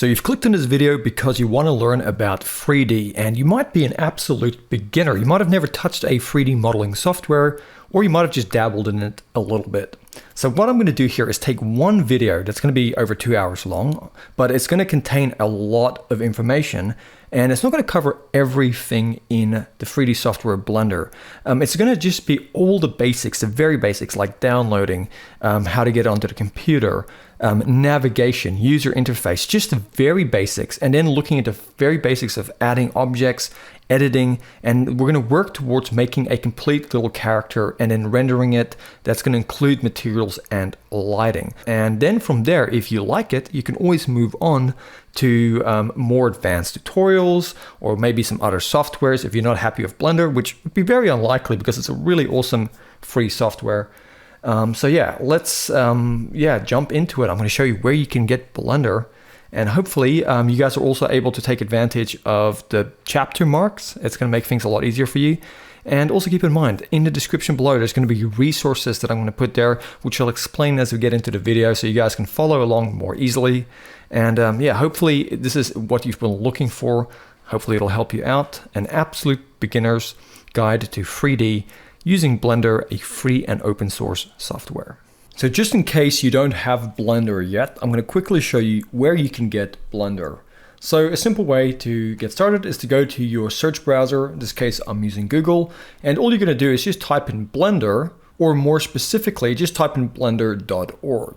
So you've clicked on this video because you want to learn about 3D, and you might be an absolute beginner. You might have never touched a 3D modeling software, or you might have just dabbled in it a little bit. So what I'm going to do here is take one video that's going to be over 2 hours long, but it's going to contain a lot of information, and it's not going to cover everything in the 3D software Blender. It's going to just be all the basics, the very basics, like downloading, how to get onto the computer, navigation, user interface, just the very basics, and then looking at the very basics of adding objects, editing, and we're going to work towards making a complete little character and then rendering it. That's going to include materials and lighting. And then from there, if you like it, you can always move on to more advanced tutorials or maybe some other softwares if you're not happy with Blender, which would be very unlikely because it's a really awesome free software. So yeah, let's jump into it. I'm going to show you where you can get Blender. And hopefully you guys are also able to take advantage of the chapter marks. It's going to make things a lot easier for you. And also keep in mind, in the description below, there's going to be resources that I'm going to put there, which I'll explain as we get into the video so you guys can follow along more easily. And hopefully this is what you've been looking for. Hopefully it'll help you out. An absolute beginner's guide to 3D using Blender, a free and open source software. So just in case you don't have Blender yet, I'm going to quickly show you where you can get Blender. So a simple way to get started is to go to your search browser. In this case, I'm using Google, and all you're going to do is just type in Blender, or more specifically, just type in blender.org.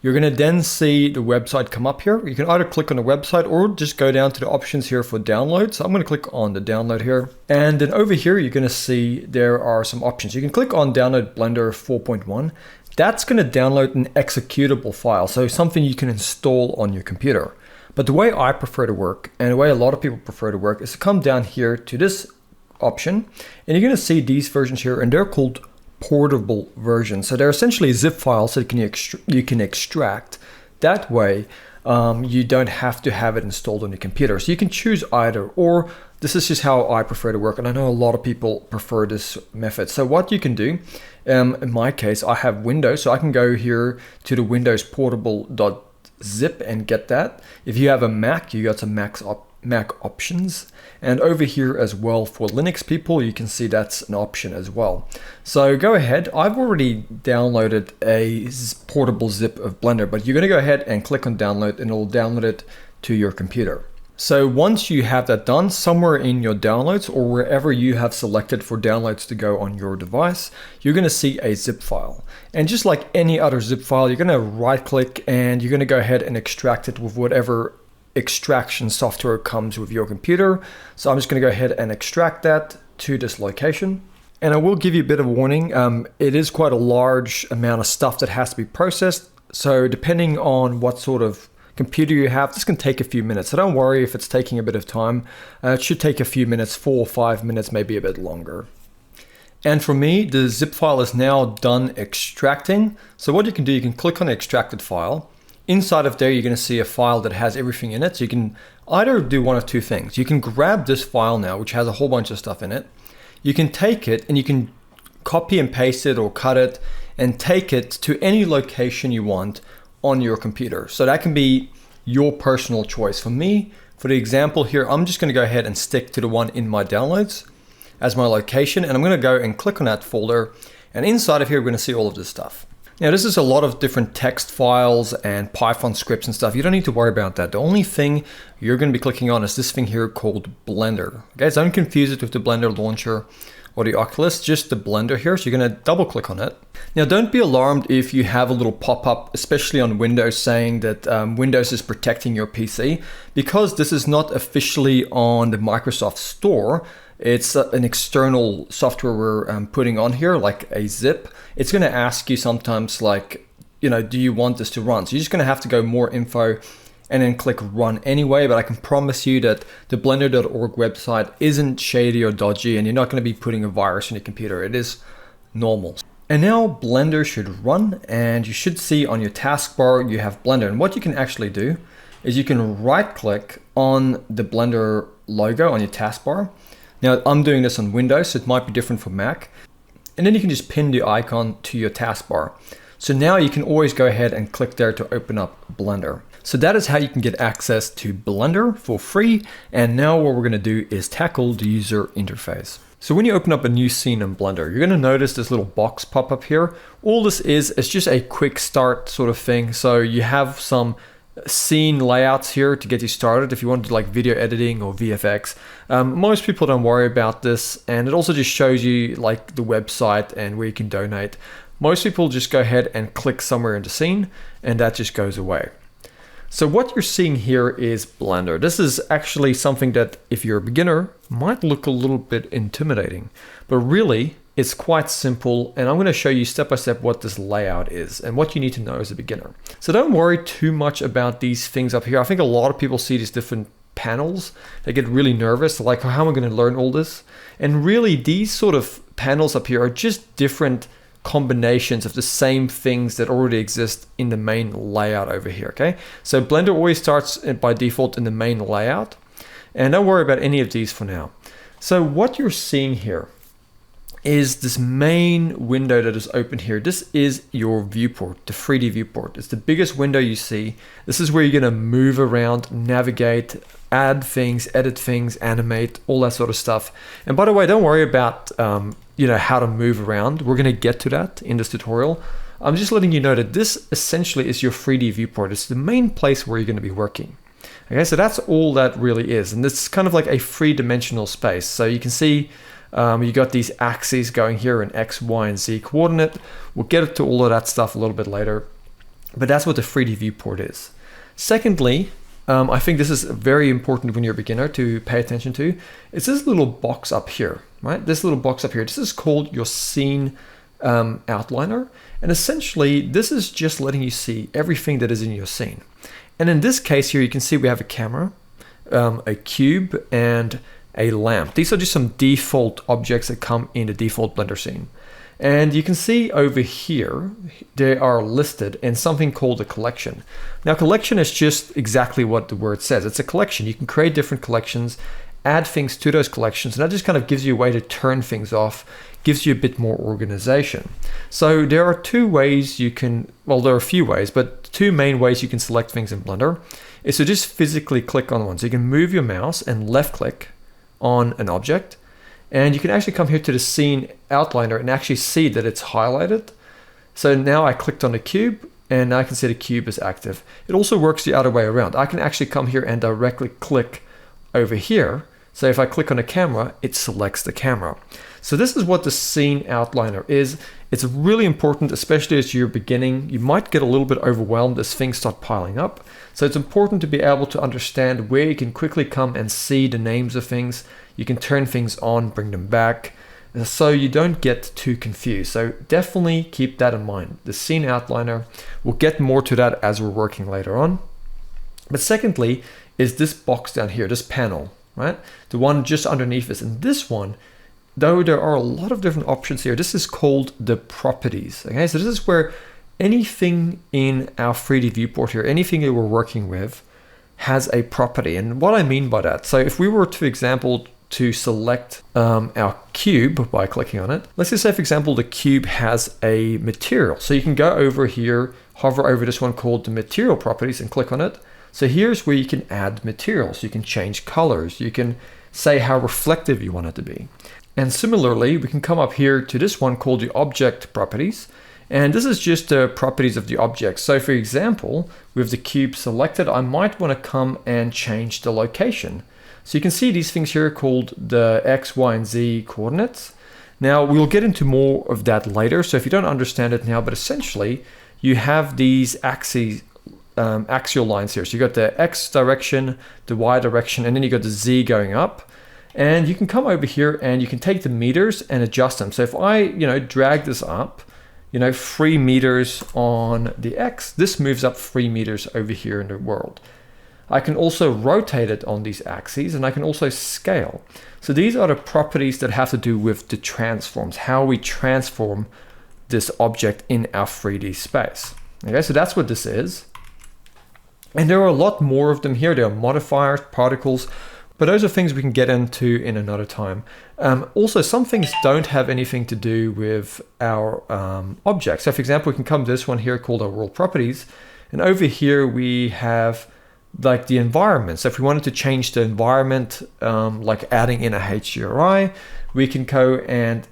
You're going to then see the website come up here. You can either click on the website or just go down to the options here for download. So I'm going to click on the download here. And then over here, you're going to see there are some options. You can click on download Blender 4.1. That's going to download an executable file, so something you can install on your computer. But the way I prefer to work, and the way a lot of people prefer to work, is to come down here to this option, and you're going to see these versions here, and they're called portable versions. So they're essentially zip files that you can extract. That way, you don't have to have it installed on your computer. So you can choose either, or this is just how I prefer to work, and I know a lot of people prefer this method. So what you can do, in my case, I have Windows, so I can go here to the Windows portable.zip and get that. If you have a Mac, you got some Mac options, and over here as well for Linux people, you can see that's an option as well. So go ahead. I've already downloaded a portable zip of Blender, but you're going to go ahead and click on download, and it'll download it to your computer. So once you have that done, somewhere in your downloads or wherever you have selected for downloads to go on your device, you're going to see a zip file. And just like any other zip file, you're going to right click and you're going to go ahead and extract it with whatever extraction software comes with your computer. So I'm just going to go ahead and extract that to this location. And I will give you a bit of a warning. It is quite a large amount of stuff that has to be processed. So depending on what sort of computer you have, this can take a few minutes. So don't worry if it's taking a bit of time. It should take a few minutes, 4 or 5 minutes, maybe a bit longer. And for me, the zip file is now done extracting. So what you can do, you can click on the extracted file. Inside of there, you're going to see a file that has everything in it. So you can either do one of two things. You can grab this file now, which has a whole bunch of stuff in it. You can take it and you can copy and paste it or cut it and take it to any location you want on your computer. So that can be your personal choice. For me, for the example here, I'm just going to go ahead and stick to the one in my downloads as my location, and I'm going to go and click on that folder, and inside of here we're going to see all of this stuff. Now this is a lot of different text files and Python scripts and stuff. You don't need to worry about that. The only thing you're going to be clicking on is this thing here called Blender. Okay, so don't confuse it with the Blender launcher or the Oculus, just the Blender here. So you're going to double click on it. Now don't be alarmed if you have a little pop-up, especially on Windows, saying that Windows is protecting your PC, because this is not officially on the Microsoft Store. It's an external software we're putting on here, like a zip. It's going to ask you sometimes like, do you want this to run? So you're just going to have to go more info and then click run anyway, but I can promise you that the blender.org website isn't shady or dodgy, and you're not going to be putting a virus in your computer. It is normal. And now Blender should run, and you should see on your taskbar you have Blender. And what you can actually do is you can right click on the Blender logo on your taskbar. Now I'm doing this on Windows, so it might be different for Mac. And then you can just pin the icon to your taskbar. So now you can always go ahead and click there to open up Blender. So that is how you can get access to Blender for free. And now what we're going to do is tackle the user interface. So when you open up a new scene in Blender, you're going to notice this little box pop up here. All this is just a quick start sort of thing. So you have some scene layouts here to get you started if you want to do like video editing or VFX. Most people don't worry about this, and it also just shows you like the website and where you can donate. Most people just go ahead and click somewhere in the scene and that just goes away. So what you're seeing here is Blender. This is actually something that if you're a beginner might look a little bit intimidating, but really it's quite simple, and I'm going to show you step by step what this layout is and what you need to know as a beginner. So don't worry too much about these things up here. I think a lot of people see these different panels. They get really nervous, like, how am I going to learn all this? And really these sort of panels up here are just different combinations of the same things that already exist in the main layout over here, okay? So Blender always starts by default in the main layout, and don't worry about any of these for now. So what you're seeing here is this main window that is open here. This is your viewport, the 3D viewport. It's the biggest window you see. This is where you're gonna move around, navigate, add things, edit things, animate, all that sort of stuff. And by the way, don't worry about how to move around. We're gonna get to that in this tutorial. I'm just letting you know that this essentially is your 3D viewport. It's the main place where you're gonna be working. Okay, so that's all that really is. And this is kind of like a three-dimensional space. So you can see you got these axes going here in X, Y, and Z coordinate. We'll get to all of that stuff a little bit later, but that's what the 3D viewport is. Secondly, I think this is very important when you're a beginner to pay attention to. It's this little box up here, right? This little box up here. This is called your scene outliner. And essentially, this is just letting you see everything that is in your scene. And in this case here, you can see we have a camera, a cube, and a lamp. These are just some default objects that come in the default Blender scene. And you can see over here, they are listed in something called a collection. Now, collection is just exactly what the word says. It's a collection. You can create different collections, add things to those collections, and that just kind of gives you a way to turn things off, gives you a bit more organization. So there are two ways you can, well, there are a few ways, but two main ways you can select things in Blender is to just physically click on one. So you can move your mouse and left click on an object, and you can actually come here to the scene outliner and actually see that it's highlighted. So now I clicked on the cube and now I can see the cube is active. It also works the other way around. I can actually come here and directly click over here. So if I click on the camera, it selects the camera. So this is what the scene outliner is. It's really important, especially as you're beginning. You might get a little bit overwhelmed as things start piling up. So it's important to be able to understand where you can quickly come and see the names of things. You can turn things on, bring them back, so you don't get too confused. So definitely keep that in mind. The scene outliner, we'll get more to that as we're working later on. But secondly is this box down here, this panel, right? The one just underneath this. And this one, though there are a lot of different options here, this is called the properties. Okay, so this is where anything in our 3D viewport here, anything that we're working with has a property. And what I mean by that, so if we were to, for example, to select our cube by clicking on it, let's just say, for example, the cube has a material. So you can go over here, hover over this one called the material properties and click on it. So here's where you can add materials. You can change colors. You can say how reflective you want it to be. And similarly, we can come up here to this one called the object properties. And this is just the properties of the object. So for example, with the cube selected, I might want to come and change the location. So you can see these things here called the X, Y, and Z coordinates. Now we'll get into more of that later. So if you don't understand it now, but essentially you have these axes, axial lines here. So you got the X direction, the Y direction, and then you got the Z going up. And you can come over here and you can take the meters and adjust them. So if I, drag this up, 3 meters on the X, this moves up 3 meters over here in the world. I can also rotate it on these axes, and I can also scale. So these are the properties that have to do with the transforms, how we transform this object in our 3D space. Okay, so that's what this is. And there are a lot more of them here. There are modifiers, particles, but those are things we can get into in another time. Also, some things don't have anything to do with our object. So for example, we can come to this one here called our world properties. And over here we have like the environment. So if we wanted to change the environment, like adding in a HDRI, we can go and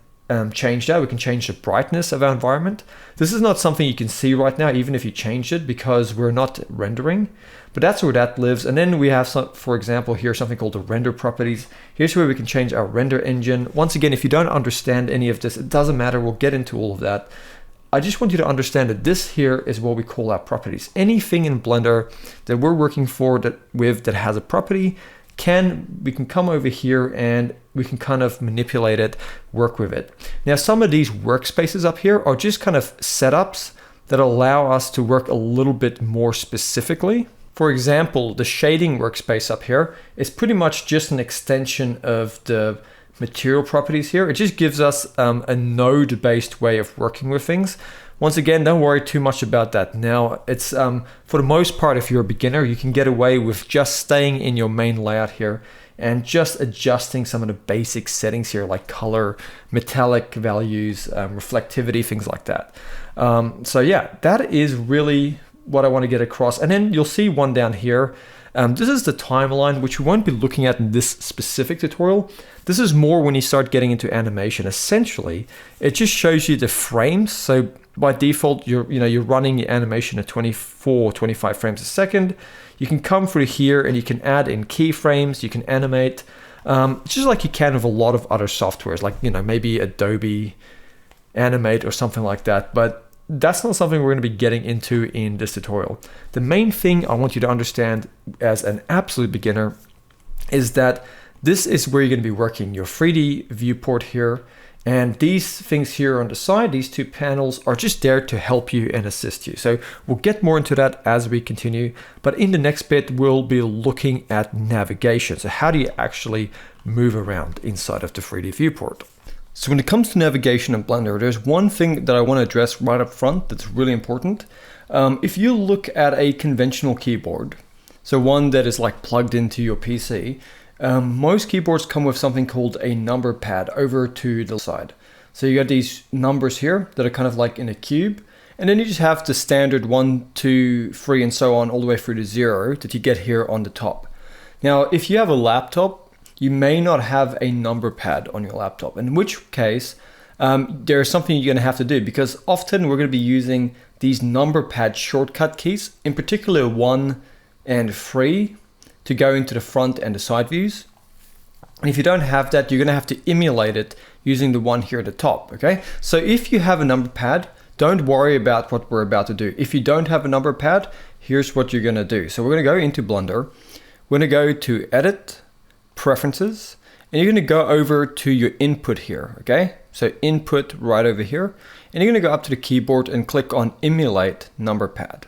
change that. We can change the brightness of our environment. This is not something you can see right now, even if you change it, because we're not rendering, but that's where that lives. And then we have some, for example, here, something called the render properties. Here's where we can change our render engine. Once again, if you don't understand any of this, it doesn't matter. We'll get into all of that. I just want you to understand that this here is what we call our properties. Anything in Blender that we're working with that has a property, we can come over here and we can kind of manipulate it, work with it. Now, some of these workspaces up here are just kind of setups that allow us to work a little bit more specifically. For example, the shading workspace up here is pretty much just an extension of the material properties here. It just gives us a node-based way of working with things. Once again, don't worry too much about that now. It's for the most part, if you're a beginner, you can get away with just staying in your main layout here and just adjusting some of the basic settings here, like color, metallic values, reflectivity, things like that. So yeah, that is really what I want to get across. And then you'll see one down here. This is the timeline, which we won't be looking at in this specific tutorial. This is more when you start getting into animation. Essentially, it just shows you the frames. So by default, you're running your animation at 24, 25 frames a second. You can come through here and you can add in keyframes. You can animate, just like you can with a lot of other softwares, like maybe Adobe Animate or something like that. But that's not something we're going to be getting into in this tutorial. The main thing I want you to understand as an absolute beginner is that this is where you're going to be working your 3D viewport here. And these things here on the side, these two panels, are just there to help you and assist you. So we'll get more into that as we continue. But in the next bit, we'll be looking at navigation. So how do you actually move around inside of the 3D viewport? So when it comes to navigation in Blender, there's one thing that I want to address right up front that's really important. If you look at a conventional keyboard, so one that is like plugged into your PC, most keyboards come with something called a number pad over to the side. So you got these numbers here that are kind of like in a cube, and then you just have the standard 1, 2, 3, and so on all the way through to 0 that you get here on the top. Now, if you have a laptop, you may not have a number pad on your laptop, in which case there's something you're going to have to do, because often we're going to be using these number pad shortcut keys, in particular 1 and 3, to go into the front and the side views. And if you don't have that, you're going to have to emulate it using the one here at the top. Okay, so if you have a number pad, don't worry about what we're about to do. If you don't have a number pad, here's what you're going to do. So we're going to go into Blender. We're going to go to Edit, Preferences, and you're going to go over to your input here. Okay, so input right over here, and you're going to go up to the keyboard and click on Emulate Number Pad.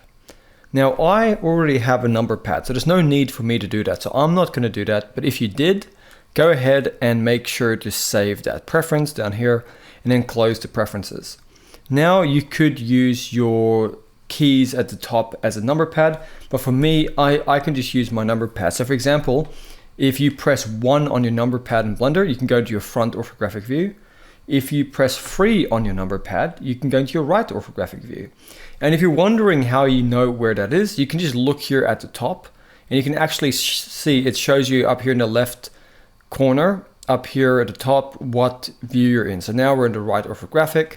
Now I already have a number pad, so there's no need for me to do that. So I'm not going to do that, but if you did, go ahead and make sure to save that preference down here and then close the preferences. Now you could use your keys at the top as a number pad, but for me, I can just use my number pad. So for example, if you press 1 on your number pad in Blender, you can go to your front orthographic view. If you press 3 on your number pad, you can go into your right orthographic view. And if you're wondering how you know where that is, you can just look here at the top and you can actually see it shows you up here in the left corner, up here at the top, what view you're in. So now we're in the right orthographic.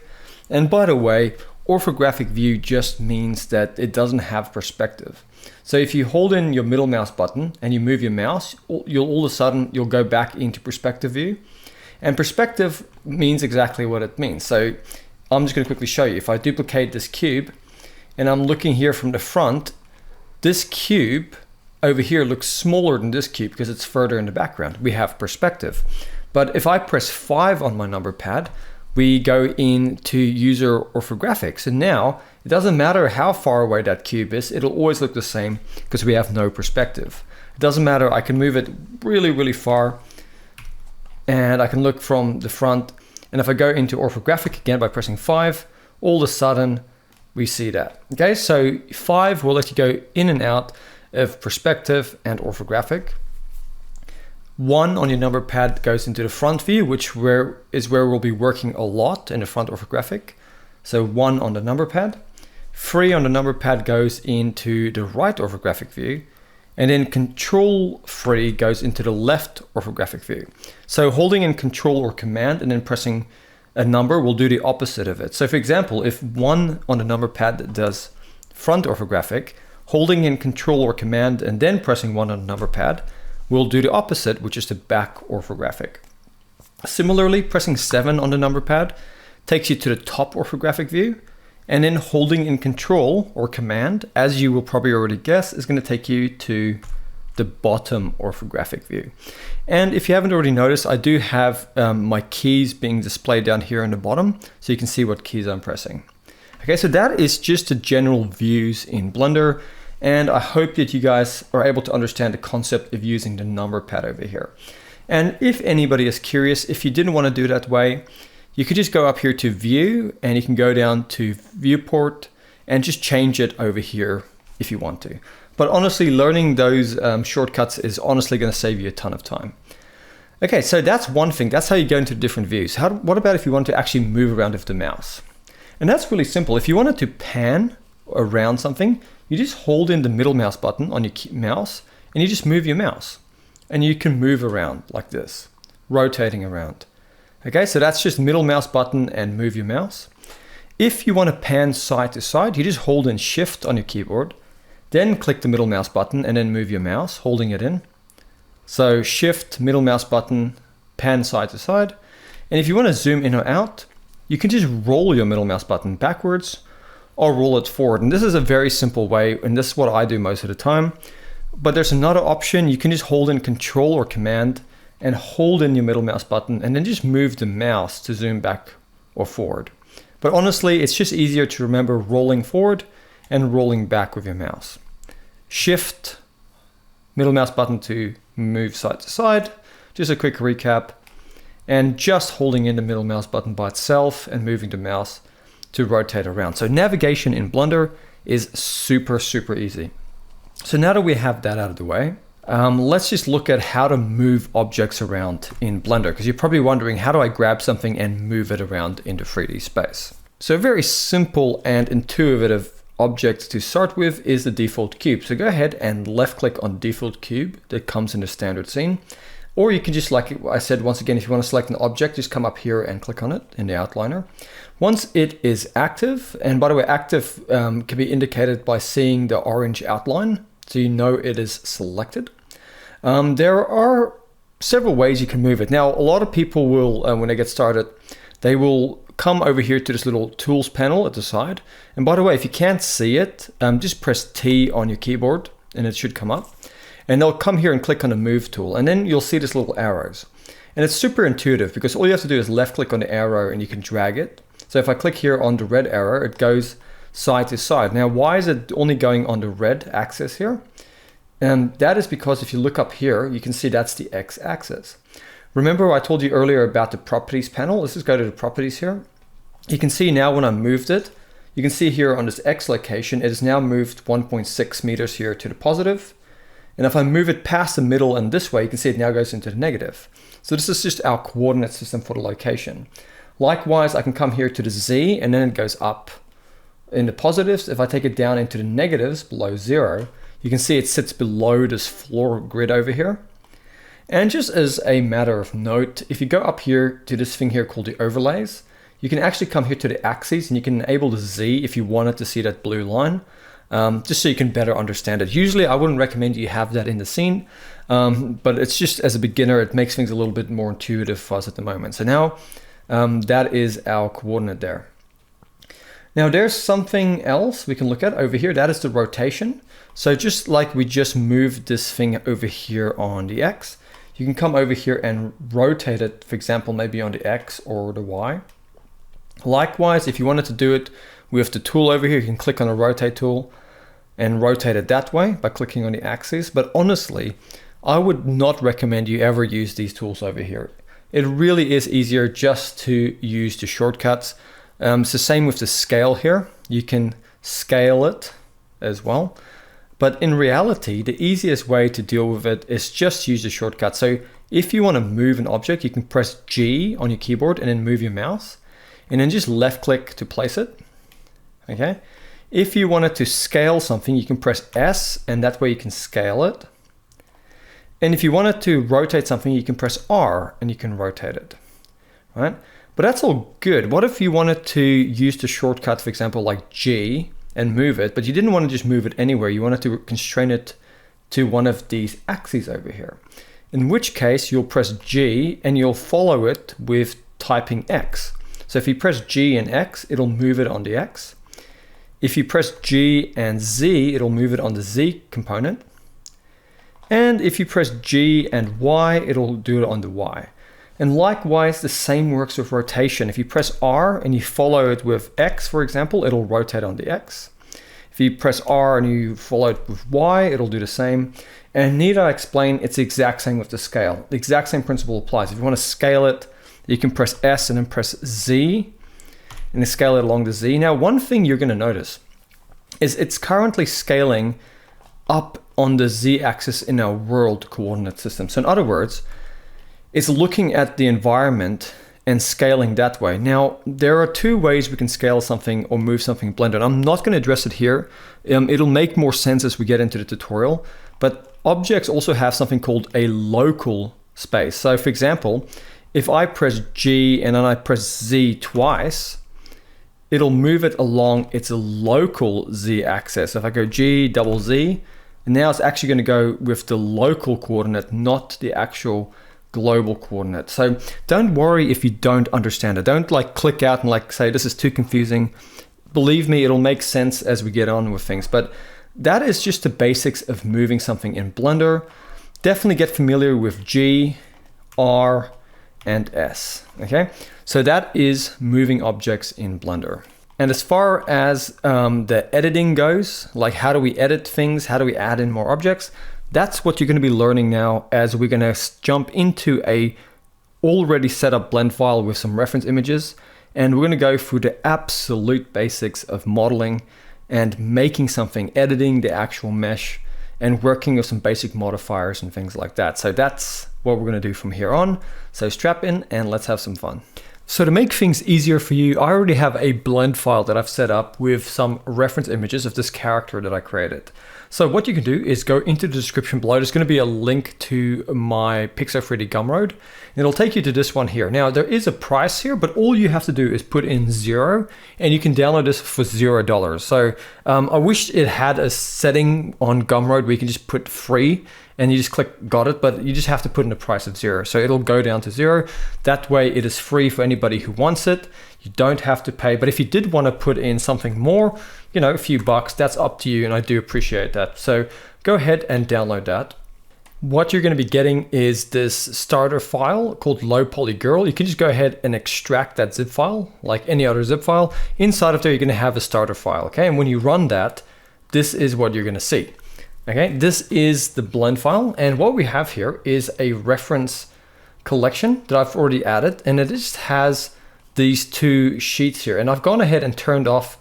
And by the way, orthographic view just means that it doesn't have perspective. So if you hold in your middle mouse button and you move your mouse, all of a sudden you'll go back into perspective view. And perspective means exactly what it means. So I'm just going to quickly show you. If I duplicate this cube and I'm looking here from the front, this cube over here looks smaller than this cube because it's further in the background. We have perspective. But if I press 5 on my number pad, we go into user orthographics. And now it doesn't matter how far away that cube is, it'll always look the same because we have no perspective. It doesn't matter, I can move it really, really far and I can look from the front. And if I go into orthographic again by pressing 5, all of a sudden we see that. Okay, so 5 will let you go in and out of perspective and orthographic. 1 on your number pad goes into the front view, which is where we'll be working a lot in the front orthographic. So 1 on the number pad. 3 on the number pad goes into the right orthographic view, and then Control 3 goes into the left orthographic view. So holding in Control or Command and then pressing a number will do the opposite of it. So for example, if 1 on the number pad does front orthographic, holding in Control or Command and then pressing 1 on the number pad will do the opposite, which is the back orthographic. Similarly, pressing 7 on the number pad takes you to the top orthographic view, and then holding in Control or Command, as you will probably already guess, is going to take you to the bottom orthographic view. And if you haven't already noticed, I do have my keys being displayed down here in the bottom, so you can see what keys I'm pressing. Okay, so that is just the general views in Blender, and I hope that you guys are able to understand the concept of using the number pad over here. And if anybody is curious, if you didn't want to do it that way, you could just go up here to View, and you can go down to Viewport and just change it over here if you want to. But honestly, learning those shortcuts is honestly going to save you a ton of time. Okay, so that's one thing. That's how you go into different views. What about if you want to actually move around with the mouse? And that's really simple. If you wanted to pan around something, you just hold in the middle mouse button on your mouse, and you just move your mouse. And you can move around like this, rotating around. Okay, so that's just middle mouse button and move your mouse. If you want to pan side to side, you just hold in Shift on your keyboard, then click the middle mouse button and then move your mouse, holding it in. So Shift, middle mouse button, pan side to side. And if you want to zoom in or out, you can just roll your middle mouse button backwards or roll it forward. And this is a very simple way, and this is what I do most of the time. But there's another option. You can just hold in Control or Command and hold in your middle mouse button and then just move the mouse to zoom back or forward. But honestly, it's just easier to remember rolling forward and rolling back with your mouse. Shift, middle mouse button to move side to side. Just a quick recap. And just holding in the middle mouse button by itself and moving the mouse to rotate around. So navigation in Blender is super, super easy. So now that we have that out of the way, let's just look at how to move objects around in Blender, because you're probably wondering, how do I grab something and move it around into 3D space? So a very simple and intuitive object to start with is the default cube. So go ahead and left click on default cube that comes in the standard scene. Or you can just, like I said, once again, if you want to select an object, just come up here and click on it in the outliner. Once it is active, and by the way, active can be indicated by seeing the orange outline, so you know it is selected. There are several ways you can move it. Now, a lot of people will, when they get started, they will come over here to this little tools panel at the side. And by the way, if you can't see it, just press T on your keyboard and it should come up. And they'll come here and click on the move tool, and then you'll see these little arrows. And it's super intuitive because all you have to do is left click on the arrow and you can drag it. So if I click here on the red arrow, it goes side to side. Now, why is it only going on the red axis here? And that is because if you look up here, you can see that's the X axis. Remember I told you earlier about the properties panel? Let's just go to the properties here. You can see now when I moved it, you can see here on this X location, it is now moved 1.6 meters here to the positive. And if I move it past the middle and this way, you can see it now goes into the negative. So this is just our coordinate system for the location. Likewise, I can come here to the Z and then it goes up in the positives. If I take it down into the negatives below 0, you can see it sits below this floor grid over here. And just as a matter of note, if you go up here to this thing here called the overlays, you can actually come here to the axes and you can enable the Z if you wanted to see that blue line. Just so you can better understand it. Usually I wouldn't recommend you have that in the scene, but it's just as a beginner, it makes things a little bit more intuitive for us at the moment. So now that is our coordinate there. Now there's something else we can look at over here. That is the rotation. So just like we just moved this thing over here on the X, you can come over here and rotate it, for example, maybe on the X or the Y. Likewise, if you wanted to do it with the tool over here, you can click on the rotate tool and rotate it that way by clicking on the axis. But honestly, I would not recommend you ever use these tools over here. It really is easier just to use the shortcuts. It's the same with the scale here. You can scale it as well. But in reality, the easiest way to deal with it is just use the shortcut. So if you want to move an object, you can press G on your keyboard and then move your mouse and then just left click to place it. Okay. If you wanted to scale something, you can press S, and that way you can scale it. And if you wanted to rotate something, you can press R and you can rotate it, right? But that's all good. What if you wanted to use the shortcut, for example, like G and move it, but you didn't want to just move it anywhere. You wanted to constrain it to one of these axes over here. In which case you'll press G and you'll follow it with typing X. So if you press G and X, it'll move it on the X. If you press G and Z, it'll move it on the Z component. And if you press G and Y, it'll do it on the Y. And likewise, the same works with rotation. If you press R and you follow it with X, for example, it'll rotate on the X. If you press R and you follow it with Y, it'll do the same. And need I explain, it's the exact same with the scale. The exact same principle applies. If you want to scale it, you can press S and then press Z and then scale it along the Z. Now, one thing you're going to notice is it's currently scaling up on the Z axis in our world coordinate system. So in other words, it's looking at the environment and scaling that way. Now, there are two ways we can scale something or move something in Blender. I'm not going to address it here. It'll make more sense as we get into the tutorial, but objects also have something called a local space. So for example, if I press G and then I press Z twice, it'll move it along its local Z axis. So if I go G double Z, now it's actually going to go with the local coordinate, not the actual global coordinate. So don't worry if you don't understand it. Don't like click out and like say this is too confusing. Believe me, it'll make sense as we get on with things. But that is just the basics of moving something in Blender. Definitely get familiar with G, R, and S. Okay, so that is moving objects in Blender. And as far as the editing goes, like how do we edit things, how do we add in more objects, that's what you're going to be learning now as we're going to jump into a already set up blend file with some reference images. And we're going to go through the absolute basics of modeling and making something, editing the actual mesh and working with some basic modifiers and things like that. So that's what we're going to do from here on. So strap in and let's have some fun. So to make things easier for you, I already have a blend file that I've set up with some reference images of this character that I created. So what you can do is go into the description below. There's going to be a link to my Pixar 3D Gumroad. And it'll take you to this one here. Now there is a price here, but all you have to do is put in 0 and you can download this for $0. So I wish it had a setting on Gumroad where you can just put free and you just click got it, but you just have to put in a price of 0. So it'll go down to 0. That way it is free for anybody who wants it. You don't have to pay, but if you did want to put in something more, you know, a few bucks, that's up to you, and I do appreciate that. So go ahead and download that. What you're going to be getting is this starter file called Low Poly Girl. You can just go ahead and extract that zip file like any other zip file. Inside of there, you're going to have a starter file, okay? And when you run that, this is what you're going to see. Okay, this is the blend file, and what we have here is a reference collection that I've already added, and it just has these two sheets here, and I've gone ahead and turned off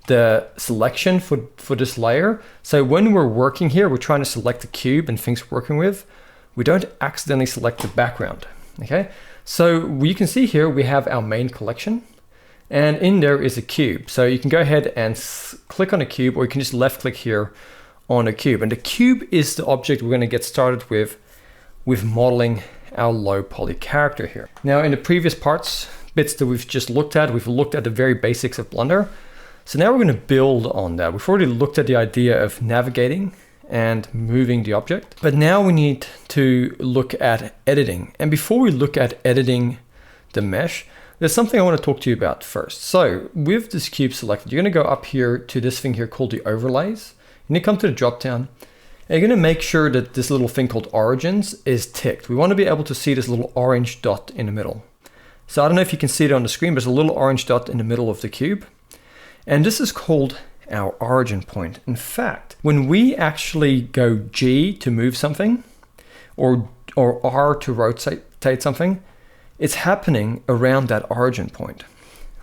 the selection for this layer. So when we're working here, we're trying to select the cube and things we're working with, we don't accidentally select the background. Okay, so you can see here we have our main collection, and in there is a cube. So you can go ahead and click on a cube, or you can just left click here on a cube, and the cube is the object we're going to get started with modeling our low poly character here. Now in the previous bits that we've just looked at, we've looked at the very basics of Blender. So now we're going to build on that. We've already looked at the idea of navigating and moving the object, but now we need to look at editing. And before we look at editing the mesh, there's something I want to talk to you about first. So with this cube selected, you're going to go up here to this thing here called the overlays. And you come to the drop down, and you're going to make sure that this little thing called origins is ticked. We want to be able to see this little orange dot in the middle. So I don't know if you can see it on the screen, but there's a little orange dot in the middle of the cube. And this is called our origin point. In fact, when we actually go G to move something, or R to rotate something, it's happening around that origin point.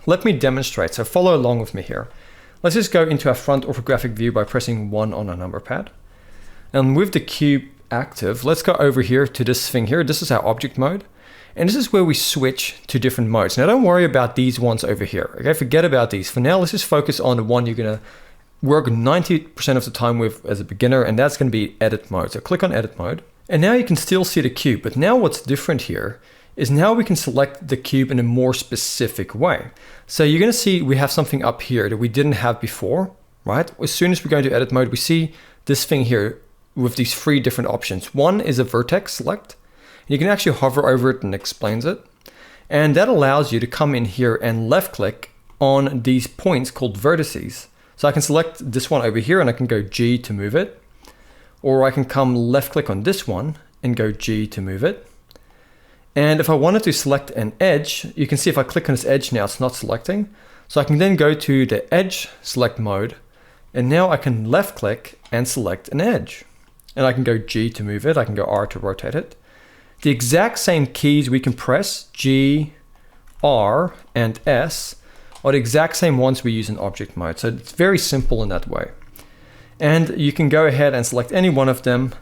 Let me demonstrate. So follow along with me here. Let's just go into our front orthographic view by pressing 1 on our number pad. And with the cube active, let's go over here to this thing here. This is our object mode. And this is where we switch to different modes. Now don't worry about these ones over here, okay? Forget about these. For now, let's just focus on the one you're gonna work 90% of the time with as a beginner, and that's going to be edit mode. So click on edit mode. And now you can still see the cube, but now what's different here is now we can select the cube in a more specific way. So you're going to see we have something up here that we didn't have before, right? As soon as we go into edit mode, we see this thing here with these 3 different options. One is a vertex select. You can actually hover over it and it explains it. And that allows you to come in here and left click on these points called vertices. So I can select this one over here and I can go G to move it. Or I can come left click on this one and go G to move it. And if I wanted to select an edge, you can see if I click on this edge now, it's not selecting. So I can then go to the edge select mode. And now I can left click and select an edge. And I can go G to move it. I can go R to rotate it. The exact same keys we can press, G, R, and S, are the exact same ones we use in object mode. So it's very simple in that way. And you can go ahead and select any one of them.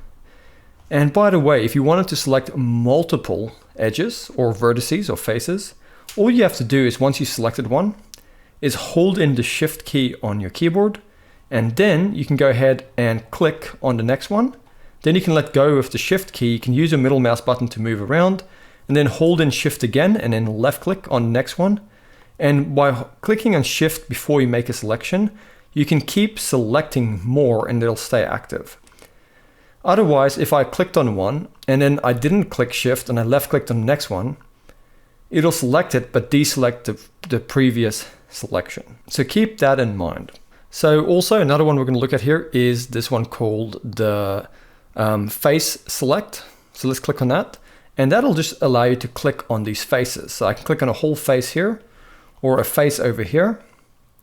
And by the way, if you wanted to select multiple edges or vertices or faces, all you have to do is once you selected one, is hold in the shift key on your keyboard. And then you can go ahead and click on the next one. Then you can let go of the shift key. You can use your middle mouse button to move around and then hold in shift again and then left click on the next one. And by clicking on shift before you make a selection, you can keep selecting more and it'll stay active. Otherwise, if I clicked on one and then I didn't click shift and I left clicked on the next one, it'll select it but deselect the previous selection. So keep that in mind. So also another one we're going to look at here is this one called the face select. So let's click on that. And that'll just allow you to click on these faces. So I can click on a whole face here, or a face over here,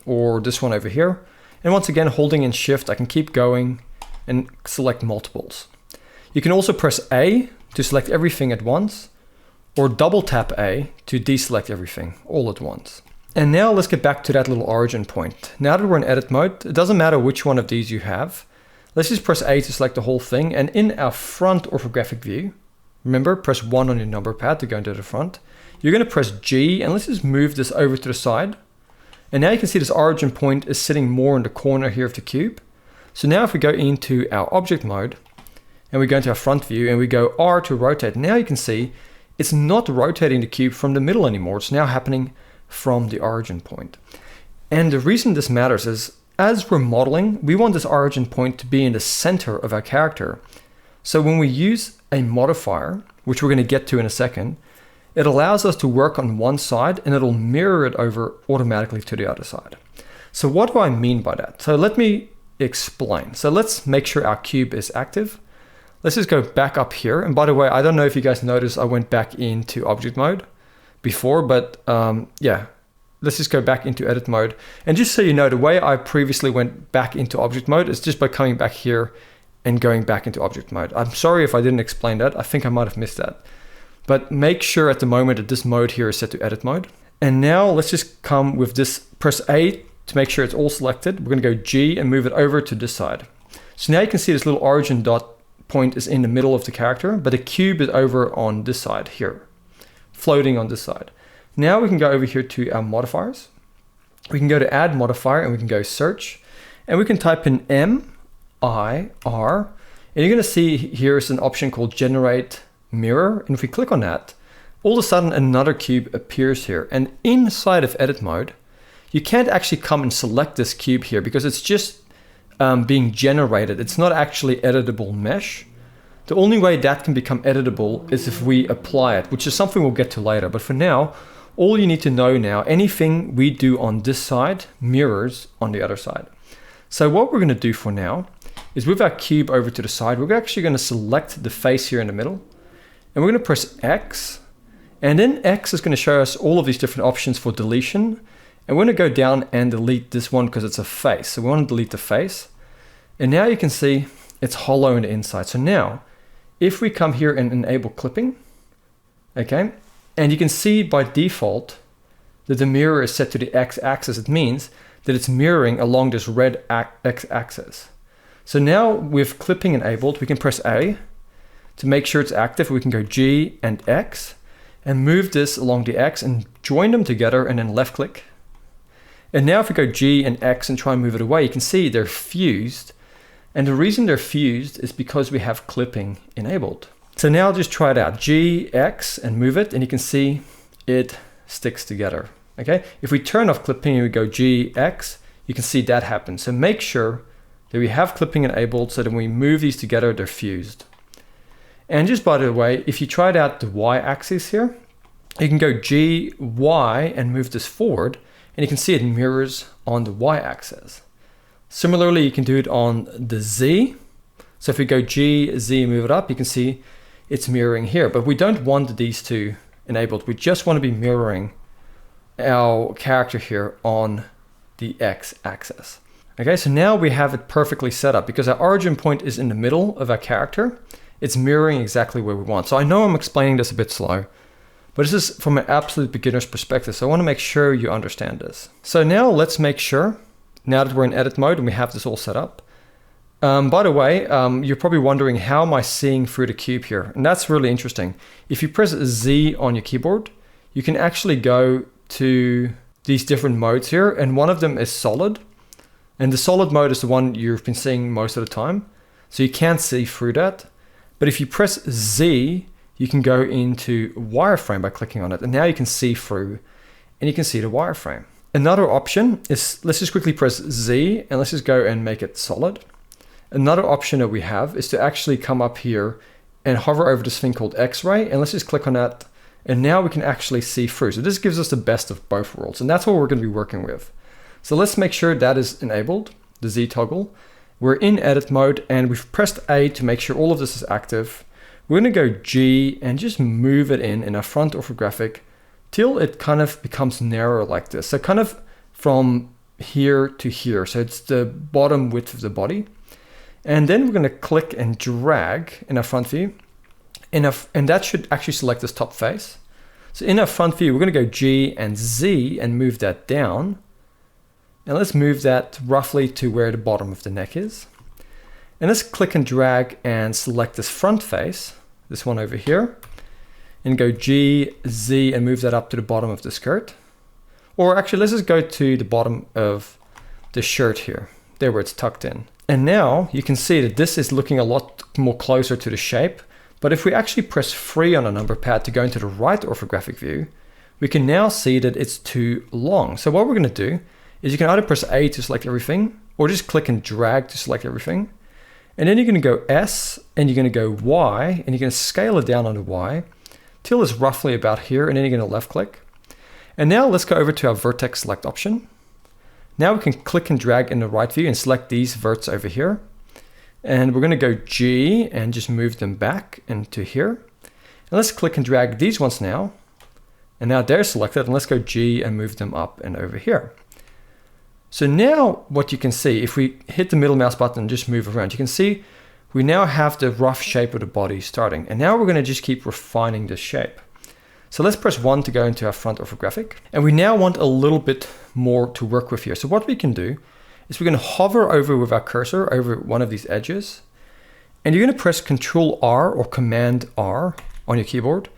or this one over here. And once again, holding in shift, I can keep going and select multiples. You can also press A to select everything at once, or double tap A to deselect everything all at once. And now let's get back to that little origin point. Now that we're in edit mode, it doesn't matter which one of these you have. Let's just press A to select the whole thing. And in our front orthographic view, remember, press 1 on your number pad to go into the front. You're going to press G, and let's just move this over to the side. And now you can see this origin point is sitting more in the corner here of the cube. So now if we go into our object mode, and we go into our front view, and we go R to rotate, now you can see it's not rotating the cube from the middle anymore. It's now happening from the origin point. And the reason this matters is, as we're modeling, we want this origin point to be in the center of our character. So when we use a modifier, which we're going to get to in a second, it allows us to work on one side and it'll mirror it over automatically to the other side. So what do I mean by that? So let me explain. So let's make sure our cube is active. Let's just go back up here. And by the way, I don't know if you guys noticed, I went back into object mode before, but yeah. Let's just go back into edit mode. And just so you know, the way I previously went back into object mode is just by coming back here and going back into object mode. I'm sorry if I didn't explain that. I think I might have missed that. But make sure at the moment that this mode here is set to edit mode. And now let's just come with this, press A to make sure it's all selected. We're going to go G and move it over to this side. So now you can see this little origin dot point is in the middle of the character, but the cube is over on this side here, floating on this side. Now we can go over here to our modifiers. We can go to add modifier and we can go search and we can type in M-I-R, and you're going to see here is an option called generate mirror. And if we click on that, all of a sudden another cube appears here. And inside of edit mode, you can't actually come and select this cube here because it's just being generated. It's not actually editable mesh. The only way that can become editable is if we apply it, which is something we'll get to later. But for now, all you need to know now, anything we do on this side mirrors on the other side. So what we're going to do for now is with our cube over to the side, we're actually going to select the face here in the middle. And we're going to press X. And then X is going to show us all of these different options for deletion. And we're going to go down and delete this one because it's a face. So we want to delete the face. And now you can see it's hollow on the inside. So now, if we come here and enable clipping, okay, and you can see by default that the mirror is set to the X-axis. It means that it's mirroring along this red X-axis. So now with clipping enabled, we can press A to make sure it's active. We can go G and X and move this along the X and join them together and then left click. And now if we go G and X and try and move it away, you can see they're fused. And the reason they're fused is because we have clipping enabled. So now I'll just try it out. G, X, and move it, and you can see it sticks together. Okay, if we turn off clipping and we go G, X, you can see that happens. So make sure that we have clipping enabled so that when we move these together, they're fused. And just by the way, if you tried out the Y axis here, you can go G, Y, and move this forward, and you can see it mirrors on the Y axis. Similarly, you can do it on the Z. So if we go G, Z, move it up, you can see it's mirroring here, but we don't want these two enabled. We just want to be mirroring our character here on the X axis. Okay, so now we have it perfectly set up because our origin point is in the middle of our character. It's mirroring exactly where we want. So I know I'm explaining this a bit slow, but this is from an absolute beginner's perspective. So I want to make sure you understand this. So now let's make sure, now that we're in edit mode and we have this all set up. By the way, you're probably wondering, how am I seeing through the cube here? And that's really interesting. If you press Z on your keyboard, you can actually go to these different modes here, and one of them is solid. And the solid mode is the one you've been seeing most of the time. So you can't see through that. But if you press Z, you can go into wireframe by clicking on it. And now you can see through, and you can see the wireframe. Another option is, let's just quickly press Z and let's just go and make it solid. Another option that we have is to actually come up here and hover over this thing called X-ray, and let's just click on that. And now we can actually see through. So this gives us the best of both worlds, and that's what we're going to be working with. So let's make sure that is enabled, the Z toggle. We're in edit mode and we've pressed A to make sure all of this is active. We're going to go G and just move it in our front orthographic till it kind of becomes narrow like this. So kind of from here to here. So it's the bottom width of the body. And then we're going to click and drag in our front view. And that should actually select this top face. So in our front view, we're going to go G and Z and move that down. And let's move that roughly to where the bottom of the neck is. And let's click and drag and select this front face, this one over here, and go G, Z, and move that up to the bottom of the skirt. Or actually, let's just go to the bottom of the shirt here, there where it's tucked in. And now you can see that this is looking a lot more closer to the shape. But if we actually press 3 on a number pad to go into the right orthographic view, we can now see that it's too long. So what we're going to do is you can either press A to select everything, or just click and drag to select everything. And then you're going to go S, and you're going to go Y, and you're going to scale it down on the Y till it's roughly about here, and then you're going to left click. And now let's go over to our vertex select option. Now we can click and drag in the right view and select these verts over here. And we're going to go G and just move them back into here. And let's click and drag these ones now. And now they're selected, and let's go G and move them up and over here. So now what you can see, if we hit the middle mouse button and just move around, you can see we now have the rough shape of the body starting. And now we're going to just keep refining this shape. So let's press 1 to go into our front orthographic. And we now want a little bit more to work with here. So what we can do is we're going to hover over with our cursor over one of these edges. And you're going to press Control R or Command R on your keyboard.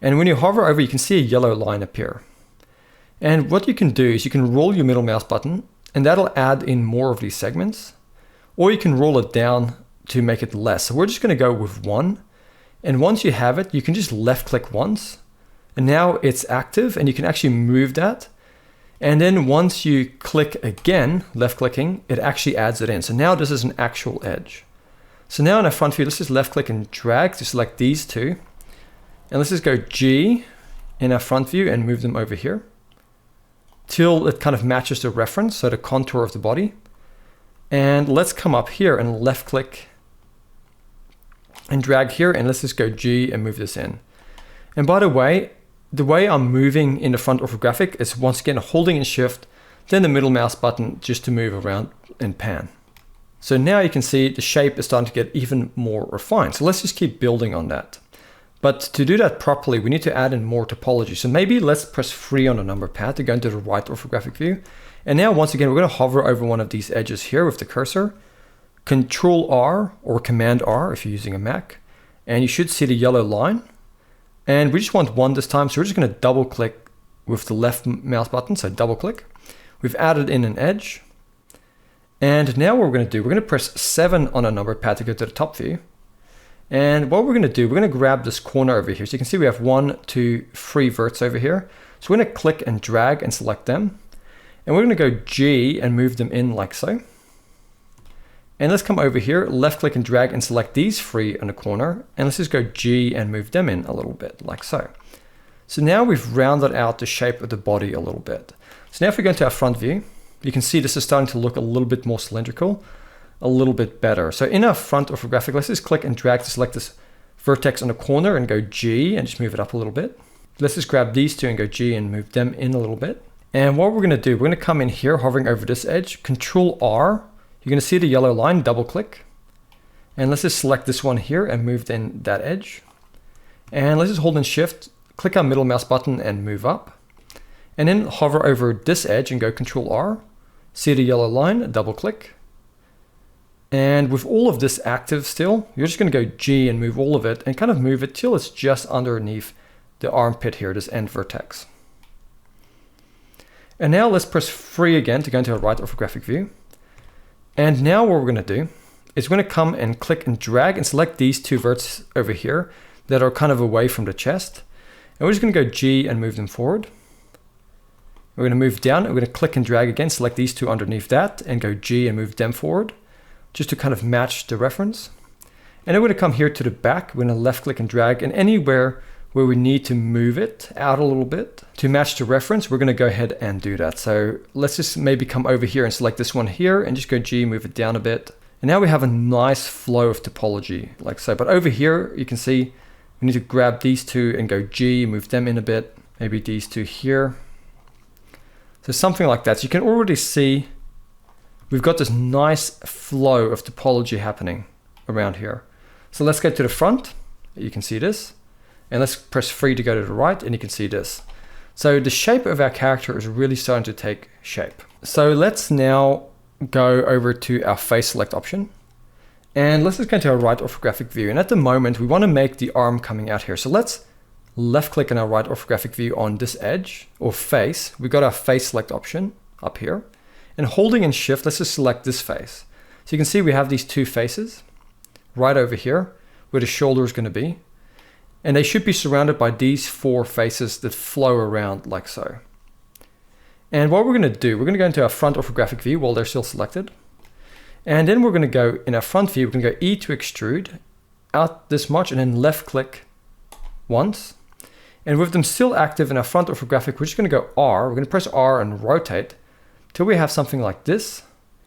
And when you hover over, you can see a yellow line appear. And what you can do is you can roll your middle mouse button, and that'll add in more of these segments. Or you can roll it down to make it less. So we're just going to go with 1. And once you have it, you can just left click once. And now it's active, and you can actually move that. And then once you click again, left clicking, it actually adds it in. So now this is an actual edge. So now in our front view, let's just left click and drag to select these two. And let's just go G in our front view and move them over here till it kind of matches the reference, so the contour of the body. And let's come up here and left click and drag here, and let's just go G and move this in. And by the way I'm moving in the front orthographic is once again holding in Shift, then the middle mouse button just to move around and pan. So now you can see the shape is starting to get even more refined. So let's just keep building on that. But to do that properly, we need to add in more topology. So maybe let's press 3 on the number pad to go into the right orthographic view. And now once again, we're going to hover over one of these edges here with the cursor. Control R or Command R if you're using a Mac. And you should see the yellow line. And we just want 1 this time, so we're just going to double click with the left mouse button, so double click. We've added in an edge. And now what we're going to do, we're going to press 7 on our number pad to go to the top view. And what we're going to do, we're going to grab this corner over here. So you can see we have 1, 2, 3 verts over here. So we're going to click and drag and select them. And we're going to go G and move them in like so. And let's come over here, left click and drag and select these 3 in the corner. And let's just go G and move them in a little bit like so. So now we've rounded out the shape of the body a little bit. So now if we go into our front view, you can see this is starting to look a little bit more cylindrical, a little bit better. So in our front orthographic, let's just click and drag to select this vertex on the corner and go G and just move it up a little bit. Let's just grab these 2 and go G and move them in a little bit. And what we're going to do, we're going to come in here, hovering over this edge, Control R. You're going to see the yellow line, double click. And let's just select this one here and move in that edge. And let's just hold in Shift, click our middle mouse button and move up. And then hover over this edge and go Control R. See the yellow line, double click. And with all of this active still, you're just going to go G and move all of it and kind of move it till it's just underneath the armpit here, this end vertex. And now let's press 3 again to go into our right orthographic view. And now what we're going to do is we're going to come and click and drag and select these 2 verts over here that are kind of away from the chest. And we're just going to go G and move them forward. We're going to move down and we're going to click and drag again, select these 2 underneath that and go G and move them forward just to kind of match the reference. And then we're going to come here to the back. We're going to left click and drag, and anywhere where we need to move it out a little bit to match the reference, we're going to go ahead and do that. So let's just maybe come over here and select this one here and just go G, move it down a bit. And now we have a nice flow of topology like so. But over here, you can see we need to grab these 2 and go G, move them in a bit. Maybe these 2 here. So something like that. So you can already see we've got this nice flow of topology happening around here. So let's go to the front. You can see this. And let's press 3 to go to the right, and you can see this. So the shape of our character is really starting to take shape. So let's now go over to our face select option. And let's just go to our right orthographic view. And at the moment, we want to make the arm coming out here. So let's left click in our right orthographic view on this edge or face. We've got our face select option up here. And holding in Shift, let's just select this face. So you can see we have these 2 faces right over here where the shoulder is going to be. And they should be surrounded by these 4 faces that flow around like so. And what we're going to do, we're going to go into our front orthographic view while they're still selected. And then we're going to go in our front view, we're going to go E to extrude out this much and then left click once. And with them still active in our front orthographic, we're just going to go R. We're going to press R and rotate till we have something like this,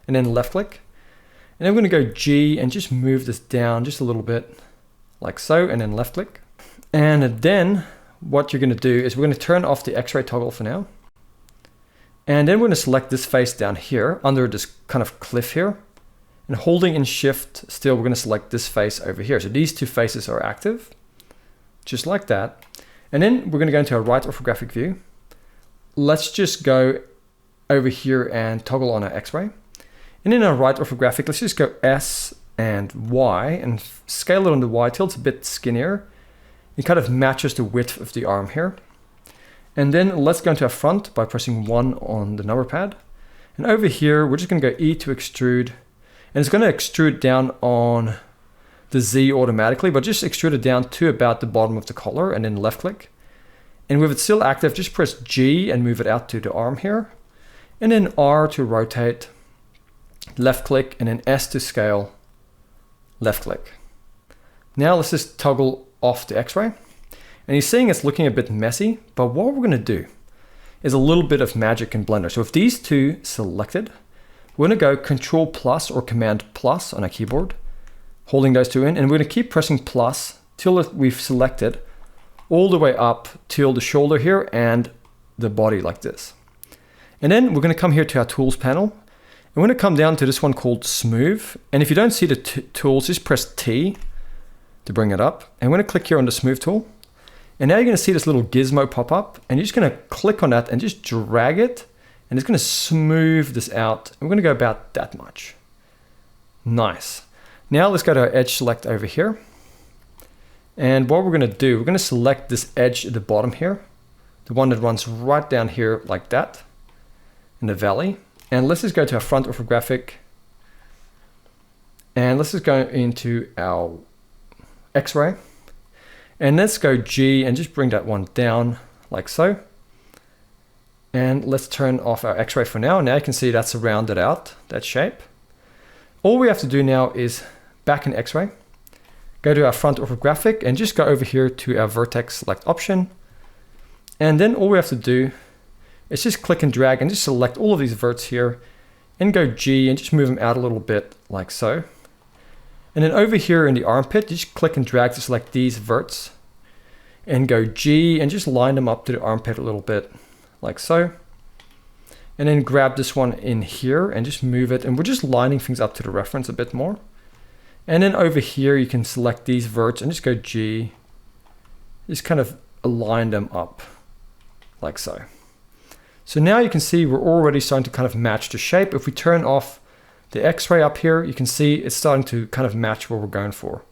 and then left click. And then we're going to go G and just move this down just a little bit like so, and then left click. And then what you're going to do is we're going to turn off the X-ray toggle for now. And then we're going to select this face down here under this kind of cliff here. And holding in Shift still, we're going to select this face over here. So these 2 faces are active, just like that. And then we're going to go into our right orthographic view. Let's just go over here and toggle on our X-ray. And in our right orthographic, let's just go S and Y and scale it on the Y till it's a bit skinnier. It kind of matches the width of the arm here. And then let's go into our front by pressing 1 on the number pad. And over here, we're just going to go E to extrude. And it's going to extrude down on the Z automatically, but just extrude it down to about the bottom of the collar and then left click. And with it still active, just press G and move it out to the arm here. And then R to rotate, left click, and then S to scale, left click. Now let's just toggle off the X-ray. And you're seeing it's looking a bit messy, but what we're going to do is a little bit of magic in Blender. So with these 2 selected, we're going to go Control plus or Command plus on our keyboard, holding those 2 in, and we're going to keep pressing plus till we've selected all the way up till the shoulder here and the body like this. And then we're going to come here to our tools panel, and we're going to come down to this one called Smooth. And if you don't see the tools, just press T to bring it up. And we're going to click here on the Smooth tool. And now you're going to see this little gizmo pop up, and you're just going to click on that and just drag it, and it's going to smooth this out. And we're going to go about that much. Nice. Now let's go to our edge select over here. And what we're going to do, we're going to select this edge at the bottom here, the one that runs right down here like that. in the valley. And let's just go to our front orthographic. And let's just go into our X-ray. And let's go G and just bring that one down like so. And let's turn off our X-ray for now. Now you can see that's rounded out, that shape. All we have to do now is back in X-ray, go to our front orthographic and just go over here to our vertex select option. And then all we have to do is just click and drag and just select all of these verts here and go G and just move them out a little bit like so. And then over here in the armpit, just click and drag to select these verts and go G and just line them up to the armpit a little bit like so. And then grab this one in here and just move it. And we're just lining things up to the reference a bit more. And then over here, you can select these verts and just go G, just kind of align them up like so. So now you can see we're already starting to kind of match the shape. If we turn off the X-ray up here, you can see it's starting to kind of match what we're going for.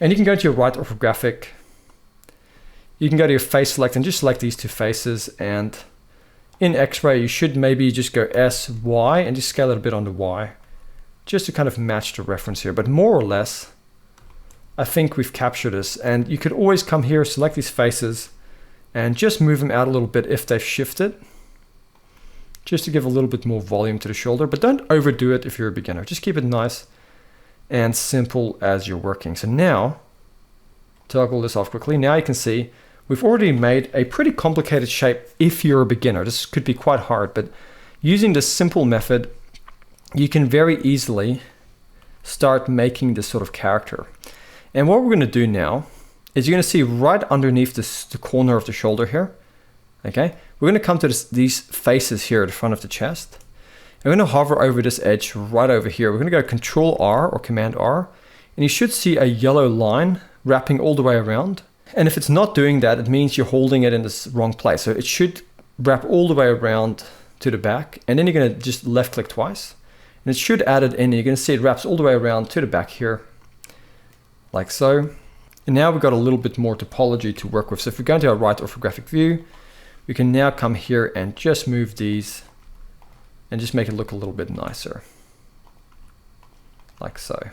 And you can go to your right orthographic. You can go to your face select and just select these two faces. And in X-ray, you should maybe just go S, Y, and just scale it a bit on the Y, just to kind of match the reference here. But more or less, I think we've captured this. And you could always come here, select these faces, and just move them out a little bit if they've shifted, just to give a little bit more volume to the shoulder. But don't overdo it if you're a beginner. Just keep it nice and simple as you're working. So now, toggle this off quickly. Now you can see we've already made a pretty complicated shape if you're a beginner. This could be quite hard, but using this simple method, you can very easily start making this sort of character. And what we're going to do now is you're going to see right underneath the corner of the shoulder here. Okay, we're going to come to these faces here at the front of the chest. And we're going to hover over this edge right over here. We're going to go Control R or Command R, and you should see a yellow line wrapping all the way around. And if it's not doing that, it means you're holding it in this wrong place. So it should wrap all the way around to the back, and then you're going to just left click twice. And it should add it in. You're going to see it wraps all the way around to the back here, like so. And now we've got a little bit more topology to work with. So if we go into our right orthographic view, we can now come here and just move these and just make it look a little bit nicer, like so.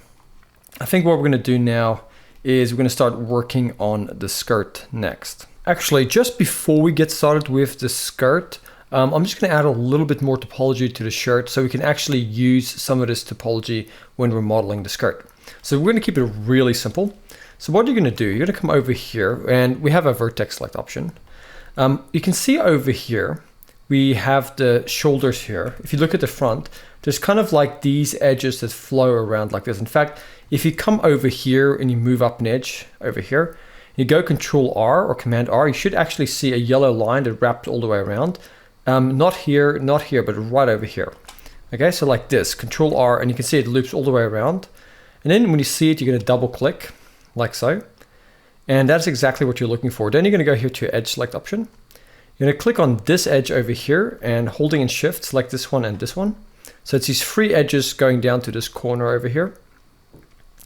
I think what we're going to do now is we're going to start working on the skirt next. Actually, just before we get started with the skirt, I'm just going to add a little bit more topology to the shirt so we can actually use some of this topology when we're modeling the skirt. So we're going to keep it really simple. So what you're going to do, you're going to come over here and we have a vertex select option. You can see over here, we have the shoulders here. If you look at the front, there's kind of like these edges that flow around like this. In fact, if you come over here and you move up an edge over here, you go Control R or Command R, you should actually see a yellow line that wrapped all the way around. Not here, but right over here. Okay, so like this, Control R, and you can see it loops all the way around. And then when you see it, you're going to double click like so. And that's exactly what you're looking for. Then you're going to go here to your edge select option. You're going to click on this edge over here and holding in shift, select this one and this one. So it's these three edges going down to this corner over here.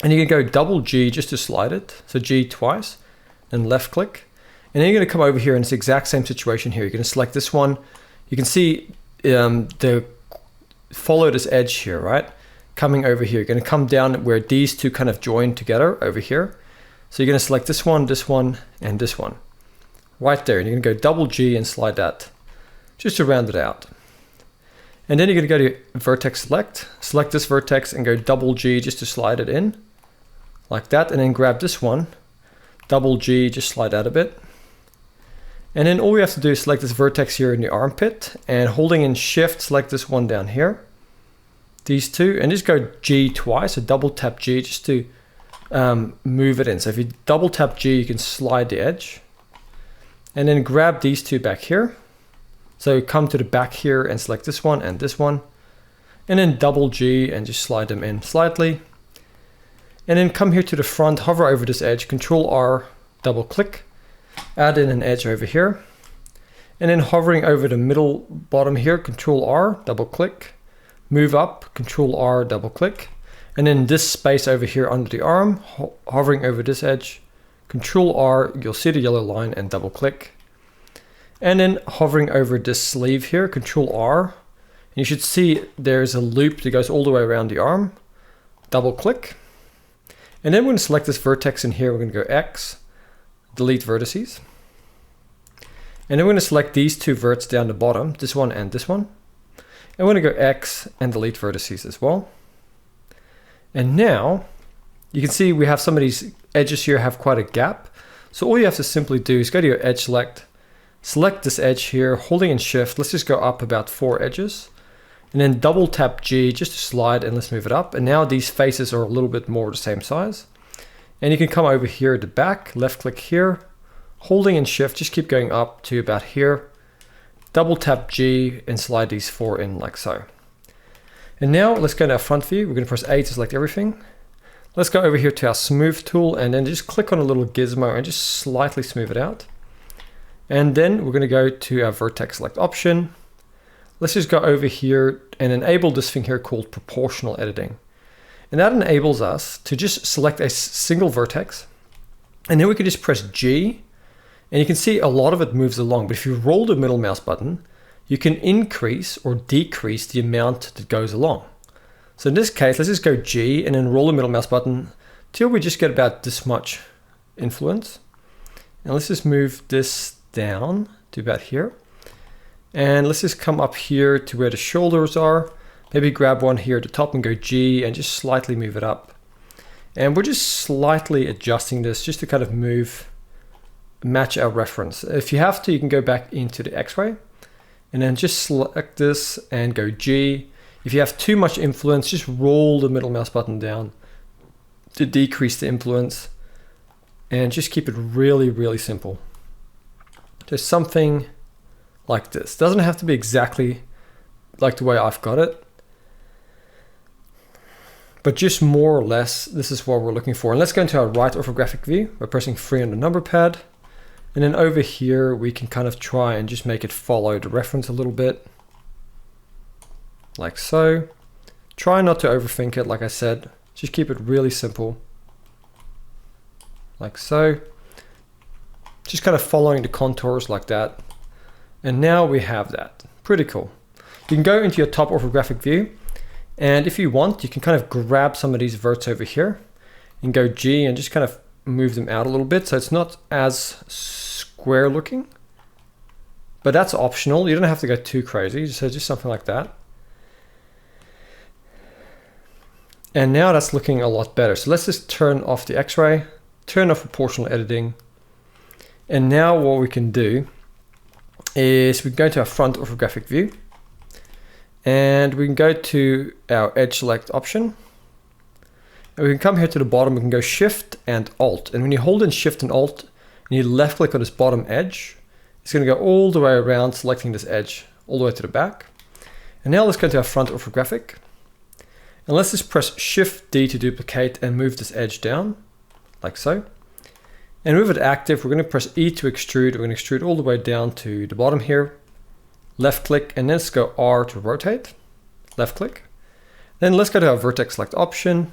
And you can go double G just to slide it. So G twice and left click. And then you're going to come over here and it's the exact same situation here. You're going to select this one. You can see follow this edge here, right? Coming over here. You're going to come down where these two kind of join together over here. So you're going to select this one, and this one. Right there. And you're going to go double G and slide that just to round it out. And then you're going to go to vertex select this vertex and go double G just to slide it in like that. And then grab this one, double G, just slide that a bit. And then all we have to do is select this vertex here in the armpit and holding in shift, select this one down here, these two, and just go G twice, so double tap G just to move it in. So if you double tap G, you can slide the edge and then grab these two back here. So come to the back here and select this one and then double G and just slide them in slightly. And then come here to the front, hover over this edge, Control R, double click, add in an edge over here. And then hovering over the middle bottom here, Control R, double click, move up, Control R, double click. And then this space over here under the arm, hovering over this edge, Control R, you'll see the yellow line and double click. And then hovering over this sleeve here, Control R, you should see there's a loop that goes all the way around the arm. Double click. And then we're going to select this vertex in here. We're going to go X, delete vertices. And then we're going to select these two verts down the bottom, this one and this one. And we're going to go X and delete vertices as well. And now you can see we have some of these edges here have quite a gap. So all you have to simply do is go to your edge select this edge here, holding in shift. Let's just go up about 4 edges. And then double tap G just to slide, and let's move it up. And now these faces are a little bit more the same size. And you can come over here at the back, left click here, holding in shift, just keep going up to about here. Double tap G and slide these 4 in like so. And now let's go to our front view. We're going to press A to select everything. Let's go over here to our smooth tool and then just click on a little gizmo and just slightly smooth it out. And then we're going to go to our vertex select option. Let's just go over here and enable this thing here called proportional editing. And that enables us to just select a single vertex. And then we can just press G. And you can see a lot of it moves along. But if you roll the middle mouse button, you can increase or decrease the amount that goes along. So in this case, let's just go G and then roll the middle mouse button till we just get about this much influence. And let's just move this down to about here. And let's just come up here to where the shoulders are. Maybe grab one here at the top and go G and just slightly move it up. And we're just slightly adjusting this just to kind of match our reference. If you have to, you can go back into the X-ray and then just select this and go G. If you have too much influence, just roll the middle mouse button down to decrease the influence and just keep it really, really simple. Just something like this. Doesn't have to be exactly like the way I've got it, but just more or less, this is what we're looking for. And let's go into our right orthographic view by pressing 3 on the number pad. And then over here, we can kind of try and just make it follow the reference a little bit. Like so. Try not to overthink it, like I said. Just keep it really simple. Like so. Just kind of following the contours like that. And now we have that. Pretty cool. You can go into your top orthographic view. And if you want, you can kind of grab some of these verts over here and go G and just kind of move them out a little bit so it's not as square looking. But that's optional. You don't have to go too crazy. So just something like that. And now that's looking a lot better. So let's just turn off the X-ray, turn off proportional editing. And now what we can do is we can go to our front orthographic view. And we can go to our edge select option. And we can come here to the bottom, we can go Shift and Alt. And when you hold in Shift and Alt, and you left click on this bottom edge, it's going to go all the way around, selecting this edge all the way to the back. And now let's go to our front orthographic. And let's just press Shift D to duplicate and move this edge down, like so. And with it active, we're going to press E to extrude. We're going to extrude all the way down to the bottom here. Left click, and then let's go R to rotate. Left click. Then let's go to our vertex select option.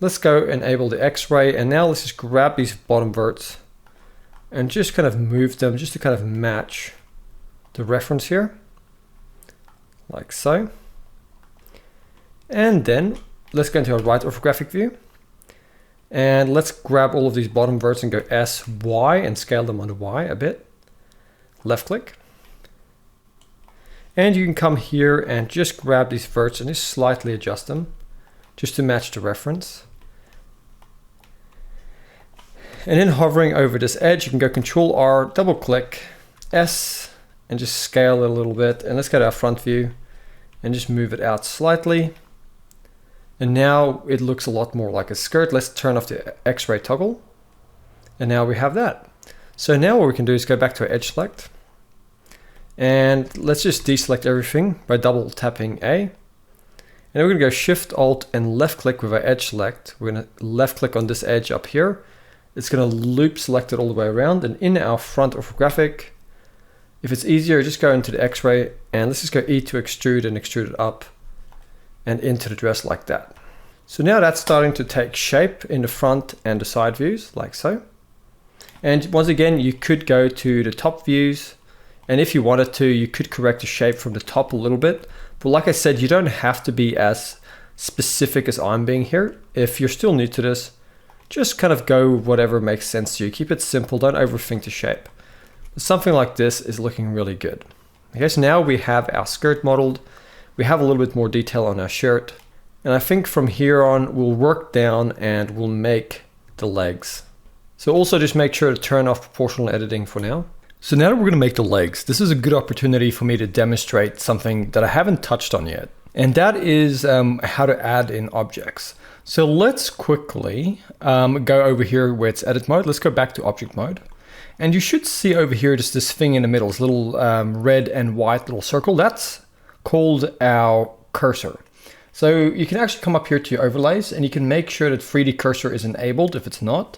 Let's go enable the X-ray, and now let's just grab these bottom verts and just kind of move them just to kind of match the reference here, like so. And then let's go into our right orthographic view. And let's grab all of these bottom verts and go S, Y, and scale them on the Y a bit. Left click. And you can come here and just grab these verts and just slightly adjust them just to match the reference. And then hovering over this edge, you can go Control R, double click, S, and just scale it a little bit. And let's go to our front view and just move it out slightly. And now it looks a lot more like a skirt. Let's turn off the X-ray toggle. And now we have that. So now what we can do is go back to our edge select. And let's just deselect everything by double tapping A. And we're going to go Shift, Alt, and left click with our edge select. We're going to left click on this edge up here. It's going to loop select it all the way around. And in our front orthographic, if it's easier, just go into the X-ray and let's just go E to extrude and extrude it up and into the dress like that. So now that's starting to take shape in the front and the side views, like so. And once again, you could go to the top views, and if you wanted to, you could correct the shape from the top a little bit, But like I said, you don't have to be as specific as I'm being here. If you're still new to this, just kind of go whatever makes sense to you. Keep it simple, don't overthink the shape. Something like this is looking really good. Okay, so now we have our skirt modeled. We have a little bit more detail on our shirt. And I think from here on, we'll work down and we'll make the legs. So also just make sure to turn off proportional editing for now. So now that we're gonna make the legs, this is a good opportunity for me to demonstrate something that I haven't touched on yet. And that is how to add in objects. So let's quickly go over here where it's edit mode. Let's go back to object mode. And you should see over here just this thing in the middle, this little red and white little circle. That's called our cursor. So you can actually come up here to your overlays and you can make sure that 3D cursor is enabled if it's not.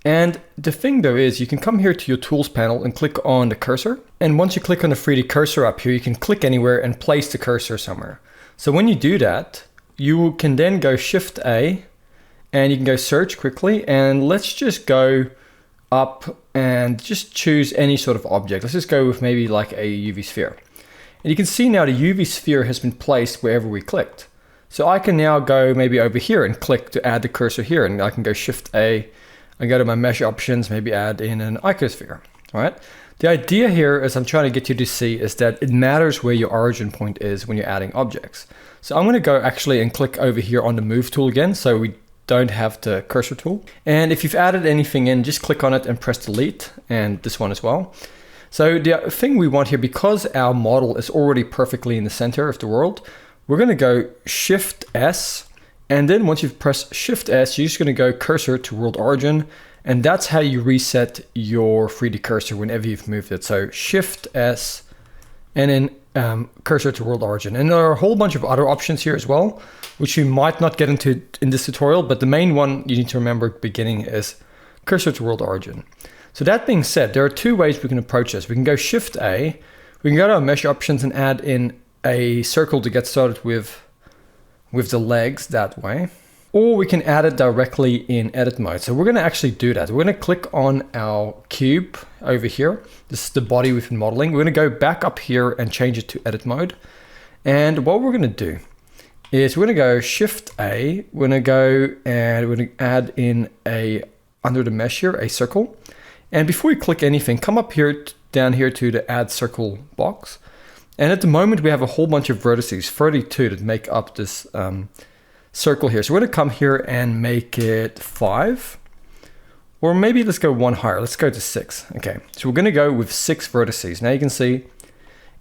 And the thing though is you can come here to your tools panel and click on the cursor. And once you click on the 3D cursor up here, you can click anywhere and place the cursor somewhere. So when you do that, you can then go Shift A and you can go search quickly. And let's just go up and just choose any sort of object. Let's just go with maybe like a UV sphere. And you can see now the UV sphere has been placed wherever we clicked. So I can now go maybe over here and click to add the cursor here, and I can go Shift A and go to my mesh options, maybe add in an icosphere, all right? The idea here, as I'm trying to get you to see, is that it matters where your origin point is when you're adding objects. So I'm gonna go actually and click over here on the move tool again, so we don't have the cursor tool. And if you've added anything in, just click on it and press delete, and this one as well. So the thing we want here, because our model is already perfectly in the center of the world, we're gonna go Shift S, and then once you've pressed Shift S, you're just gonna go cursor to world origin, and that's how you reset your 3D cursor whenever you've moved it. So Shift S, and then cursor to world origin. And there are a whole bunch of other options here as well, which you might not get into in this tutorial, but the main one you need to remember at the beginning is cursor to world origin. So that being said, there are two ways we can approach this. We can go Shift A, we can go to our mesh options and add in a circle to get started with the legs that way, or we can add it directly in edit mode. So we're gonna actually do that. We're gonna click on our cube over here. This is the body we've been modeling. We're gonna go back up here and change it to edit mode. And what we're gonna do is we're gonna go Shift A, we're gonna go and we're gonna add in under the mesh here, a circle. And before we click anything, come up here, down here to the add circle box. And at the moment we have a whole bunch of vertices, 32 that make up this circle here. So we're gonna come here and make it 5, or maybe let's go one higher. Let's go to 6. Okay, so we're gonna go with 6 vertices. Now you can see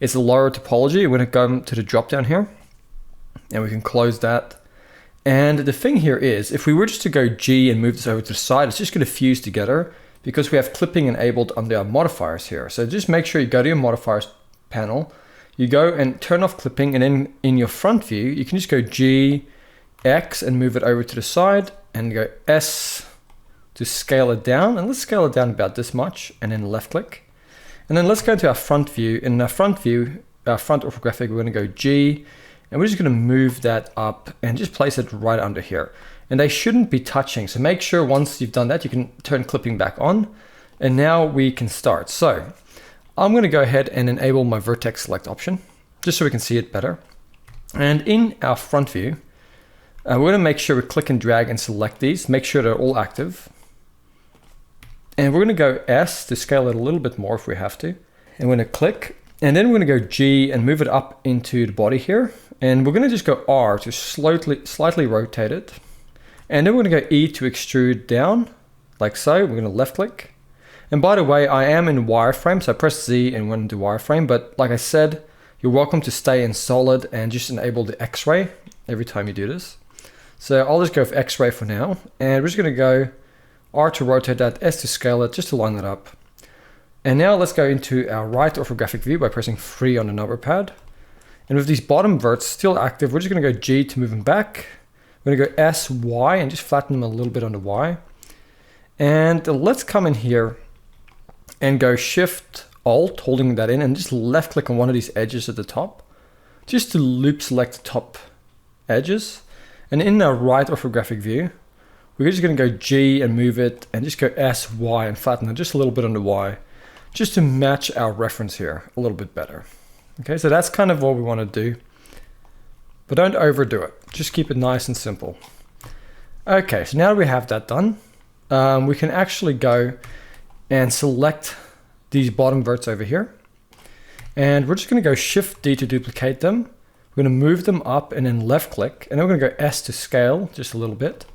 it's a lower topology. We're gonna go to the drop down here and we can close that. And the thing here is, if we were just to go G and move this over to the side, it's just gonna fuse together because we have clipping enabled under our modifiers here. So just make sure you go to your modifiers panel, you go and turn off clipping, and then in your front view, you can just go G, X and move it over to the side, and go S to scale it down. And let's scale it down about this much, and then left click. And then let's go to our front view. In our front view, our front orthographic, we're gonna go G, and we're just gonna move that up and just place it right under here. And they shouldn't be touching. So make sure once you've done that, you can turn clipping back on. And now we can start. So I'm gonna go ahead and enable my vertex select option, just so we can see it better. And in our front view, we're gonna make sure we click and drag and select these, make sure they're all active. And we're gonna go S to scale it a little bit more if we have to. And we're gonna click, and then we're gonna go G and move it up into the body here. And we're gonna just go R to slightly rotate it. And then we're gonna go E to extrude down, like so. We're gonna left click. And by the way, I am in wireframe, so I press Z and went into wireframe, but like I said, you're welcome to stay in solid and just enable the X-ray every time you do this. So I'll just go with X-ray for now. And we're just gonna go R to rotate that, S to scale it, just to line that up. And now let's go into our right orthographic view by pressing 3 on the number pad. And with these bottom verts still active, we're just gonna go G to move them back. We're gonna go S, Y, and just flatten them a little bit on the Y. And let's come in here and go Shift Alt, holding that in, and just left click on one of these edges at the top, just to loop select the top edges. And in our right orthographic view, we're just gonna go G and move it, and just go S, Y, and flatten it just a little bit on the Y, just to match our reference here a little bit better. Okay, so that's kind of what we wanna do but don't overdo it. Just keep it nice and simple. Okay, so now we have that done, we can actually go and select these bottom verts over here. And we're just going to go Shift D to duplicate them. We're going to move them up and then left click, and then we're going to go S to scale just a little bit.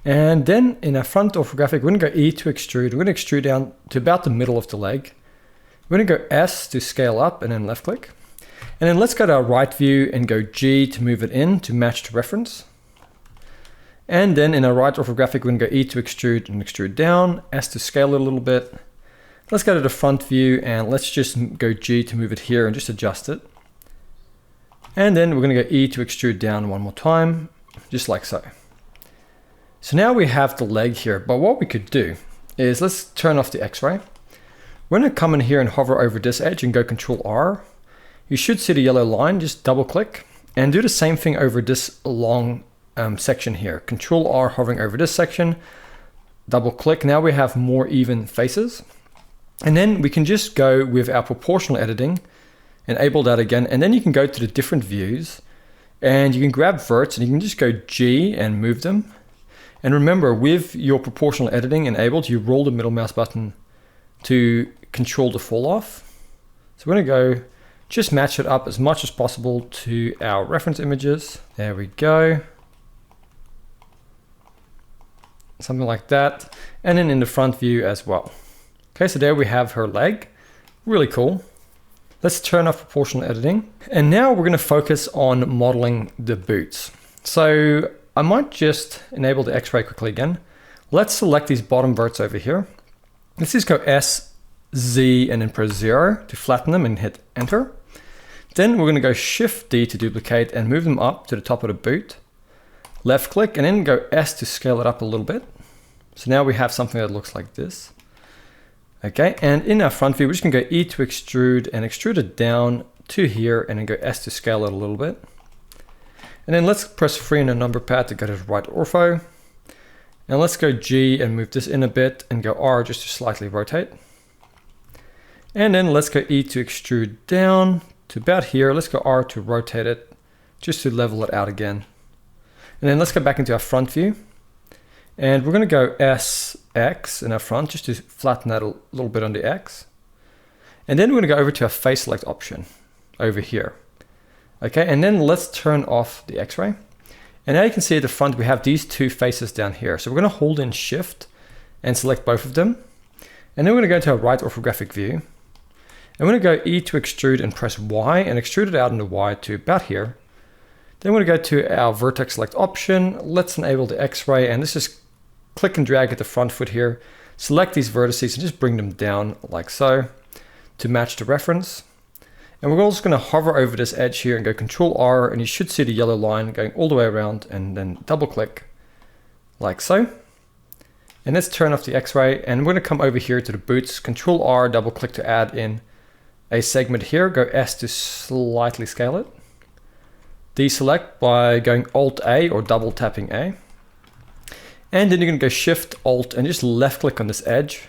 And then in our front orthographic, we're going to go E to extrude. We're going to extrude down to about the middle of the leg. We're going to go S to scale up and then left click. And then let's go to our right view and go G to move it in to match to reference. And then in our right orthographic, we're going to go E to extrude and extrude down, S to scale it a little bit. Let's go to the front view and let's just go G to move it here and just adjust it. And then we're going to go E to extrude down one more time, just like so. So now we have the leg here, but what we could do is let's turn off the X-ray. We're going to come in here and hover over this edge and go Control R. You should see the yellow line, just double click and do the same thing over this long section here. Control R hovering over this section, double click. Now we have more even faces. And then we can just go with our proportional editing, enable that again, and then you can go to the different views and you can grab verts and you can just go G and move them. And remember, with your proportional editing enabled, you roll the middle mouse button to control the fall off. So we're going to go just match it up as much as possible to our reference images. There we go. Something like that. And then in the front view as well. Okay, so there we have her leg. Really cool. Let's turn off proportional editing. And now we're going to focus on modeling the boots. So I might just enable the X-ray quickly again. Let's select these bottom verts over here. Let's just go S, Z, and then press 0 to flatten them and hit enter. Then we're going to go Shift D to duplicate and move them up to the top of the boot. Left click and then go S to scale it up a little bit. So now we have something that looks like this. Okay, and in our front view, we're just going to go E to extrude and extrude it down to here and then go S to scale it a little bit. And then let's press 3 on the number pad to go to the right ortho. And let's go G and move this in a bit and go R just to slightly rotate. And then let's go E to extrude down to about here. Let's go R to rotate it just to level it out again. And then let's go back into our front view. And we're going to go SX in our front just to flatten that a little bit on the X. And then we're going to go over to our face select option over here. Okay, and then let's turn off the X-ray. And now you can see at the front we have these two faces down here. So we're going to hold in Shift and select both of them. And then we're going to go to our right orthographic view. And we're going to go E to extrude and press Y and extrude it out into Y to about here. Then we're going to go to our vertex select option. Let's enable the X-ray and let's just click and drag at the front foot here. Select these vertices and just bring them down like so to match the reference. And we're also going to hover over this edge here and go Control R and you should see the yellow line going all the way around and then double click like so. And let's turn off the X-ray and we're going to come over here to the boots, Control R, double click to add in a segment here, go S to slightly scale it. Deselect by going Alt A or double tapping A. And then you're going to go Shift Alt and just left click on this edge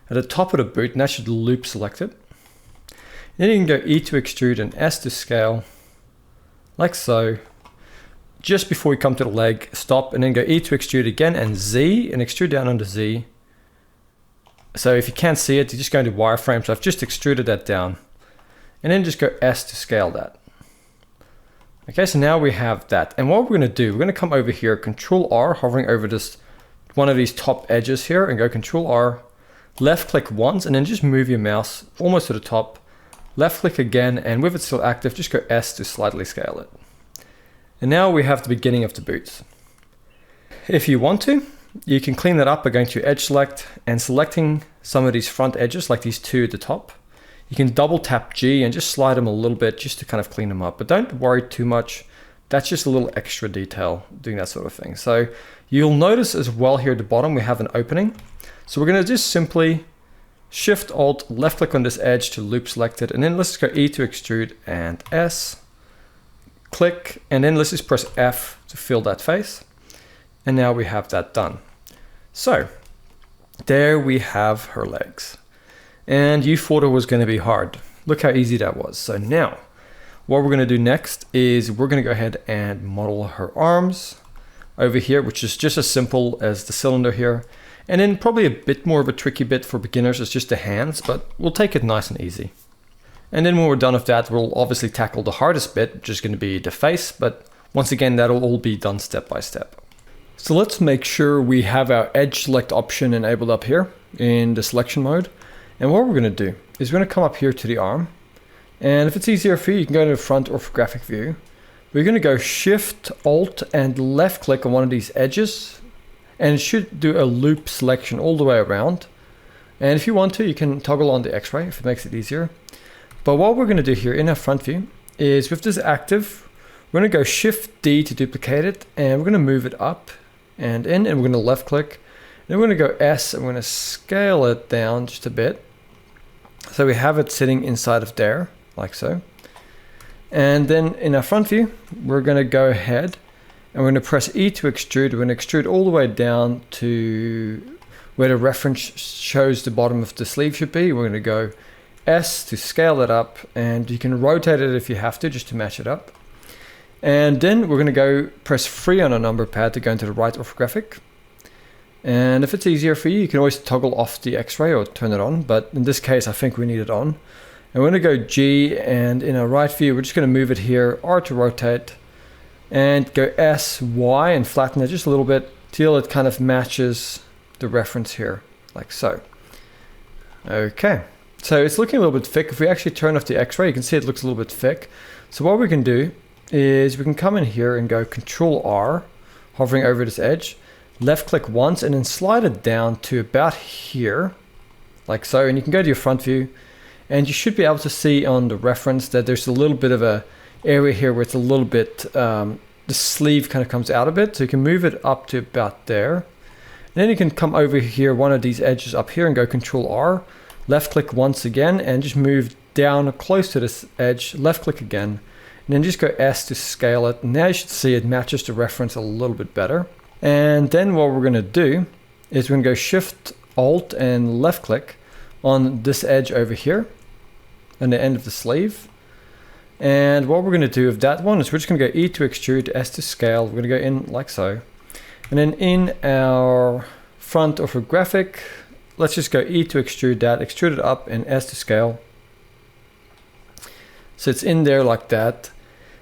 at the top of the boot and that should loop select it. Then you can go E to extrude and S to scale like so. Just before we come to the leg, stop and then go E to extrude again and Z and extrude down onto Z. So if you can't see it, you just go into wireframe. So I've just extruded that down and then just go S to scale that. Okay, so now we have that. And what we're going to do, we're going to come over here, Control R, hovering over this one of these top edges here and go Control R, left click once and then just move your mouse almost to the top, left click again, and with it still active, just go S to slightly scale it. And now we have the beginning of the boots. If you want to, you can clean that up by going to Edge Select and selecting some of these front edges like these two at the top. You can double tap G and just slide them a little bit just to kind of clean them up, but don't worry too much. That's just a little extra detail doing that sort of thing. So you'll notice as well here at the bottom, we have an opening. So we're going to just simply Shift Alt, left click on this edge to loop select it. And then let's go E to extrude and S, click, and then let's just press F to fill that face. And now we have that done. So there we have her legs. And you thought it was going to be hard. Look how easy that was. So now What we're going to do next is we're going to go ahead and model her arms over here, which is just as simple as the cylinder here. And then probably a bit more of a tricky bit for beginners is just the hands, but we'll take it nice and easy. And then when we're done with that, we'll obviously tackle the hardest bit, which is going to be the face. But once again, that'll all be done step by step. So let's make sure we have our edge select option enabled up here in the selection mode. And what we're going to do is we're going to come up here to the arm. And if it's easier for you, you can go to the front orthographic view. We're going to go Shift, Alt, and left click on one of these edges. And it should do a loop selection all the way around. And if you want to, you can toggle on the X-ray if it makes it easier. But what we're going to do here in our front view is with this active, we're going to go Shift D to duplicate it. And we're going to move it up and in. And we're going to left click. And we're going to go S and we're going to scale it down just a bit. So we have it sitting inside of there, like so. And then in our front view, we're going to go ahead and we're going to press E to extrude. We're going to extrude all the way down to where the reference shows the bottom of the sleeve should be. We're going to go S to scale it up, and you can rotate it if you have to, just to match it up. And then we're going to go press 3 on a number pad to go into the right orthographic. And if it's easier for you, you can always toggle off the X-ray or turn it on. But in this case, I think we need it on. And we're going to go G, and in our right view, we're just going to move it here, R to rotate. And go S, Y, and flatten it just a little bit till it kind of matches the reference here, like so. Okay, so it's looking a little bit thick. If we actually turn off the X-ray, you can see it looks a little bit thick. So what we can do is we can come in here and go Control R, hovering over this edge, left click once, and then slide it down to about here, like so. And you can go to your front view, and you should be able to see on the reference that there's a little bit of a area here where it's a little bit, the sleeve kind of comes out a bit, so you can move it up to about there. And then you can come over here, one of these edges up here, and go Control R, left click once again, and just move down close to this edge, left click again, and then just go S to scale it. Now you should see it matches the reference a little bit better. And then what we're going to do is we're going to go Shift, Alt, and left click on this edge over here, on the end of the sleeve. And what we're going to do with that one is we're just going to go E to extrude, S to scale. We're going to go in like so. And then in our front orthographic, let's just go E to extrude that, extrude it up, and S to scale. So it's in there like that.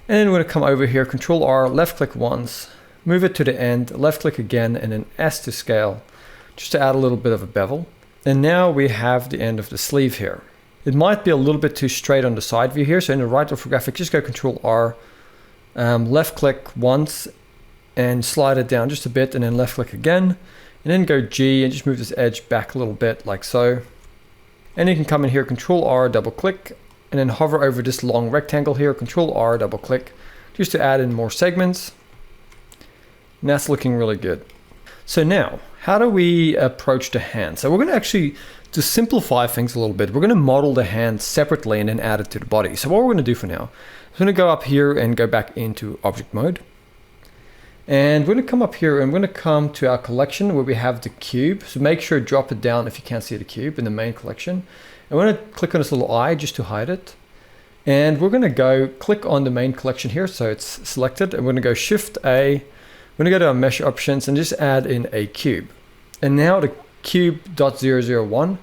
And then we're going to come over here, Control R, left click once, move it to the end, left click again, and then S to scale, just to add a little bit of a bevel. And now we have the end of the sleeve here. It might be a little bit too straight on the side view here. So in the right orthographic, just go Control R, left click once and slide it down just a bit, and then left click again, and then go G and just move this edge back a little bit like so. And you can come in here, Control R, double click, and then hover over this long rectangle here, Control R, double click, just to add in more segments. And that's looking really good. So now, how do we approach the hand? So we're going to actually, to simplify things a little bit, we're going to model the hand separately and then add it to the body. So what we're going to do for now, I'm going to go up here and go back into object mode. And we're going to come up here and we're going to come to our collection where we have the cube. So make sure to drop it down if you can't see the cube in the main collection. And we're going to click on this little eye just to hide it. And we're going to go click on the main collection here. So it's selected, and we're going to go Shift A. We're going to go to our mesh options and just add in a cube. And now the cube.001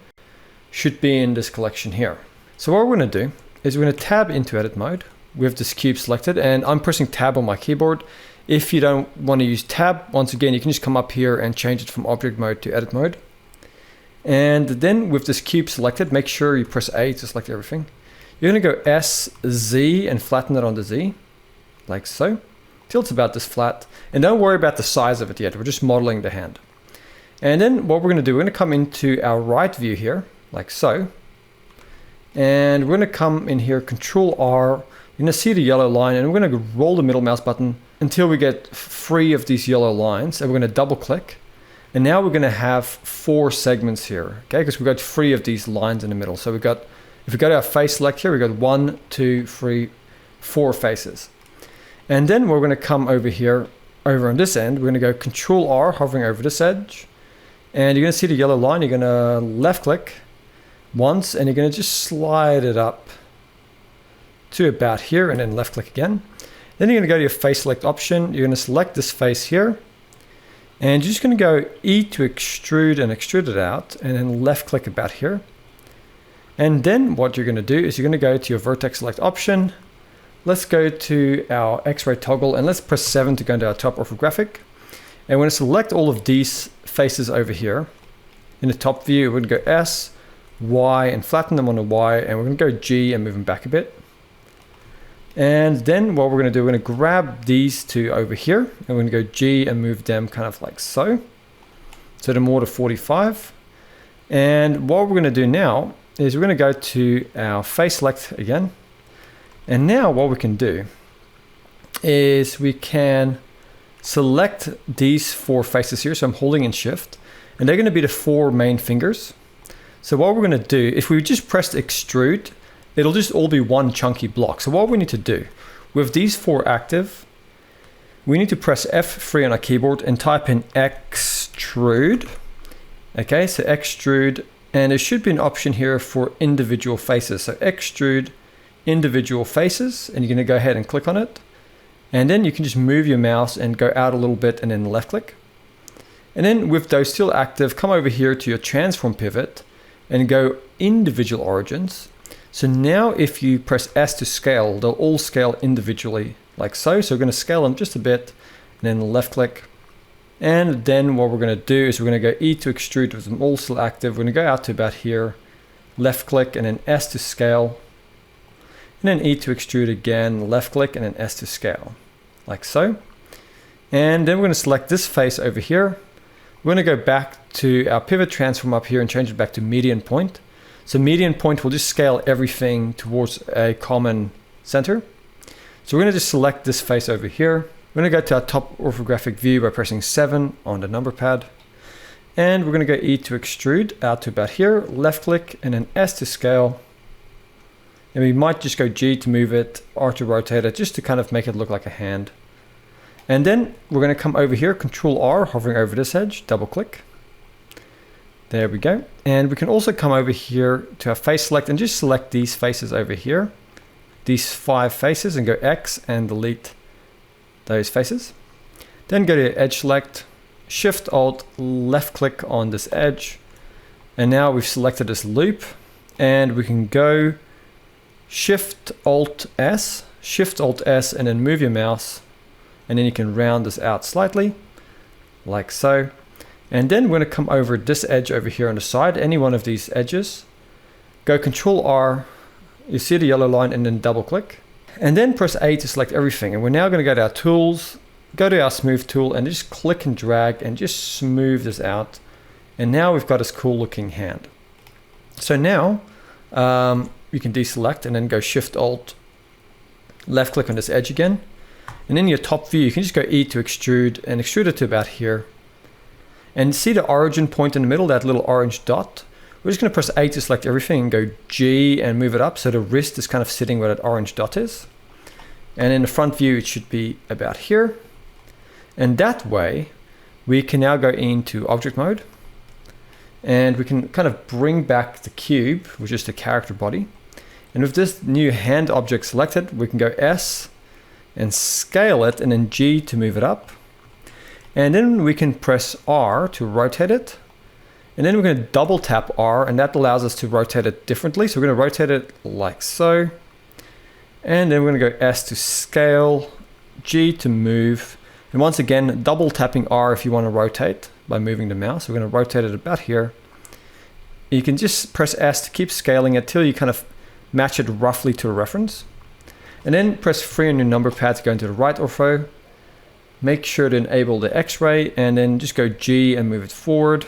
should be in this collection here. So what we're going to do is we're going to tab into edit mode with this cube selected, and I'm pressing tab on my keyboard. If you don't want to use tab, once again, you can just come up here and change it from object mode to edit mode. And then with this cube selected, make sure you press A to select everything. You're going to go S, Z, and flatten it on the Z, like so, till it's about this flat. And don't worry about the size of it yet, we're just modeling the hand. And then what we're going to do, we're going to come into our right view here, like so. And we're going to come in here, Control R. You're going to see the yellow line, and we're going to roll the middle mouse button until we get 3 of these yellow lines. And we're going to double click. And now we're going to have 4 segments here, okay? Because we've got 3 of these lines in the middle. So we've got, if we go to our face select here, we've got 1, 2, 3, 4 faces. And then we're going to come over here, over on this end, we're going to go Control R, hovering over this edge. And you're going to see the yellow line. You're going to left click once, and you're going to just slide it up to about here and then left click again. Then you're going to go to your face select option. You're going to select this face here. And you're just going to go E to extrude and extrude it out, and then left click about here. And then what you're going to do is you're going to go to your vertex select option. Let's go to our X-ray toggle and let's press 7 to go into our top orthographic. And we're going to select all of these faces over here. In the top view, we're going to go S, Y, and flatten them on the Y, and we're going to go G and move them back a bit. And then what we're going to do, we're going to grab these two over here, and we're going to go G and move them kind of like so. So they're more to 45. And what we're going to do now is we're going to go to our face select again. And now what we can do is we can select these 4 faces here. So I'm holding in shift, and they're going to be the 4 main fingers. So what we're going to do, if we just press extrude, it'll just all be one chunky block. So what we need to do, with these 4 active, we need to press F3 on our keyboard and type in extrude. Okay, so extrude, and there should be an option here for individual faces. So extrude individual faces, and you're going to go ahead and click on it. And then you can just move your mouse and go out a little bit and then left click. And then with those still active, come over here to your transform pivot and go individual origins. So now if you press S to scale, they'll all scale individually like so. So we're going to scale them just a bit and then left click. And then what we're going to do is we're going to go E to extrude with them all still active. We're going to go out to about here, left click, and then S to scale. And then E to extrude again, left click, and then S to scale like so. And then we're going to select this face over here. We're going to go back to our pivot transform up here and change it back to median point. So median point will just scale everything towards a common center. So we're going to just select this face over here. We're going to go to our top orthographic view by pressing 7 on the number pad. And we're going to go E to extrude out to about here, left click, and then S to scale. And we might just go G to move it, R to rotate it, just to kind of make it look like a hand. And then we're going to come over here, Control R, hovering over this edge, double click. There we go. And we can also come over here to our face select and just select these faces over here, these 5 faces, and go X and delete those faces. Then go to edge select, Shift Alt, left click on this edge. And now we've selected this loop, and we can go Shift Alt S, and then move your mouse, and then you can round this out slightly like so. And then we're going to come over this edge over here on the side, any one of these edges, go Control R, you see the yellow line, and then double click, and then press A to select everything. And we're now going to go to our tools, go to our smooth tool, and just click and drag and just smooth this out. And now we've got this cool looking hand. So now you can deselect and then go Shift Alt, left click on this edge again. And in your top view, you can just go E to extrude and extrude it to about here. And see the origin point in the middle, that little orange dot? We're just going to press A to select everything and go G and move it up so the wrist is kind of sitting where that orange dot is. And in the front view, it should be about here. And that way, we can now go into object mode. And we can kind of bring back the cube, which is the character body. And with this new hand object selected, we can go S and scale it, and then G to move it up. And then we can press R to rotate it. And then we're going to double tap R, and that allows us to rotate it differently. So we're going to rotate it like so. And then we're going to go S to scale, G to move. And once again, double tapping R if you want to rotate by moving the mouse. We're going to rotate it about here. You can just press S to keep scaling it till you kind of match it roughly to a reference. And then press 3 on your number pad to go into the right ortho. Make sure to enable the X-ray, and then just go G and move it forward.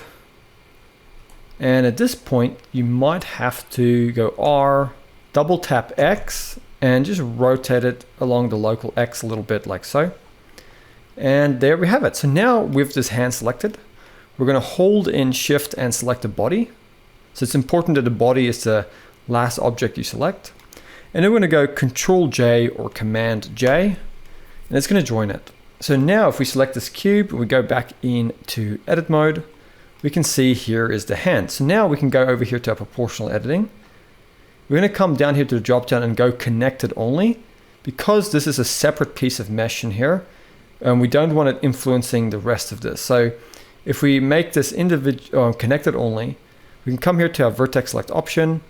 And at this point, you might have to go R, double tap X, and just rotate it along the local X a little bit like so. And there we have it. So now with this hand selected, we're going to hold in Shift and select the body. So it's important that the body is the last object you select. And then we're going to go Control J or Command J, and it's going to join it. So now if we select this cube, we go back into edit mode, we can see here is the hand. So now we can go over here to our proportional editing, we're going to come down here to the drop down and go connected only, because this is a separate piece of mesh in here, and we don't want it influencing the rest of this. So if we make this individual connected only, we can come here to our vertex select option,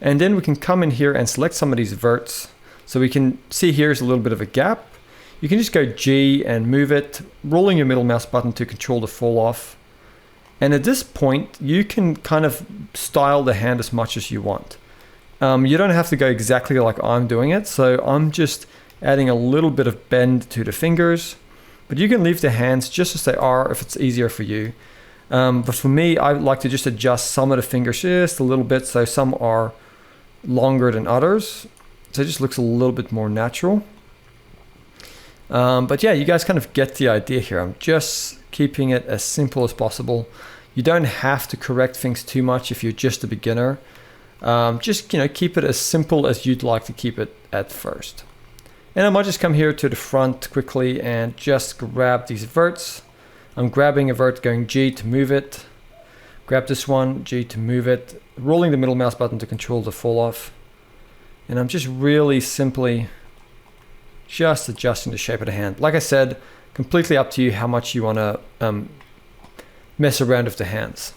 and then we can come in here and select some of these verts. So we can see here's a little bit of a gap. You can just go G and move it, rolling your middle mouse button to control the fall off. And at this point, you can kind of style the hand as much as you want. You don't have to go exactly like I'm doing it. So I'm just adding a little bit of bend to the fingers, but you can leave the hands just as they are if it's easier for you. But for me, I like to just adjust some of the fingers just a little bit, so some are longer than others. So it just looks a little bit more natural. But yeah, you guys kind of get the idea here. I'm just keeping it as simple as possible. You don't have to correct things too much if you're just a beginner. Just keep it as simple as you'd like to keep it at first. And I might just come here to the front quickly and just grab these verts. I'm grabbing a vert, going G to move it. Grab this one, G to move it. Rolling the middle mouse button to control the fall off. And I'm just really simply just adjusting the shape of the hand. Like I said, completely up to you how much you want to mess around with the hands.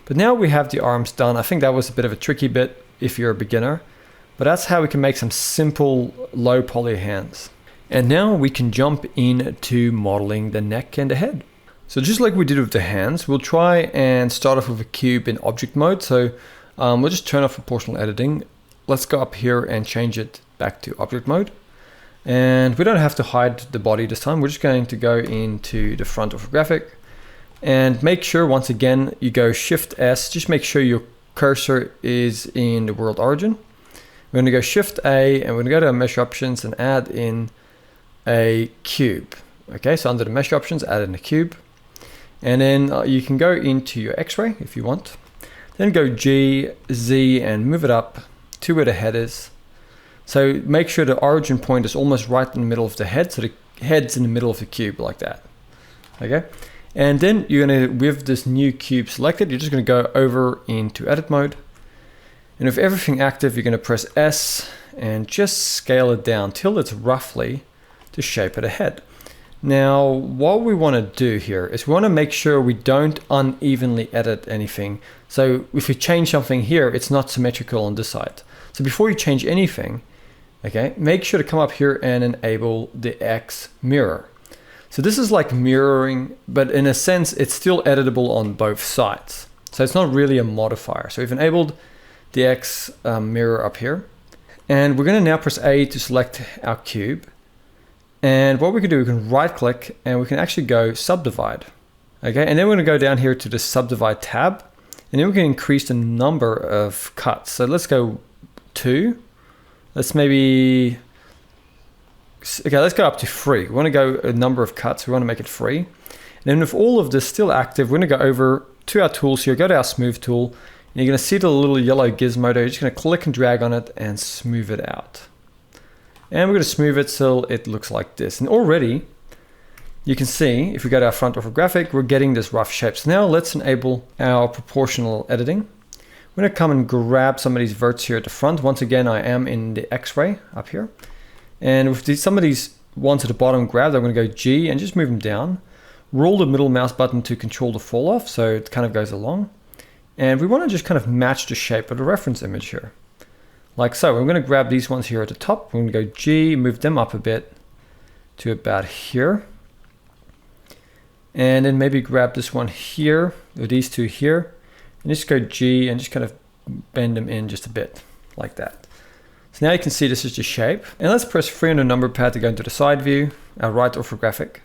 But now we have the arms done. I think that was a bit of a tricky bit if you're a beginner, but that's how we can make some simple low poly hands. And now we can jump into modeling the neck and the head. So just like we did with the hands, we'll try and start off with a cube in object mode. So we'll just turn off proportional editing. Let's go up here and change it back to object mode. And we don't have to hide the body this time. We're just going to go into the front orthographic and make sure, once again, you go Shift S. Just make sure your cursor is in the world origin. We're going to go Shift A and we're going to go to our mesh options and add in a cube. Okay, so under the mesh options, add in a cube. And then you can go into your X-ray if you want. Then go G, Z, and move it up to where the head is. So make sure the origin point is almost right in the middle of the head, so the head's in the middle of the cube like that. Okay, and then you're going to, with this new cube selected, you're just going to go over into edit mode. And with everything active, you're going to press S and just scale it down till it's roughly the shape of the head. Now, what we want to do here is we want to make sure we don't unevenly edit anything. So if we change something here, it's not symmetrical on this side. So before you change anything, okay, make sure to come up here and enable the X mirror. So this is like mirroring, but in a sense, it's still editable on both sides. So it's not really a modifier. So we've enabled the X mirror up here. And we're going to now press A to select our cube. And what we can do, we can right click and we can actually go subdivide. Okay, and then we're going to go down here to the subdivide tab. And then we can increase the number of cuts. So let's go 2. Let's maybe, okay, let's go up to 3. We want to go a number of cuts. We want to make it 3. And then with all of this still active, we're going to go over to our tools here, go to our smooth tool, and you're going to see the little yellow gizmo there. You're just going to click and drag on it and smooth it out. And we're going to smooth it so it looks like this. And already you can see, if we go to our front orthographic, we're getting this rough shape. So now let's enable our proportional editing. We're going to come and grab some of these verts here at the front. Once again, I am in the X-ray up here. And with some of these ones at the bottom grabbed, I'm going to go G and just move them down. Roll the middle mouse button to control the fall off, so it kind of goes along. And we want to just kind of match the shape of the reference image here. Like so. We're going to grab these ones here at the top. We're going to go G, move them up a bit to about here. And then maybe grab this one here, or these two here. And just go G and just kind of bend them in just a bit, like that. So now you can see this is the shape. And let's press 3 on the number pad to go into the side view, our right orthographic.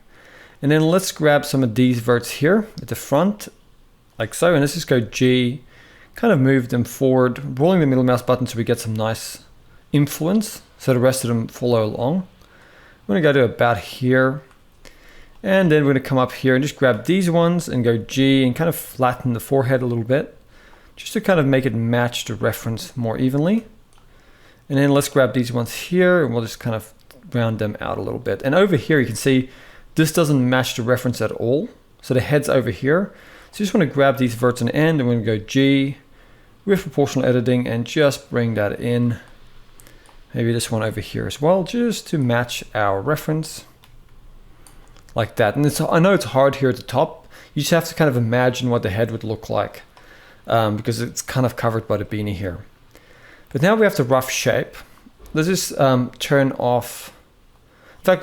And then let's grab some of these verts here at the front, like so. And let's just go G, kind of move them forward, rolling the middle mouse button so we get some nice influence, so the rest of them follow along. I'm going to go to about here. And then we're going to come up here and just grab these ones and go G and kind of flatten the forehead a little bit, just to kind of make it match the reference more evenly. And then let's grab these ones here and we'll just kind of round them out a little bit. And over here you can see this doesn't match the reference at all. So the head's over here. So you just want to grab these verts on the end and we're going to go G, with proportional editing and just bring that in. Maybe this one over here as well, just to match our reference. Like that. And I know it's hard here at the top. You just have to kind of imagine what the head would look like because it's kind of covered by the beanie here. But now we have the rough shape. Let's just turn off. In fact,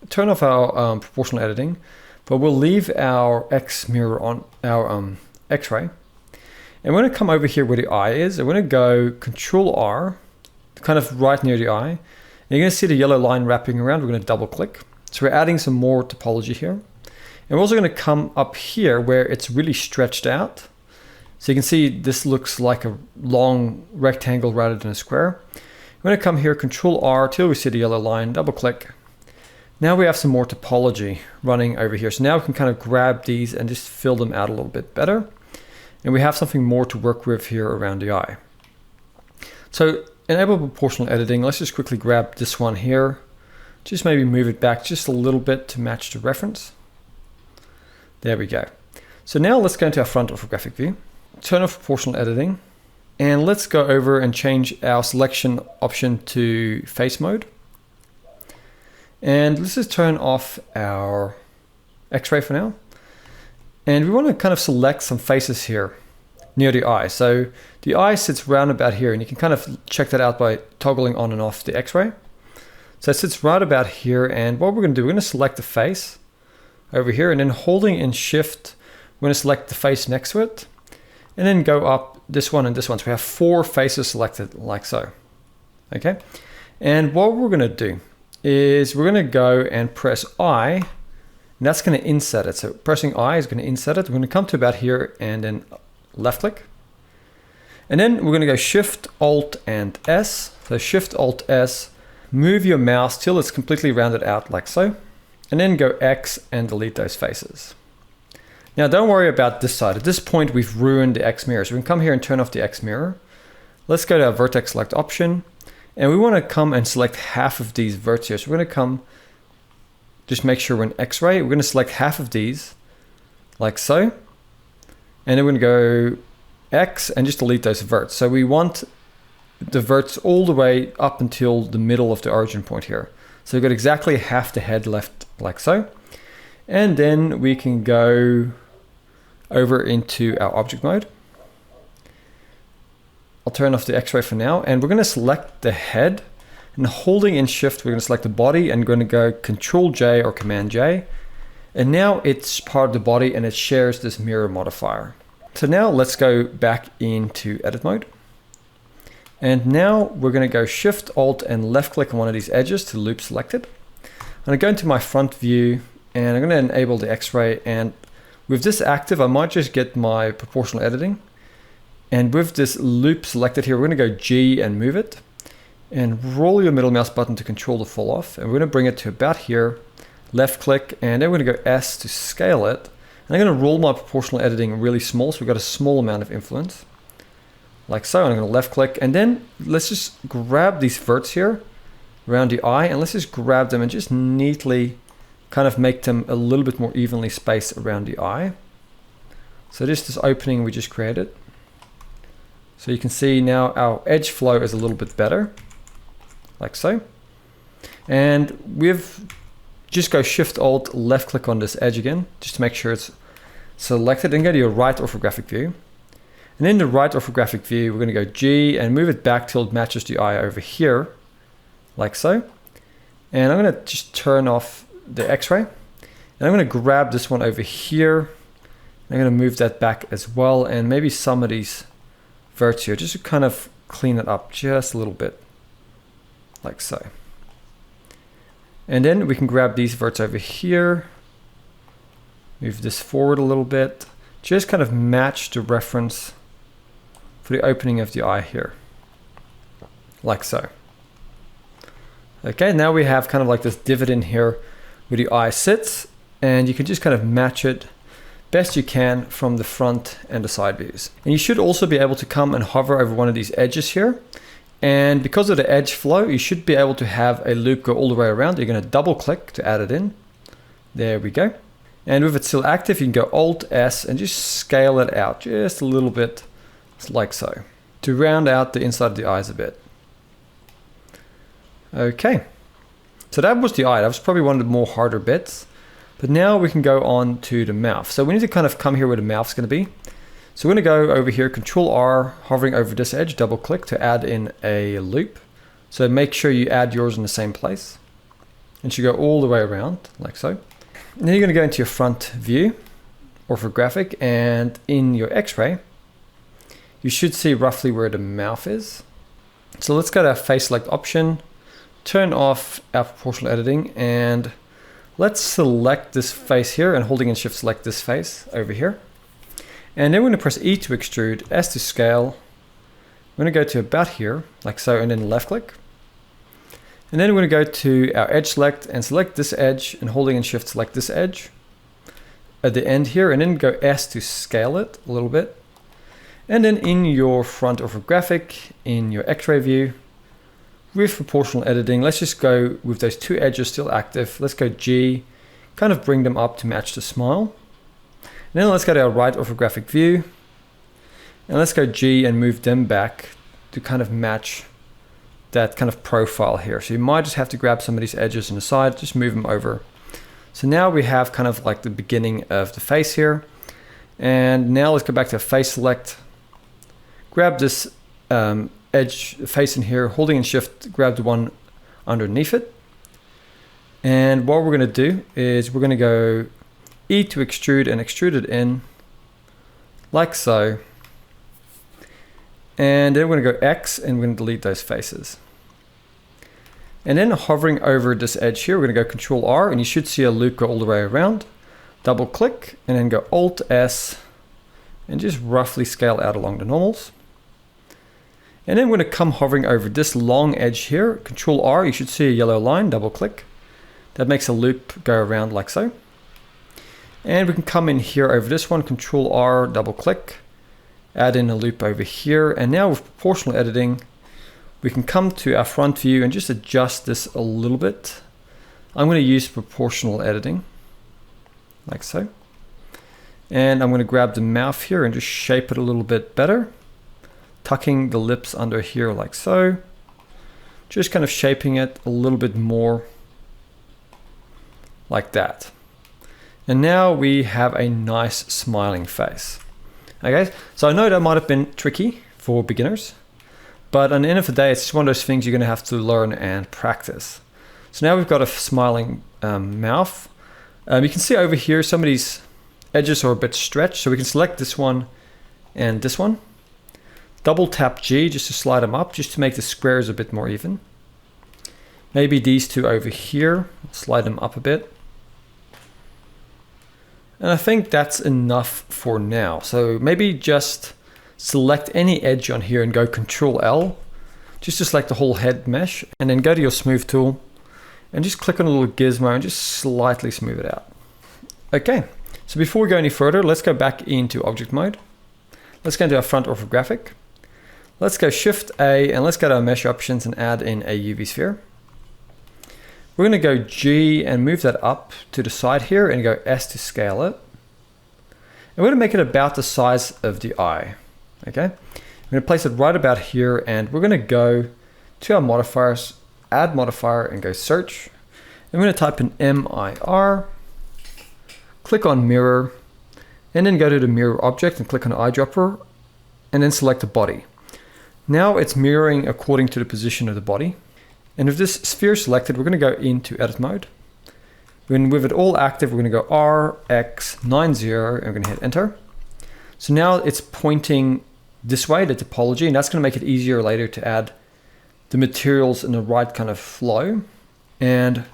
turn off our proportional editing, but we'll leave our X mirror on our X-ray. And we're going to come over here where the eye is. And we're going to go Control R, kind of right near the eye. And you're going to see the yellow line wrapping around. We're going to double click. So we're adding some more topology here. And we're also going to come up here where it's really stretched out. So you can see this looks like a long rectangle rather than a square. We're going to come here, Control R till we see the yellow line, double click. Now we have some more topology running over here. So now we can kind of grab these and just fill them out a little bit better. And we have something more to work with here around the eye. So enable proportional editing. Let's just quickly grab this one here. Just maybe move it back just a little bit to match the reference. There we go. So now let's go into our front orthographic view. Turn off proportional editing. And let's go over and change our selection option to face mode. And let's just turn off our X-ray for now. And we want to kind of select some faces here near the eye. So the eye sits round about here, and you can kind of check that out by toggling on and off the X-ray. So it sits right about here, and what we're going to do, we're going to select the face over here, and then holding in Shift, we're going to select the face next to it, and then go up this one and this one. So we have 4 faces selected like so. Okay, and what we're going to do is we're going to go and press I, and that's going to inset it. So pressing I is going to inset it. We're going to come to about here and then left click. And then we're going to go Shift, Alt, and S. So Shift, Alt, S. Move your mouse till it's completely rounded out like so. And then go X and delete those faces. Now don't worry about this side. At this point we've ruined the X mirror. So we can come here and turn off the X mirror. Let's go to our vertex select option. And we want to come and select half of these verts here. So we're going to come, just make sure we're in X-ray. We're going to select half of these like so. And then we're going to go X and just delete those verts. So we want the verts all the way up until the middle of the origin point here. So we've got exactly half the head left like so. And then we can go over into our object mode. I'll turn off the X-ray for now, and we're going to select the head, and holding in Shift, we're going to select the body and going to go Control J or Command J. And now it's part of the body and it shares this mirror modifier. So now let's go back into edit mode. And now we're going to go Shift, Alt, and left click on one of these edges to loop selected. I'm going to go into my front view and I'm going to enable the X-ray. And with this active, I might just get my proportional editing. And with this loop selected here, we're going to go G and move it. And roll your middle mouse button to control the fall off. And we're going to bring it to about here. Left click, and then we're going to go S to scale it. And I'm going to roll my proportional editing really small, so we've got a small amount of influence. Like so, and I'm going to left click, and then let's just grab these verts here around the eye, and let's just grab them and just neatly kind of make them a little bit more evenly spaced around the eye. So just this opening we just created. So you can see now our edge flow is a little bit better, like so. And we've just go Shift Alt, left click on this edge again, just to make sure it's selected, and go to your right orthographic view. And in the right orthographic view, we're going to go G and move it back till it matches the eye over here, like so. And I'm going to just turn off the X-ray. And I'm going to grab this one over here. I'm going to move that back as well, and maybe some of these verts here, just to kind of clean it up just a little bit, like so. And then we can grab these verts over here, move this forward a little bit, just kind of match the reference for the opening of the eye here, like so. Okay, now we have kind of like this divot in here where the eye sits, and you can just kind of match it best you can from the front and the side views. And you should also be able to come and hover over one of these edges here. And because of the edge flow, you should be able to have a loop go all the way around. You're going to double click to add it in. There we go. And with it still active, you can go Alt S and just scale it out just a little bit like so, to round out the inside of the eyes a bit. Okay, so that was the eye. That was probably one of the more harder bits. But now we can go on to the mouth. So we need to kind of come here where the mouth's going to be. So we're going to go over here, Control R, hovering over this edge, double click to add in a loop. So make sure you add yours in the same place. And should go all the way around, like so. And then you're going to go into your front view, orthographic, and in your X-ray, you should see roughly where the mouth is. So let's go to our face select option, turn off our proportional editing, and let's select this face here, and holding in Shift select this face over here. And then we're going to press E to extrude, S to scale. We're going to go to about here, like so, and then left click. And then we're going to go to our edge select and select this edge, and holding in Shift select this edge at the end here, and then go S to scale it a little bit. And then in your front orthographic, in your X-ray view, with proportional editing, let's just go with those two edges still active. Let's go G, kind of bring them up to match the smile. And then let's go to our right orthographic view, and let's go G and move them back to kind of match that kind of profile here. So you might just have to grab some of these edges on the side, just move them over. So now we have kind of like the beginning of the face here. And now let's go back to face select, grab this edge face in here, holding in Shift, grab the one underneath it. And what we're going to do is we're going to go E to extrude and extrude it in like so. And then we're going to go X and we're going to delete those faces. And then hovering over this edge here, we're going to go Control R, and you should see a loop go all the way around. Double click and then go Alt S and just roughly scale out along the normals. And then we're going to come hovering over this long edge here, Control R, you should see a yellow line, double click. That makes a loop go around like so. And we can come in here over this one, Control R, double click, add in a loop over here. And now with proportional editing, we can come to our front view and just adjust this a little bit. I'm going to use proportional editing, like so. And I'm going to grab the mouth here and just shape it a little bit better, tucking the lips under here like so. Just kind of shaping it a little bit more like that. And now we have a nice smiling face. Okay, so I know that might have been tricky for beginners, but on the end of the day, it's just one of those things you're going to have to learn and practice. So now we've got a smiling mouth. You can see over here, some of these edges are a bit stretched, so we can select this one and this one. Double tap G just to slide them up, just to make the squares a bit more even. Maybe these two over here, slide them up a bit. And I think that's enough for now. So maybe just select any edge on here and go Control L, just to select the whole head mesh, and then go to your smooth tool and just click on a little gizmo and just slightly smooth it out. Okay, so before we go any further, let's go back into object mode. Let's go into our front orthographic. Let's go Shift A and let's go to our mesh options and add in a UV sphere. We're going to go G and move that up to the side here and go S to scale it. And we're going to make it about the size of the eye. Okay, I'm going to place it right about here, and we're going to go to our modifiers, add modifier, and go search. And we're going to type in MIR, click on mirror, and then go to the mirror object and click on the eyedropper, and then select the body. Now it's mirroring according to the position of the body. And with this sphere selected, we're going to go into edit mode. With it all active, we're going to go RX90 and we're going to hit enter. So now it's pointing this way, the topology, and that's going to make it easier later to add the materials in the right kind of flow. And I'm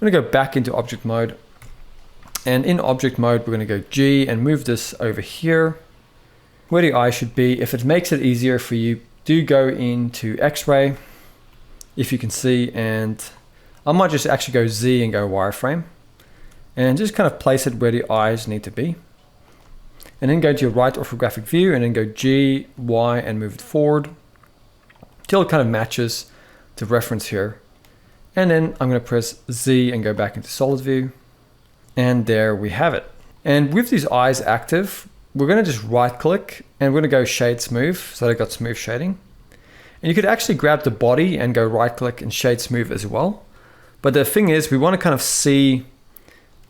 going to go back into object mode. And in object mode, we're going to go G and move this over here where the eye should be. If it makes it easier for you, do go into X-ray, if you can see, and I might just actually go Z and go wireframe and just kind of place it where the eyes need to be. And then go to your right orthographic view and then go G, Y and move it forward till it kind of matches the reference here. And then I'm going to press Z and go back into solid view. And there we have it. And with these eyes active, we're going to just right click and we're going to go shade smooth, so I got smooth shading. And you could actually grab the body and go right click and shade smooth as well. But the thing is, we want to kind of see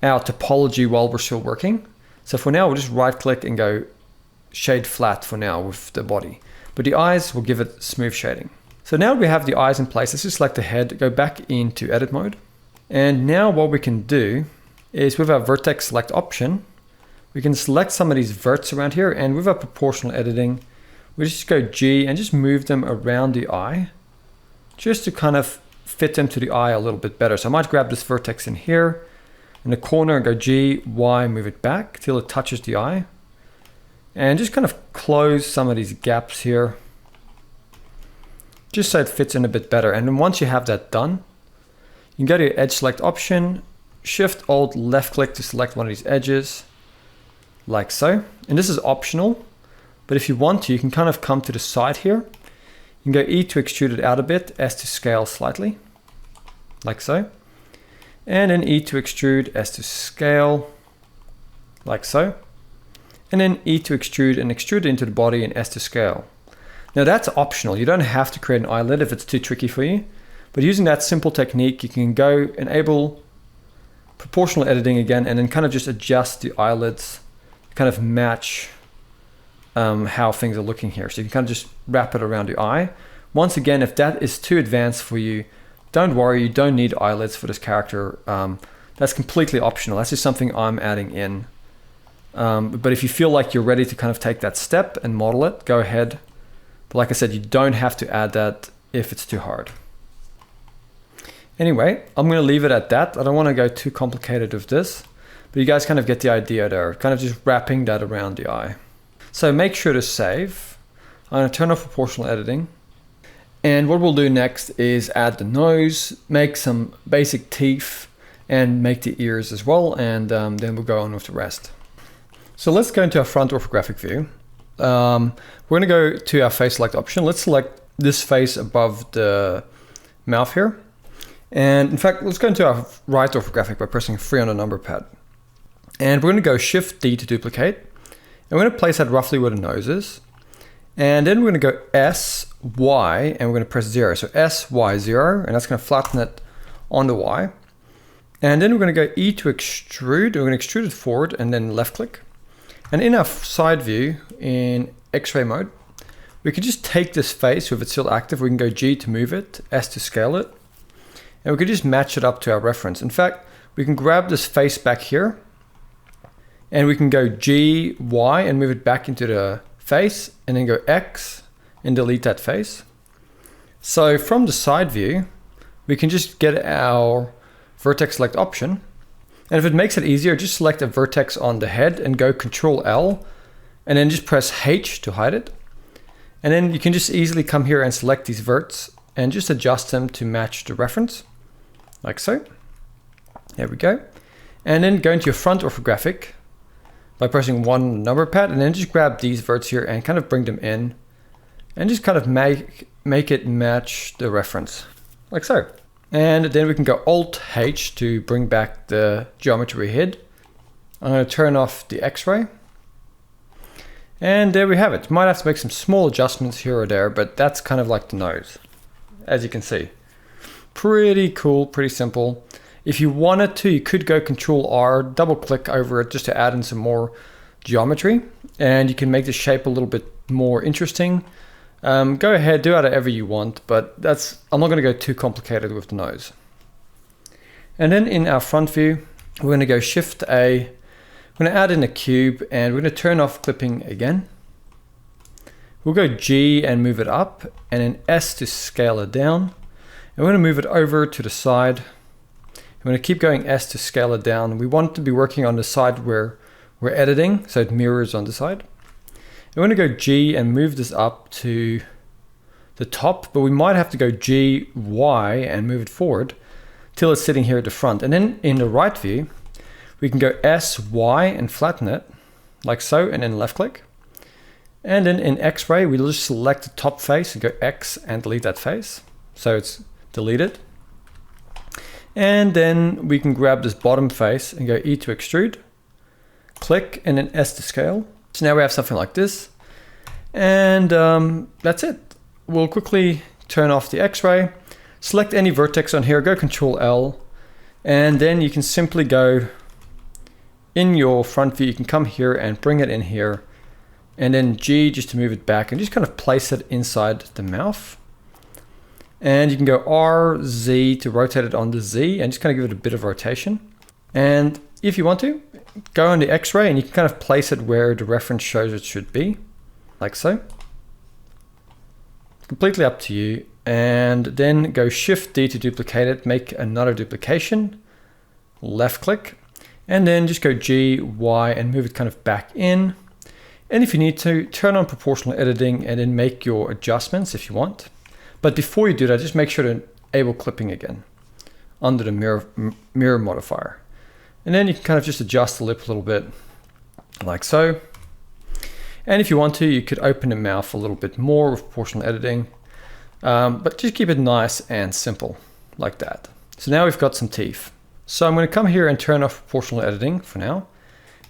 our topology while we're still working. So for now, we'll just right click and go shade flat for now with the body. But the eyes, will give it smooth shading. So now we have the eyes in place. Let's just select the head, go back into edit mode. And now what we can do is with our vertex select option, we can select some of these verts around here, and with our proportional editing, we just go G and just move them around the eye, just to kind of fit them to the eye a little bit better. So I might grab this vertex in here, in the corner, and go G, Y, move it back till it touches the eye. And just kind of close some of these gaps here, just so it fits in a bit better. And then once you have that done, you can go to your edge select option, Shift Alt left click to select one of these edges, like so. And this is optional, but if you want to, you can kind of come to the side here. You can go E to extrude it out a bit, S to scale slightly, like so. And then E to extrude, S to scale, like so. And then E to extrude and extrude it into the body, and S to scale. Now that's optional. You don't have to create an eyelid if it's too tricky for you. But using that simple technique, you can go enable proportional editing again, and then kind of just adjust the eyelids, kind of match how things are looking here. So you can kind of just wrap it around the eye. Once again, if that is too advanced for you, don't worry, you don't need eyelids for this character. That's completely optional. That's just something I'm adding in. But if you feel like you're ready to kind of take that step and model it, go ahead. But like I said, you don't have to add that if it's too hard. Anyway, I'm going to leave it at that. I don't want to go too complicated with this, but you guys kind of get the idea there, kind of just wrapping that around the eye. So make sure to save. I'm going to turn off proportional editing. And what we'll do next is add the nose, make some basic teeth, and make the ears as well. And then we'll go on with the rest. So let's go into our front orthographic view. We're going to go to our face select option. Let's select this face above the mouth here. And in fact, let's go into our right orthographic by pressing 3 on the number pad. And we're going to go Shift D to duplicate. And we're going to place that roughly where the nose is. And then we're going to go S, Y, and we're going to press 0. So S, Y, 0, and that's going to flatten it on the Y. And then we're going to go E to extrude. We're going to extrude it forward and then left click. And in our side view, in X-ray mode, we can just take this face with it still active. We can go G to move it, S to scale it. And we can just match it up to our reference. In fact, we can grab this face back here and we can go G, Y and move it back into the face, and then go X and delete that face. So from the side view, we can just get our vertex select option. And if it makes it easier, just select a vertex on the head and go Control L and then just press H to hide it. And then you can just easily come here and select these verts and just adjust them to match the reference, like so. There we go. And then go into your front orthographic by pressing 1 number pad, and then just grab these verts here and kind of bring them in and just kind of make it match the reference, like so. And then we can go Alt H to bring back the geometry we hid. I'm going to turn off the X-ray. And there we have it. Might have to make some small adjustments here or there, but that's kind of like the nose, as you can see. Pretty cool, pretty simple. If you wanted to, you could go Control R, double click over it just to add in some more geometry, and you can make the shape a little bit more interesting. Go ahead, do whatever you want, but I'm not going to go too complicated with the nose. And then in our front view, we're going to go Shift A. We're going to add in a cube, and we're going to turn off clipping again. We'll go G and move it up, and then S to scale it down. And we're going to move it over to the side. I'm going to keep going S to scale it down. We want to be working on the side where we're editing, so it mirrors on the side. I'm going to go G and move this up to the top, but we might have to go G, Y and move it forward till it's sitting here at the front. And then in the right view, we can go S, Y and flatten it like so, and then left click. And then in X-ray, we'll just select the top face and go X and delete that face. So it's deleted. And then we can grab this bottom face and go E to extrude, click, and then S to scale. So now we have something like this. And that's it. We'll quickly turn off the X-ray, select any vertex on here, go Control L, and then you can simply go in your front view, you can come here and bring it in here, and then G just to move it back and just kind of place it inside the mouth. And you can go R, Z to rotate it on the Z and just kind of give it a bit of rotation. And if you want to, go on the X-ray and you can kind of place it where the reference shows it should be, like so. Completely up to you. And then go Shift D to duplicate it, make another duplication, left click, and then just go G, Y, and move it kind of back in. And if you need to, turn on proportional editing and then make your adjustments if you want. But before you do that, just make sure to enable clipping again under the mirror modifier. And then you can kind of just adjust the lip a little bit, like so. And if you want to, you could open the mouth a little bit more with proportional editing. But just keep it nice and simple, like that. So now we've got some teeth. So I'm going to come here and turn off proportional editing for now.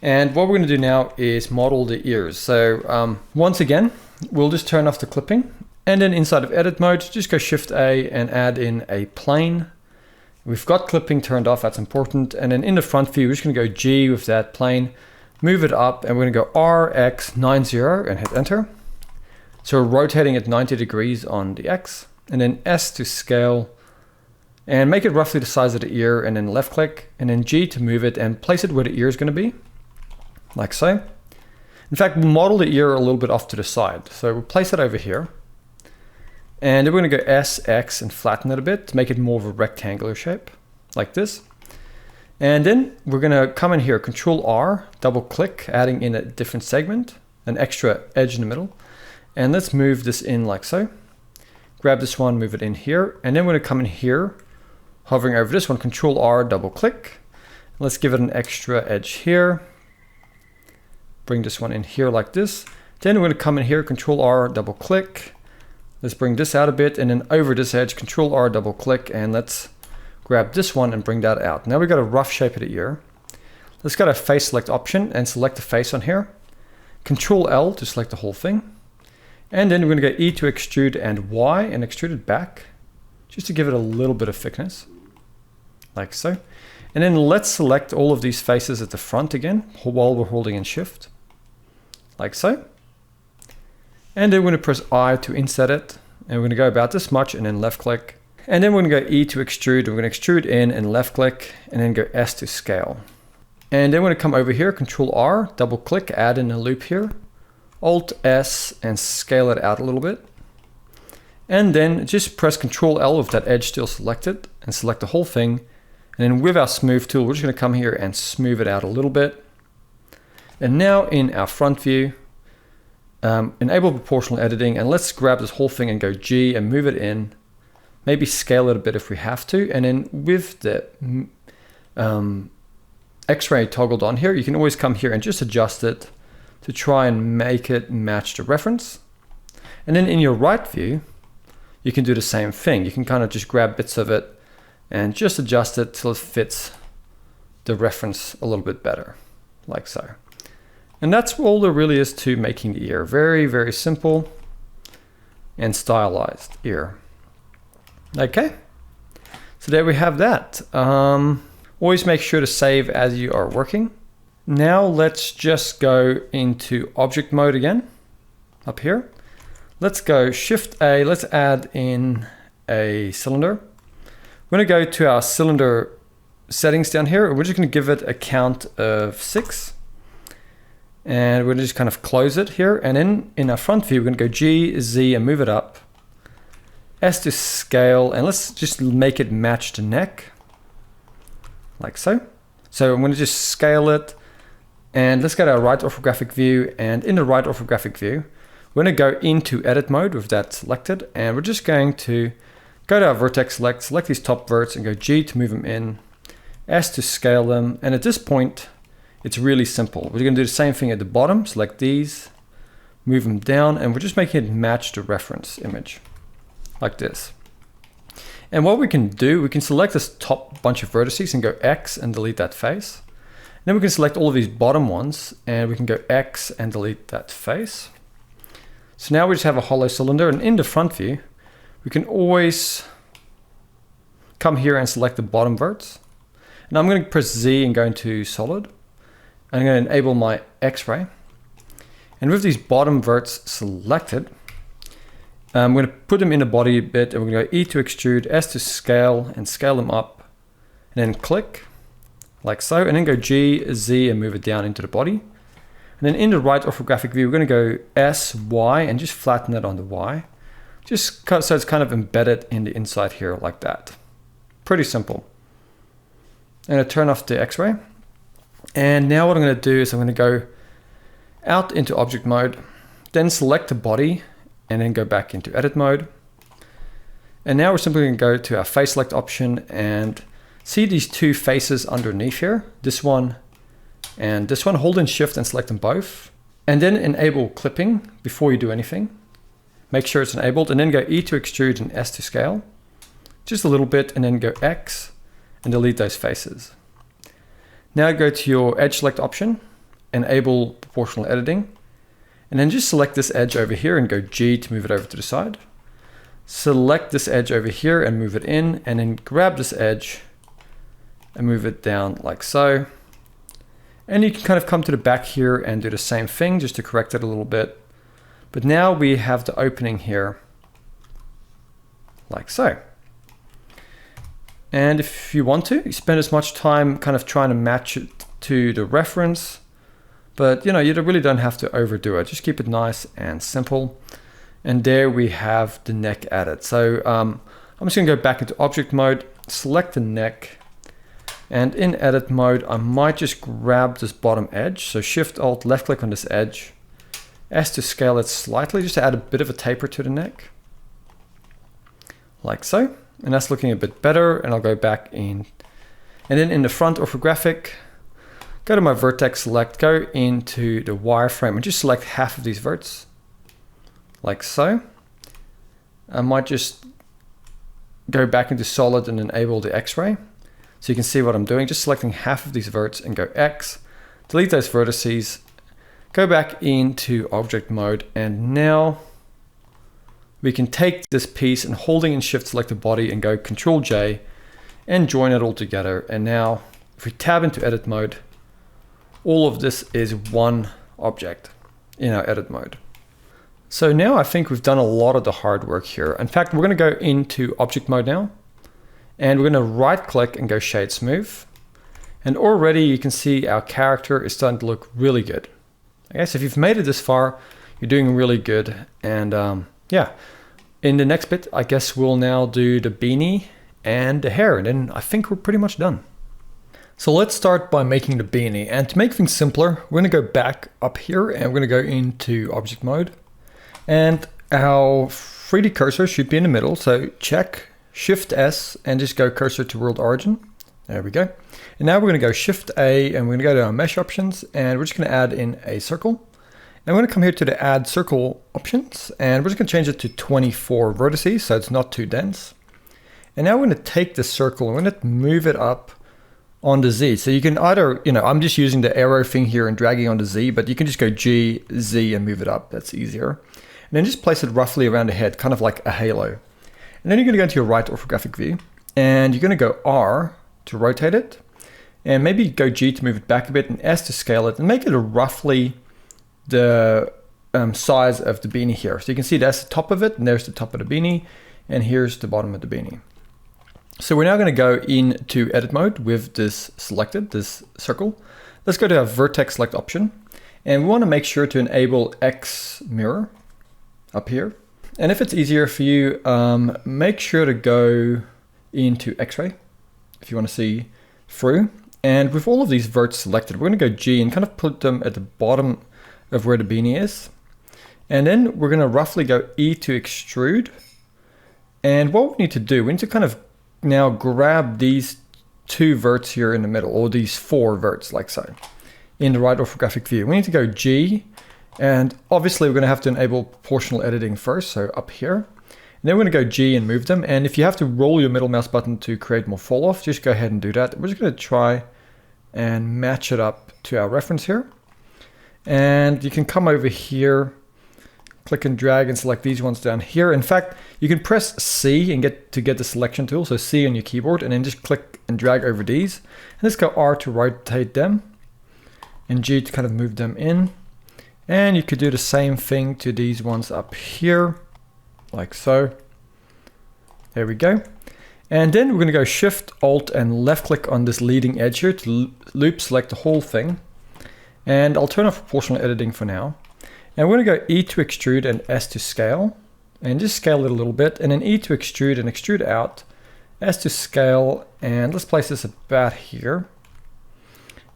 And what we're going to do now is model the ears. So once again, we'll just turn off the clipping. And then inside of edit mode, just go Shift A and add in a plane. We've got clipping turned off, that's important. And then in the front view, we're just going to go G with that plane, move it up, and we're going to go RX90 and hit enter. So we're rotating it 90 degrees on the X, and then S to scale, and make it roughly the size of the ear, and then left click, and then G to move it and place it where the ear is going to be, like so. In fact, we'll model the ear a little bit off to the side. So we'll place it over here. And then we're going to go S, X, and flatten it a bit to make it more of a rectangular shape, like this. And then we're going to come in here, Control R, double click, adding in a different segment, an extra edge in the middle. And let's move this in like so. Grab this one, move it in here. And then we're going to come in here, hovering over this one, Control R, double click. Let's give it an extra edge here. Bring this one in here like this. Then we're going to come in here, Control R, double click. Let's bring this out a bit, and then over this edge, Control R, double click, and let's grab this one and bring that out. Now we've got a rough shape of the ear. Let's go to face select option and select the face on here. Control L to select the whole thing. And then we're going to go E to extrude and Y and extrude it back, just to give it a little bit of thickness, like so. And then let's select all of these faces at the front again, while we're holding in Shift, like so. And then we're going to press I to inset it. And we're going to go about this much and then left click. And then we're going to go E to extrude. We're going to extrude in and left click and then go S to scale. And then we're going to come over here, Control R, double click, add in a loop here, Alt S and scale it out a little bit. And then just press Control L with that edge still selected and select the whole thing. And then with our smooth tool, we're just going to come here and smooth it out a little bit. And now in our front view, enable proportional editing, and let's grab this whole thing and go G and move it in, maybe scale it a bit if we have to. And then with the X-ray toggled on here, you can always come here and just adjust it to try and make it match the reference. And then in your right view, you can do the same thing. You can kind of just grab bits of it and just adjust it till it fits the reference a little bit better, like so. And that's all there really is to making the ear. Very, very simple and stylized ear. Okay, so there we have that. Always make sure to save as you are working. Now let's just go into object mode again, up here. Let's go Shift A, let's add in a cylinder. We're gonna go to our cylinder settings down here. We're just gonna give it a count of 6. And we're gonna just kind of close it here. And then in our front view, we're gonna go G, Z and move it up. S to scale, and let's just make it match the neck, like so. So I'm gonna just scale it, and let's go to our right orthographic view. And in the right orthographic view, we're gonna go into edit mode with that selected. And we're just going to go to our vertex select these top verts and go G to move them in, S to scale them. And at this point, it's really simple. We're going to do the same thing at the bottom, select these, move them down, and we're just making it match the reference image, like this. And what we can do, we can select this top bunch of vertices and go X and delete that face. then we can select all of these bottom ones and we can go X and delete that face. So now we just have a hollow cylinder, and in the front view, we can always come here and select the bottom verts. And I'm going to press Z and go into solid. I'm going to enable my X-ray. And with these bottom verts selected, I'm going to put them in the body a bit, and we're going to go E to extrude, S to scale, and scale them up. And then click, like so, and then go G, Z, and move it down into the body. And then in the right orthographic view, we're going to go S, Y, and just flatten it on the Y. Just so it's kind of embedded in the inside here like that. Pretty simple. I'm going to turn off the X-ray. And now what I'm going to do is I'm going to go out into object mode, then select the body, and then go back into edit mode. And now we're simply going to go to our face select option and see these two faces underneath here, this one and this one. Hold in shift and select them both. And then enable clipping before you do anything. Make sure it's enabled, and then go E to extrude and S to scale. Just a little bit, and then go X and delete those faces. Now go to your edge select option, enable proportional editing, and then just select this edge over here and go G to move it over to the side. Select this edge over here and move it in, and then grab this edge and move it down like so. And you can kind of come to the back here and do the same thing just to correct it a little bit. But now we have the opening here like so. And if you want to, you spend as much time kind of trying to match it to the reference, but you really don't have to overdo it. Just keep it nice and simple. And there we have the neck added. So I'm just gonna go back into object mode, select the neck, and in edit mode, I might just grab this bottom edge. So Shift Alt, left click on this edge, S to scale it slightly, just to add a bit of a taper to the neck, like so. And that's looking a bit better, and I'll go back in. And then in the front orthographic, go to my vertex select, go into the wireframe and just select half of these verts, like so. I might just go back into solid and enable the X-ray. So you can see what I'm doing, just selecting half of these verts and go X, delete those vertices, go back into object mode, and now we can take this piece and holding in shift select the body and go Control J and join it all together. And now if we tab into edit mode, all of this is one object in our edit mode. So now I think we've done a lot of the hard work here. In fact, we're going to go into object mode now, and we're going to right click and go shade smooth. And already you can see our character is starting to look really good. Okay, so if you've made it this far, you're doing really good. And yeah, in the next bit, I guess we'll now do the beanie and the hair, and then I think we're pretty much done. So let's start by making the beanie. And to make things simpler, we're gonna go back up here and we're gonna go into object mode. And our 3D cursor should be in the middle. So check Shift S and just go cursor to world origin. There we go. And now we're gonna go Shift A and we're gonna go to our mesh options, and we're just gonna add in a circle. And we're going to come here to the add circle options, and we're just going to change it to 24 vertices so it's not too dense. And now we're going to take the circle and we're going to move it up on the Z. So you can either, I'm just using the arrow thing here and dragging on the Z, but you can just go G, Z and move it up. That's easier. And then just place it roughly around the head, kind of like a halo. And then you're going to go into your right orthographic view, and you're going to go R to rotate it, and maybe go G to move it back a bit, and S to scale it, and make it a roughly the size of the beanie here. So you can see that's the top of it, and there's the top of the beanie, and here's the bottom of the beanie. So we're now going to go into edit mode with this selected, this circle. Let's go to our vertex select option, and we want to make sure to enable X mirror up here. And if it's easier for you, make sure to go into X-ray if you want to see through. And with all of these verts selected, we're going to go G and kind of put them at the bottom of where the beanie is. And then we're going to roughly go E to extrude. And what we need to do, we need to kind of now grab these two verts here in the middle, or these four verts like so, in the right orthographic view. We need to go G, and obviously we're going to have to enable proportional editing first, so up here. And then we're going to go G and move them. And if you have to roll your middle mouse button to create more fall off, just go ahead and do that. We're just going to try and match it up to our reference here. And you can come over here, click and drag and select these ones down here. In fact, you can press C and get the selection tool. So C on your keyboard, and then just click and drag over these. And let's go R to rotate them and G to kind of move them in. And you could do the same thing to these ones up here, like so. There we go. And then we're going to go Shift, Alt, and left click on this leading edge here to loop select the whole thing. And I'll turn off proportional editing for now. And we're going to go E to extrude and S to scale. And just scale it a little bit. And then E to extrude and extrude out. S to scale. And let's place this about here.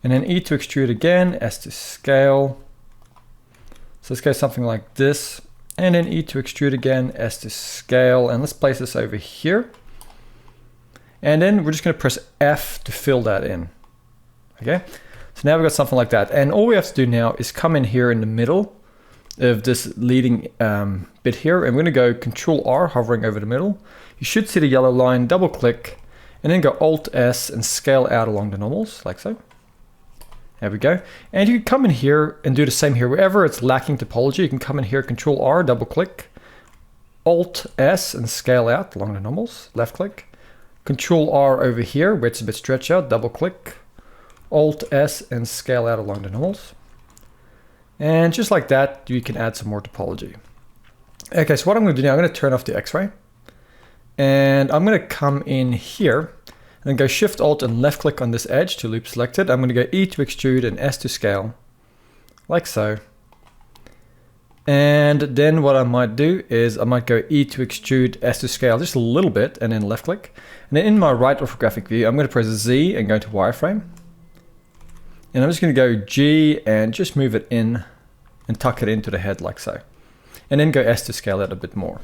And then E to extrude again. S to scale. So let's go something like this. And then E to extrude again. S to scale. And let's place this over here. And then we're just going to press F to fill that in. Okay, so now we've got something like that. And all we have to do now is come in here in the middle of this leading bit here. And we're going to go Control R, hovering over the middle. You should see the yellow line, double click, and then go Alt S and scale out along the normals, like so. There we go. And you can come in here and do the same here. Wherever it's lacking topology, you can come in here, Control R, double click, Alt S and scale out along the normals, left click. Control R over here, where it's a bit stretched out, double click, Alt S and scale out along the normals. And just like that, you can add some more topology. Okay, so what I'm going to do now, I'm going to turn off the X-ray. And I'm going to come in here and go Shift, Alt, and left click on this edge to loop selected. I'm going to go E to extrude and S to scale, like so. And then what I might do is I might go E to extrude, S to scale just a little bit, and then left click. And then in my right orthographic view, I'm going to press Z and go to wireframe. And I'm just going to go G and just move it in and tuck it into the head like so. And then go S to scale it a bit more.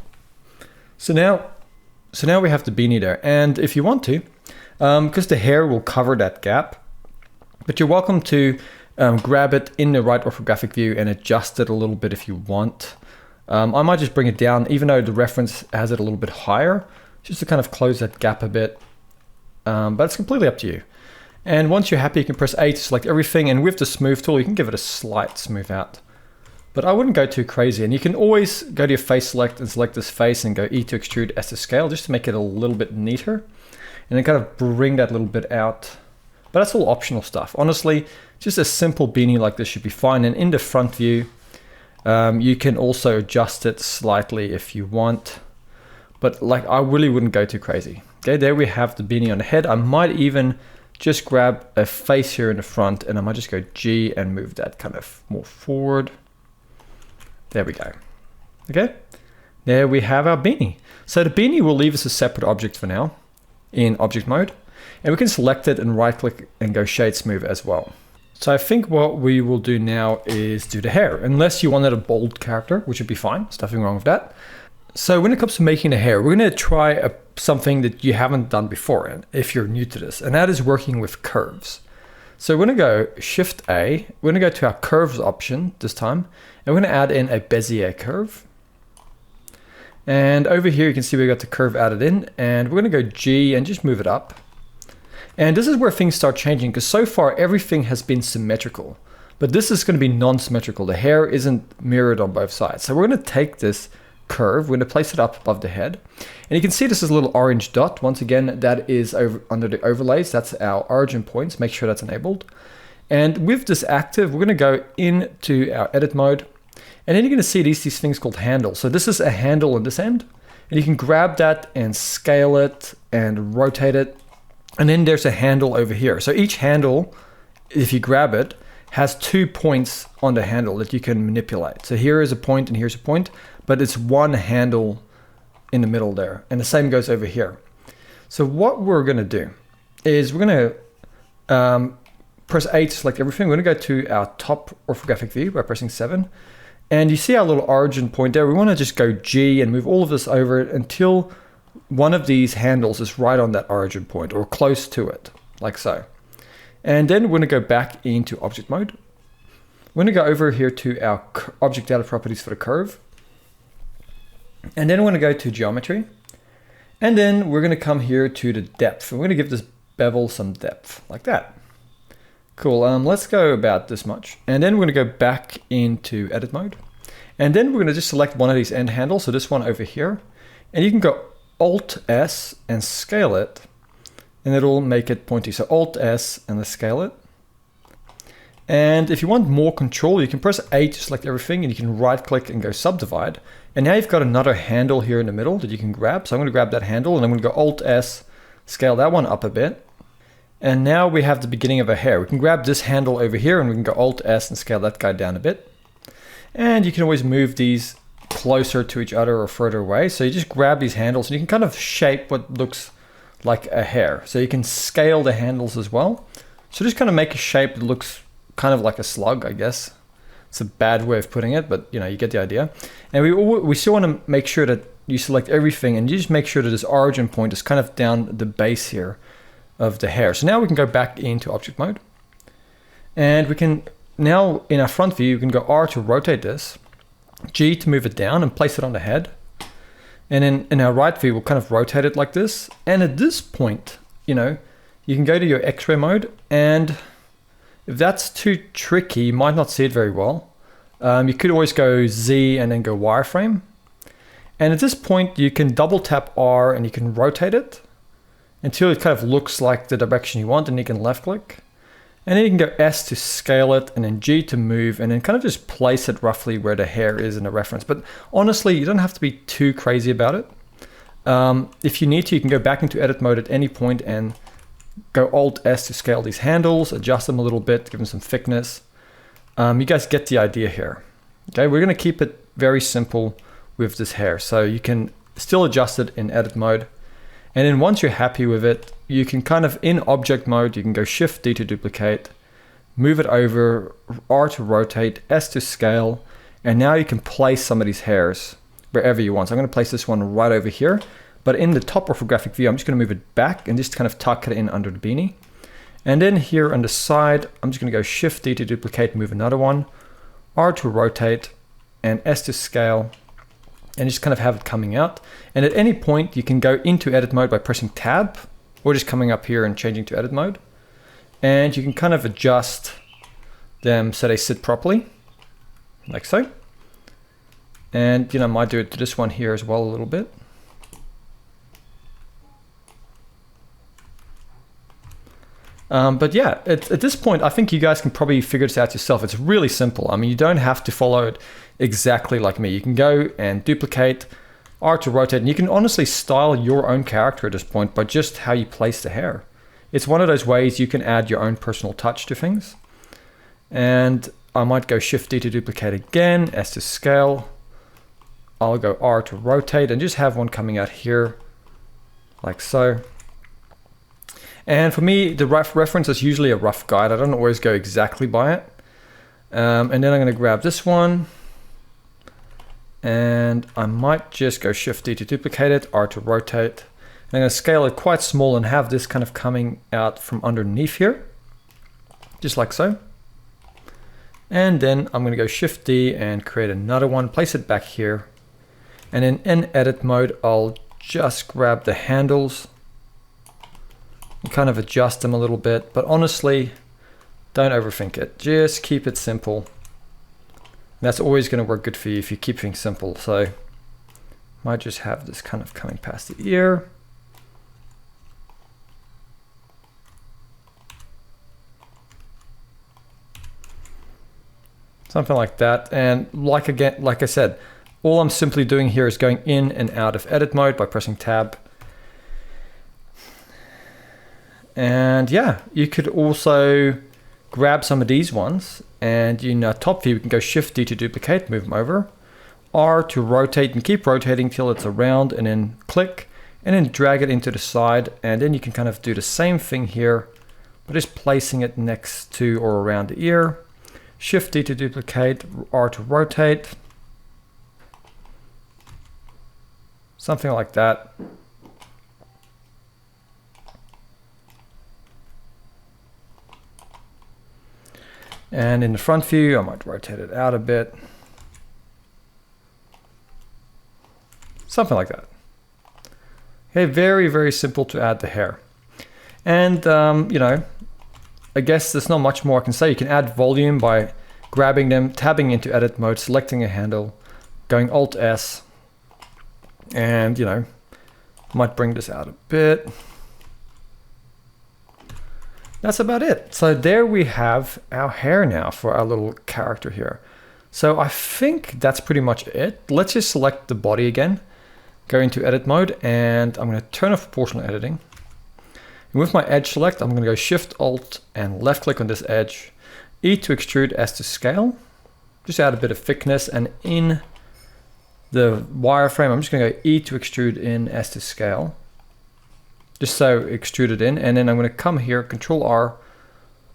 So now we have the beanie there. And if you want to, because the hair will cover that gap, but you're welcome to grab it in the right orthographic view and adjust it a little bit if you want. I might just bring it down, even though the reference has it a little bit higher, just to kind of close that gap a bit. But it's completely up to you. And once you're happy, you can press A to select everything. And with the smooth tool, you can give it a slight smooth out. But I wouldn't go too crazy. And you can always go to your face select and select this face and go E to extrude, S to scale, just to make it a little bit neater. And then kind of bring that little bit out. But that's all optional stuff. Honestly, just a simple beanie like this should be fine. And in the front view, you can also adjust it slightly if you want. But like, I really wouldn't go too crazy. Okay, there we have the beanie on the head. I might even just grab a face here in the front, and I might just go G and move that kind of more forward. There we go. Okay, there we have our beanie. So the beanie will leave us a separate object for now in object mode, and we can select it and right click and go shade smooth as well. So I think what we will do now is do the hair, unless you wanted a bold character, which would be fine. There's nothing wrong with that. So when it comes to making the hair, we're going to try something that you haven't done before if you're new to this, and that is working with curves. So we're going to go Shift A, we're going to go to our curves option this time, and we're going to add in a Bezier curve. And over here you can see we got the curve added in, and we're going to go G and just move it up. And this is where things start changing, because so far everything has been symmetrical, but this is going to be non-symmetrical. The hair isn't mirrored on both sides. So we're going to take this curve, we're going to place it up above the head, and you can see this is a little orange dot. Once again, that is under the overlays. That's our origin points. Make sure that's enabled. And with this active, we're going to go into our edit mode, and then you're going to see these things called handles. So this is a handle on this end, and you can grab that and scale it and rotate it, and then there's a handle over here. So each handle, if you grab it, has 2 points on the handle that you can manipulate. So here is a point and here's a point, but it's one handle in the middle there. And the same goes over here. So what we're going to do is we're going to press A to select everything. We're going to go to our top orthographic view by pressing 7. And you see our little origin point there. We want to just go G and move all of this over it until one of these handles is right on that origin point or close to it, like so. And then we're going to go back into object mode. We're going to go over here to our object data properties for the curve. And then we're going to go to geometry. And then we're going to come here to the depth. We're going to give this bevel some depth like that. Cool, let's go about this much. And then we're gonna go back into edit mode. And then we're gonna just select one of these end handles, so this one over here. And you can go Alt S and scale it, and it'll make it pointy. So Alt S and then scale it. And if you want more control, you can press A to select everything, and you can right click and go subdivide. And now you've got another handle here in the middle that you can grab. So I'm gonna grab that handle and I'm gonna go Alt S, scale that one up a bit. And now we have the beginning of a hair. We can grab this handle over here and we can go Alt S and scale that guy down a bit. And you can always move these closer to each other or further away. So you just grab these handles and you can kind of shape what looks like a hair. So you can scale the handles as well. So just kind of make a shape that looks kind of like a slug, I guess. It's a bad way of putting it, but you know, you get the idea. And we still want to make sure that you select everything and you just make sure that this origin point is kind of down the base here of the hair. So now we can go back into object mode. And we can now in our front view, you can go R to rotate this, G to move it down and place it on the head. And in our right view, we'll kind of rotate it like this. And at this point, you know, you can go to your X-ray mode, and if that's too tricky, you might not see it very well. You could always go Z and then go wireframe. And at this point, you can double tap R and you can rotate it until it kind of looks like the direction you want, and you can left click. And then you can go S to scale it, and then G to move, and then kind of just place it roughly where the hair is in the reference. But honestly, you don't have to be too crazy about it. If you need to, you can go back into edit mode at any point and go Alt S to scale these handles, adjust them a little bit, give them some thickness. You guys get the idea here. Okay, we're gonna keep it very simple with this hair. So you can still adjust it in edit mode. And then once you're happy with it, you can kind of in object mode, you can go Shift D to duplicate, move it over, R to rotate, S to scale, and now you can place some of these hairs wherever you want. So I'm gonna place this one right over here, but in the top orthographic view, I'm just gonna move it back and just kind of tuck it in under the beanie. And then here on the side, I'm just gonna go Shift D to duplicate, move another one, R to rotate, and S to scale, and just kind of have it coming out. And at any point, you can go into edit mode by pressing Tab, or just coming up here and changing to edit mode. And you can kind of adjust them so they sit properly, like so. And you know, I might do it to this one here as well a little bit. But yeah, at this point, I think you guys can probably figure this out yourself. It's really simple. I mean, you don't have to follow it exactly like me. You can go and duplicate, R to rotate, and you can honestly style your own character at this point by just how you place the hair. It's one of those ways you can add your own personal touch to things. And I might go Shift D to duplicate again, S to scale. I'll go R to rotate and just have one coming out here like so. And for me, the rough reference is usually a rough guide. I don't always go exactly by it. And then I'm going to grab this one. And I might just go Shift D to duplicate it, R to rotate. I'm going to scale it quite small and have this kind of coming out from underneath here. Just like so. And then I'm going to go Shift D and create another one, place it back here. And then in edit mode, I'll just grab the handles and kind of adjust them a little bit, but honestly, don't overthink it. Just keep it simple. That's always going to work good for you if you keep things simple. So might just have this kind of coming past the ear. Something like that. And like I said, all I'm simply doing here is going in and out of edit mode by pressing Tab. And yeah, you could also grab some of these ones, and in top view, we can go Shift D to duplicate, move them over, R to rotate, and keep rotating till it's around, and then click, and then drag it into the side. And then you can kind of do the same thing here, but just placing it next to or around the ear. Shift D to duplicate, R to rotate. Something like that. And in the front view, I might rotate it out a bit. Something like that. Okay, very, very simple to add the hair. And, you know, I guess there's not much more I can say. You can add volume by grabbing them, tabbing into edit mode, selecting a handle, going Alt S, and might bring this out a bit. That's about it. So there we have our hair now for our little character here. So I think that's pretty much it. Let's just select the body again, go into edit mode, and I'm going to turn off proportional editing. And with my edge select, I'm going to go Shift Alt and left click on this edge, E to extrude, S to scale. Just add a bit of thickness, and in the wireframe, I'm just going to go E to extrude in, S to scale. Just so extrude it in, and then I'm going to come here, Control R,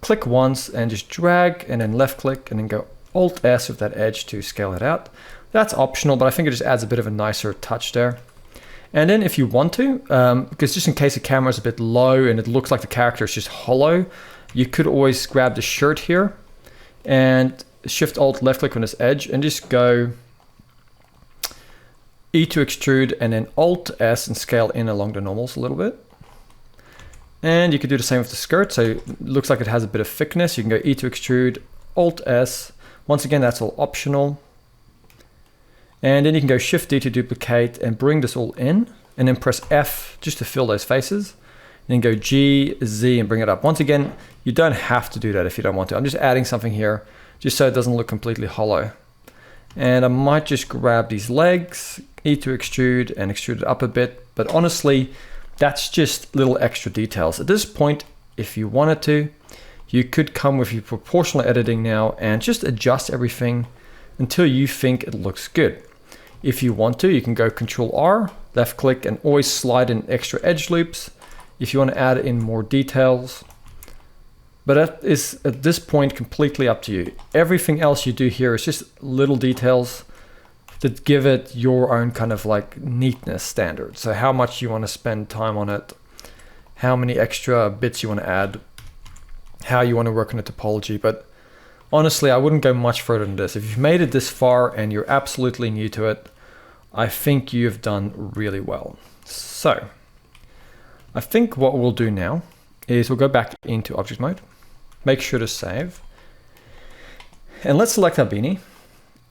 click once and just drag, and then left click and then go Alt S with that edge to scale it out. That's optional, but I think it just adds a bit of a nicer touch there. And then if you want to, because just in case the camera is a bit low and it looks like the character is just hollow, you could always grab the shirt here and Shift Alt left click on this edge and just go E to extrude and then Alt S and scale in along the normals a little bit. And you could do the same with the skirt. So it looks like it has a bit of thickness. You can go E to extrude, Alt S. Once again, that's all optional. And then you can go Shift D to duplicate and bring this all in, and then press F just to fill those faces. And then go G, Z and bring it up. Once again, you don't have to do that if you don't want to. I'm just adding something here just so it doesn't look completely hollow. And I might just grab these legs, E to extrude and extrude it up a bit. But honestly, that's just little extra details. At this point, if you wanted to, you could come with your proportional editing now and just adjust everything until you think it looks good. If you want to, you can go Control R, left click, and always slide in extra edge loops if you want to add in more details. But that is at this point completely up to you. Everything else you do here is just little details that give it your own kind of like neatness standard. So how much you want to spend time on it, how many extra bits you want to add, how you want to work on the topology. But honestly, I wouldn't go much further than this. If you've made it this far and you're absolutely new to it, I think you've done really well. So I think what we'll do now is we'll go back into object mode, make sure to save, and let's select our beanie.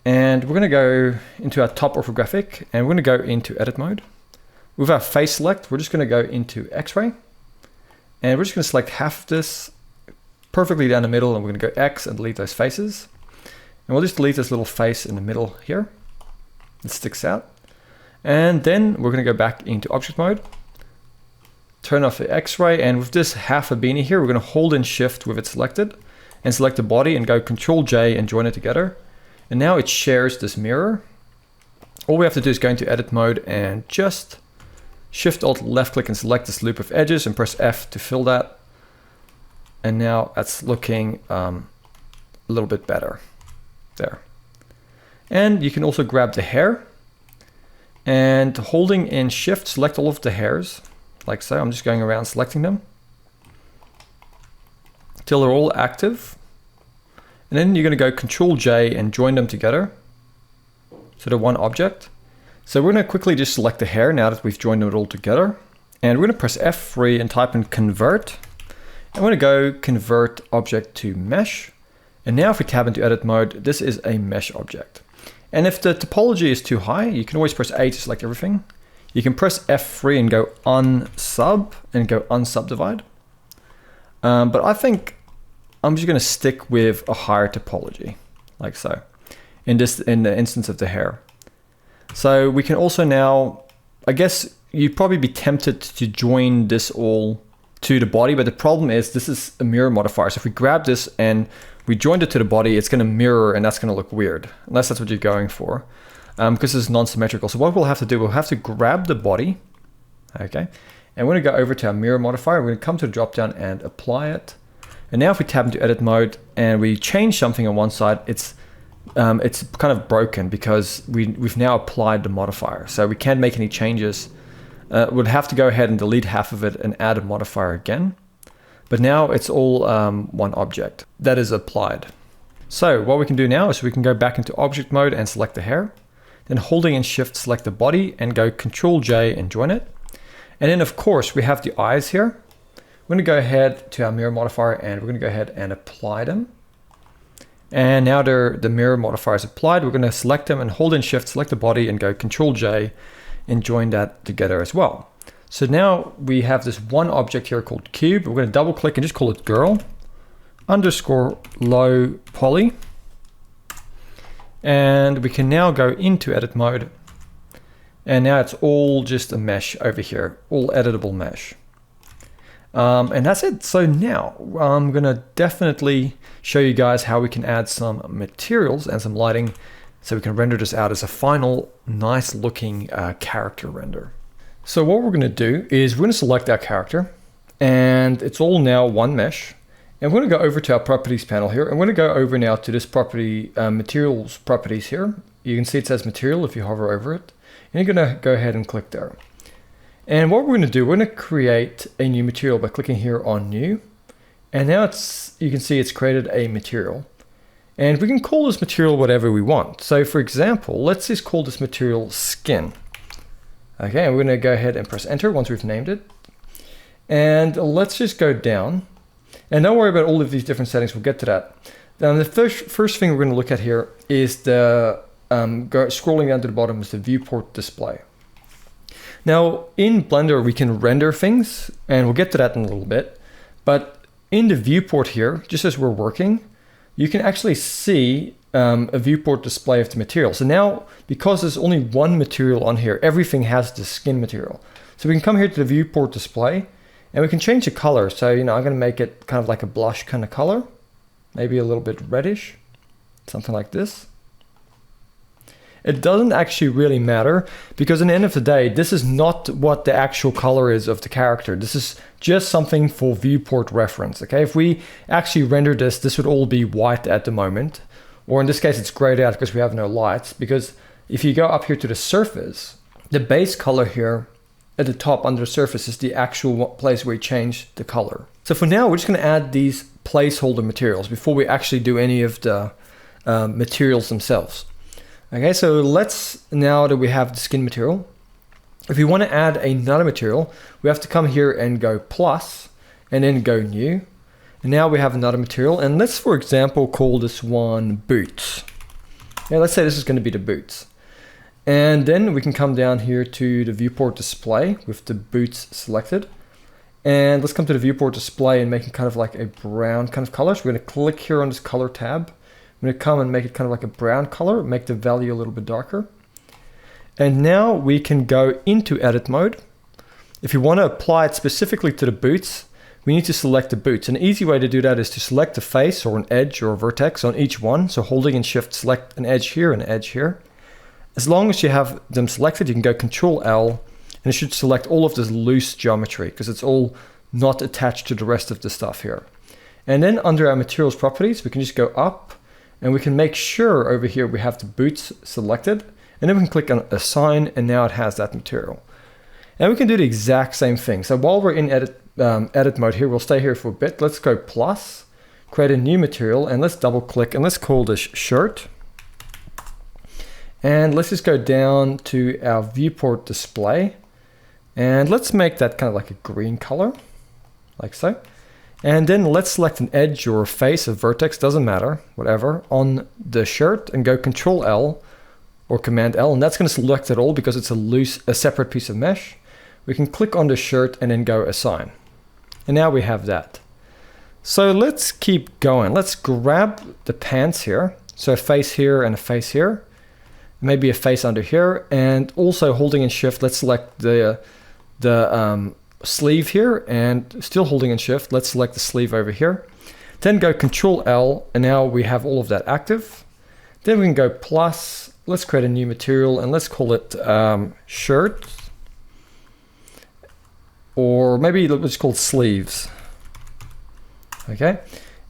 And we're going to go into our top orthographic and we're going to go into edit mode. With our face select, we're just going to go into X-ray and we're just going to select half of this perfectly down the middle, and we're going to go X and delete those faces. And we'll just delete this little face in the middle here. It sticks out. And then we're going to go back into object mode, turn off the X-ray, and with this half a beanie here, we're going to hold in Shift with it selected and select the body and go Control J and join it together. And now it shares this mirror. All we have to do is go into edit mode and just Shift Alt left click and select this loop of edges and press F to fill that. And now that's looking a little bit better there. And you can also grab the hair and holding in Shift, select all of the hairs like so. I'm just going around selecting them till they're all active. And then you're going to go Control J and join them together so they're one object. So we're going to quickly just select the hair now that we've joined it all together. And we're going to press F3 and type in convert. I'm going to go convert object to mesh. And now if we tab into edit mode, this is a mesh object. And if the topology is too high, you can always press A to select everything. You can press F3 and go unsub and go unsubdivide. But I think I'm just going to stick with a higher topology like so in the instance of the hair. So we can also now, I guess you'd probably be tempted to join this all to the body, but the problem is this is a mirror modifier. So if we grab this and we joined it to the body, it's going to mirror and that's going to look weird, unless that's what you're going for, because it's non-symmetrical. So what we'll have to do, we'll have to grab the body, okay, and we're going to go over to our mirror modifier. We're going to come to the drop down and apply it. And now if we tab into edit mode and we change something on one side, it's kind of broken because we've now applied the modifier. So we can't make any changes. We'd have to go ahead and delete half of it and add a modifier again. But now it's all one object that is applied. So what we can do now is we can go back into object mode and select the hair. Then holding in Shift, select the body and go Control J and join it. And then of course we have the eyes here. going to go ahead to our mirror modifier and we're going to go ahead and apply them. And now the mirror modifier is applied. We're going to select them and hold in Shift, select the body and go Control J and join that together as well. So now we have this one object here called cube. We're going to double click and just call it girl underscore low poly. And we can now go into edit mode. And now it's all just a mesh over here, all editable mesh. And that's it. So now I'm going to definitely show you guys how we can add some materials and some lighting so we can render this out as a final nice looking character render. So what we're going to do is we're going to select our character and it's all now one mesh. And we're going to go over to our properties panel here. And we're going to go over now to this property, materials properties here. You can see it says material if you hover over it. And you're going to go ahead and click there. And what we're going to do, we're going to create a new material by clicking here on new. And now you can see it's created a material. And we can call this material whatever we want. So for example, let's just call this material skin. Okay, and we're going to go ahead and press enter once we've named it. And let's just go down. And don't worry about all of these different settings, we'll get to that. Now the first thing we're going to look at here is the, scrolling down to the bottom is the viewport display. Now in Blender we can render things, and we'll get to that in a little bit, but in the viewport here, just as we're working, you can actually see a viewport display of the material. So now, because there's only one material on here, everything has the skin material. So we can come here to the viewport display, and we can change the color. So, I'm going to make it kind of like a blush kind of color, maybe a little bit reddish, something like this. It doesn't actually really matter because in the end of the day, this is not what the actual color is of the character. This is just something for viewport reference. Okay, if we actually render this would all be white at the moment. Or in this case, it's grayed out because we have no lights. Because if you go up here to the surface, the base color here at the top under the surface is the actual place where we change the color. So for now, we're just going to add these placeholder materials before we actually do any of the materials themselves. Okay, so now that we have the skin material, if we want to add another material, we have to come here and go plus and then go new. And now we have another material, and let's, for example, call this one boots. Yeah, let's say this is going to be the boots. And then we can come down here to the viewport display with the boots selected. And let's come to the viewport display and make it kind of like a brown kind of color. So we're going to click here on this color tab. I'm going to come and make it kind of like a brown color, make the value a little bit darker. And now we can go into edit mode. If you want to apply it specifically to the boots, we need to select the boots. An easy way to do that is to select a face or an edge or a vertex on each one. So holding in Shift, select an edge here and an edge here. As long as you have them selected, you can go Control L and it should select all of this loose geometry because it's all not attached to the rest of the stuff here. And then under our materials properties, we can just go up and we can make sure over here we have the boots selected. And then we can click on assign and now it has that material. And we can do the exact same thing. So while we're in edit mode here, we'll stay here for a bit. Let's go plus, create a new material, and let's double click and let's call this shirt. And let's just go down to our viewport display and let's make that kind of like a green color, like so. And then let's select an edge or a face, a vertex, doesn't matter, whatever, on the shirt and go Control L or Command L, and that's going to select it all because it's a separate piece of mesh. We can click on the shirt and then go assign. And now we have that. So let's keep going. Let's grab the pants here. So a face here and a face here. Maybe a face under here. And also holding in Shift, let's select the sleeve here. And still holding in Shift, let's select the sleeve over here. Then go Control L, and now we have all of that active. Then we can go plus. Let's create a new material and let's call it shirt. Or maybe let's call it sleeves. Okay,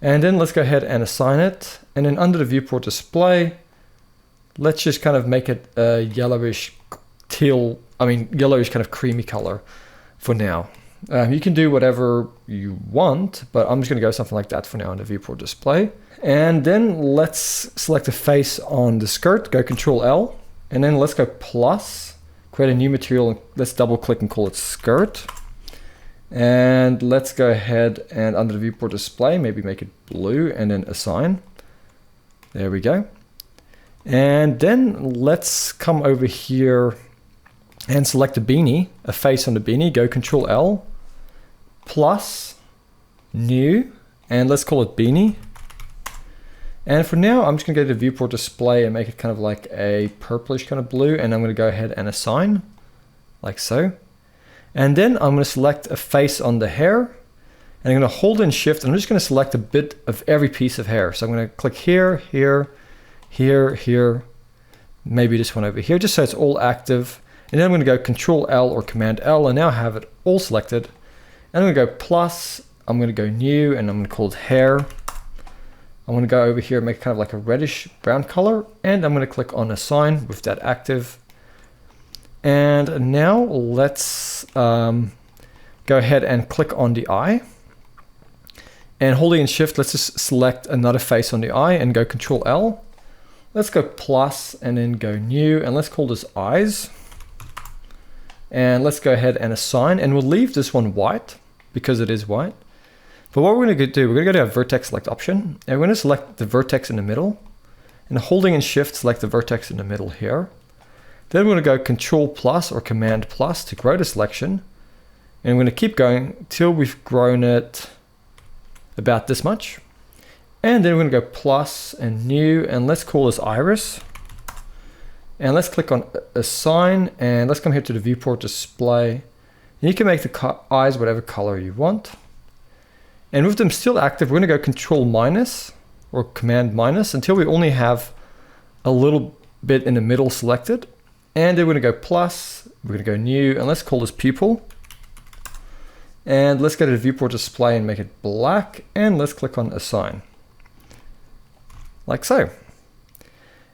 and then let's go ahead and assign it. And then under the viewport display, let's just kind of make it a yellowish yellowish kind of creamy color for now. You can do whatever you want, but I'm just going to go something like that for now in the viewport display. And then let's select a face on the skirt, go Control L, and then let's go plus, create a new material, and let's double click and call it skirt. And let's go ahead and under the viewport display, maybe make it blue and then assign. There we go. And then let's come over here and select a beanie, a face on the beanie, go Control L, plus, new, and let's call it beanie. And for now, I'm just gonna go to the viewport display and make it kind of like a purplish kind of blue, and I'm gonna go ahead and assign, like so. And then I'm gonna select a face on the hair, and I'm gonna hold in Shift, and I'm just gonna select a bit of every piece of hair. So I'm gonna click here, here, here, here, maybe this one over here, just so it's all active. And then I'm gonna go Control L or Command L, and now I have it all selected. And I'm gonna go plus, I'm gonna go new, and I'm gonna call it hair. I'm gonna go over here and make kind of like a reddish brown color, and I'm gonna click on assign with that active. And now let's go ahead and click on the eye. And holding in Shift, let's just select another face on the eye and go Control L. Let's go plus and then go new, and let's call this eyes. And let's go ahead and assign, and we'll leave this one white because it is white. But what we're going to do, we're going to go to our vertex select option, and we're going to select the vertex in the middle, and holding in Shift, select the vertex in the middle here. Then we're going to go Control plus or Command plus to grow the selection, and we're going to keep going till we've grown it about this much. And then we're going to go plus and new, and let's call this iris. And let's click on assign, and let's come here to the viewport display. And you can make the eyes whatever color you want. And with them still active, we're going to go Control minus or Command minus until we only have a little bit in the middle selected. And then we're going to go plus, we're going to go new, and let's call this pupil. And let's go to the viewport display and make it black, and let's click on assign. Like so.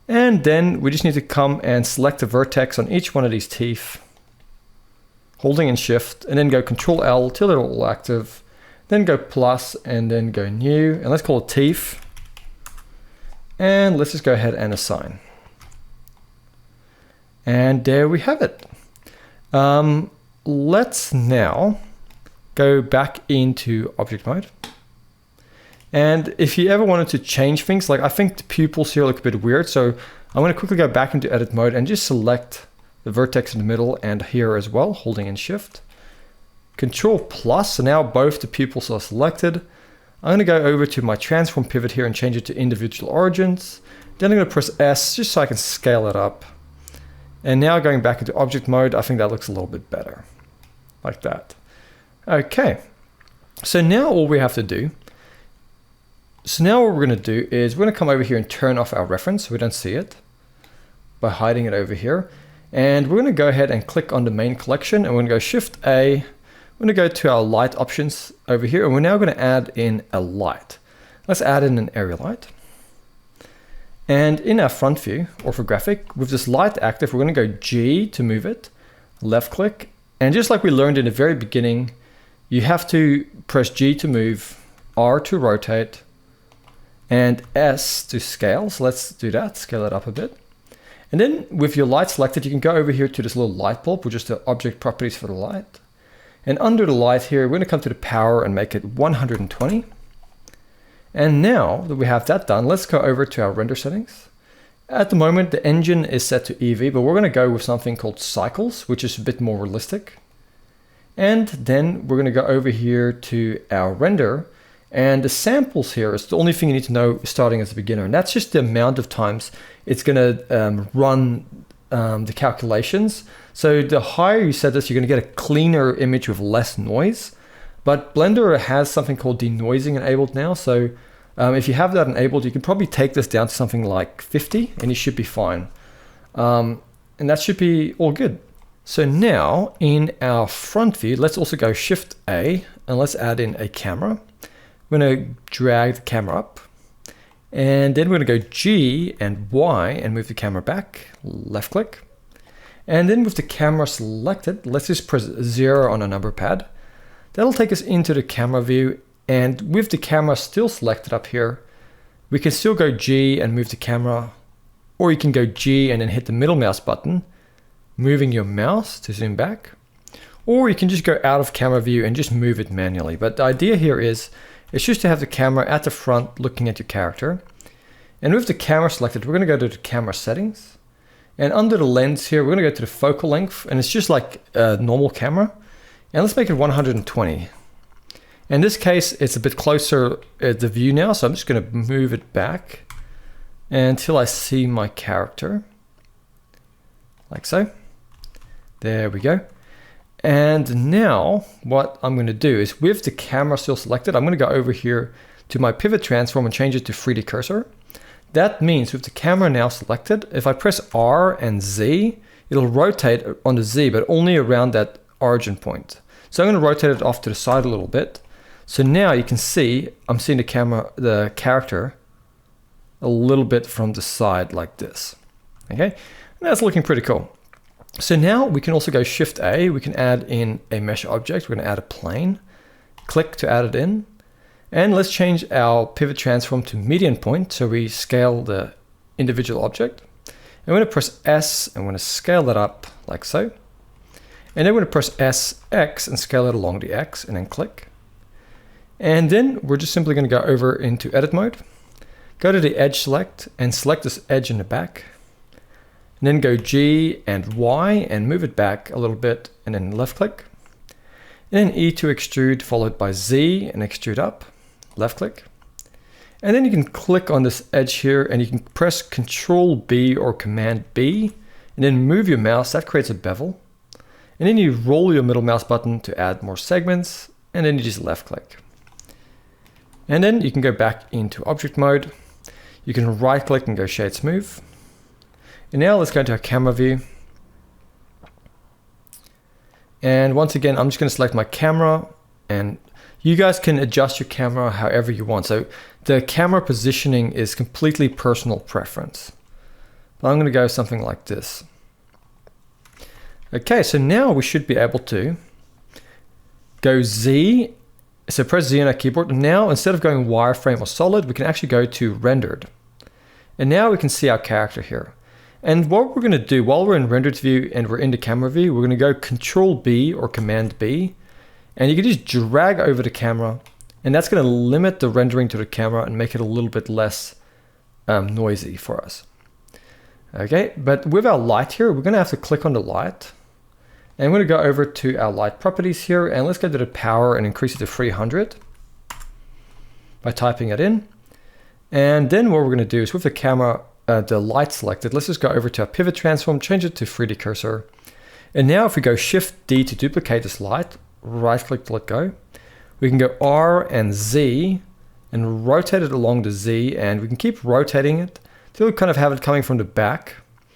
And then we just need to come and select a vertex on each one of these teeth, holding in Shift, and then go Control L till they're all active. Then go plus and then go new, and let's call it teeth. And let's just go ahead and assign. And there we have it. Let's now go back into object mode. And if you ever wanted to change things, like I think the pupils here look a bit weird, so I'm going to quickly go back into edit mode and just select the vertex in the middle and here as well, holding in Shift. Control plus, so now both the pupils are selected. I'm going to go over to my transform pivot here and change it to individual origins. Then I'm going to press S just so I can scale it up. And now going back into object mode, I think that looks a little bit better, like that. Okay, so now all we have to do, what we're going to do is we're going to come over here and turn off our reference so we don't see it by hiding it over here. And we're going to go ahead and click on the main collection, and we're going to go Shift A. We're going to go to our light options over here, and we're now going to add in a light. Let's add in an area light. And in our front view, orthographic, with this light active, we're going to go G to move it, left click. And just like we learned in the very beginning, you have to press G to move, R to rotate, and S to scale. So let's do that, scale it up a bit. And then with your light selected, you can go over here to this little light bulb, which is the object properties for the light. And under the light here, we're going to come to the power and make it 120. And now that we have that done, let's go over to our render settings. At the moment, the engine is set to Eevee, but we're going to go with something called cycles, which is a bit more realistic. And then we're going to go over here to our render. And the samples here is the only thing you need to know starting as a beginner. And that's just the amount of times it's going to run the calculations. So the higher you set this, you're going to get a cleaner image with less noise. But Blender has something called denoising enabled now. So if you have that enabled, you can probably take this down to something like 50 and you should be fine. And that should be all good. So now in our front view, let's also go Shift A and let's add in a camera. We're going to drag the camera up. And then we're going to go G and Y and move the camera back, left click. And then with the camera selected, let's just press 0 on a number pad. That'll take us into the camera view. And with the camera still selected up here, we can still go G and move the camera, or you can go G and then hit the middle mouse button, moving your mouse to zoom back. or you can just go out of camera view and just move it manually. But the idea here is, it's just to have the camera at the front looking at your character. And with the camera selected, we're going to go to the camera settings. And under the lens here, we're going to go to the focal length, and it's just like a normal camera. And let's make it 120. In this case, it's a bit closer at the view now, so I'm just going to move it back until I see my character. Like so. There we go. And now what I'm going to do is, with the camera still selected, I'm going to go over here to my pivot transform and change it to 3D cursor. That means with the camera now selected, if I press R and Z, it'll rotate on the Z, but only around that origin point. So I'm going to rotate it off to the side a little bit. So now you can see, I'm seeing the character a little bit from the side like this. Okay, and that's looking pretty cool. So now we can also go Shift A, we can add in a mesh object. We're going to add a plane, click to add it in. And let's change our pivot transform to median point, so we scale the individual object. And we're going to press S, and we're going to scale that up like so. And then we're going to press SX and scale it along the X, and then click. And then we're just simply going to go over into edit mode, go to the edge select, and select this edge in the back. And then go G and Y and move it back a little bit, and then left click. And then E to extrude, followed by Z and extrude up. Left click. And then you can click on this edge here, and you can press Control B or Command B, and then move your mouse. That creates a bevel. And then you roll your middle mouse button to add more segments, and then you just left click. And then you can go back into object mode. You can right click and go Shade Smooth. And now let's go into our camera view. And once again, I'm just going to select my camera, and you guys can adjust your camera however you want. So the camera positioning is completely personal preference. But I'm going to go something like this. Okay, so now we should be able to go Z. So press Z on our keyboard. Now, instead of going wireframe or solid, we can actually go to rendered. And now we can see our character here. And what we're going to do while we're in rendered view and we're in the camera view, we're going to go Control B or Command B. And you can just drag over the camera, and that's going to limit the rendering to the camera and make it a little bit less noisy for us. Okay, but with our light here, we're going to have to click on the light. And I'm going to go over to our light properties here, and let's go to the power and increase it to 300 by typing it in. And then what we're going to do is, with the camera, the light selected, let's just go over to our pivot transform, change it to 3D cursor. And now if we go Shift D to duplicate this light, right click to let go, we can go R and Z and rotate it along the Z, and we can keep rotating it till we kind of have it coming from the back.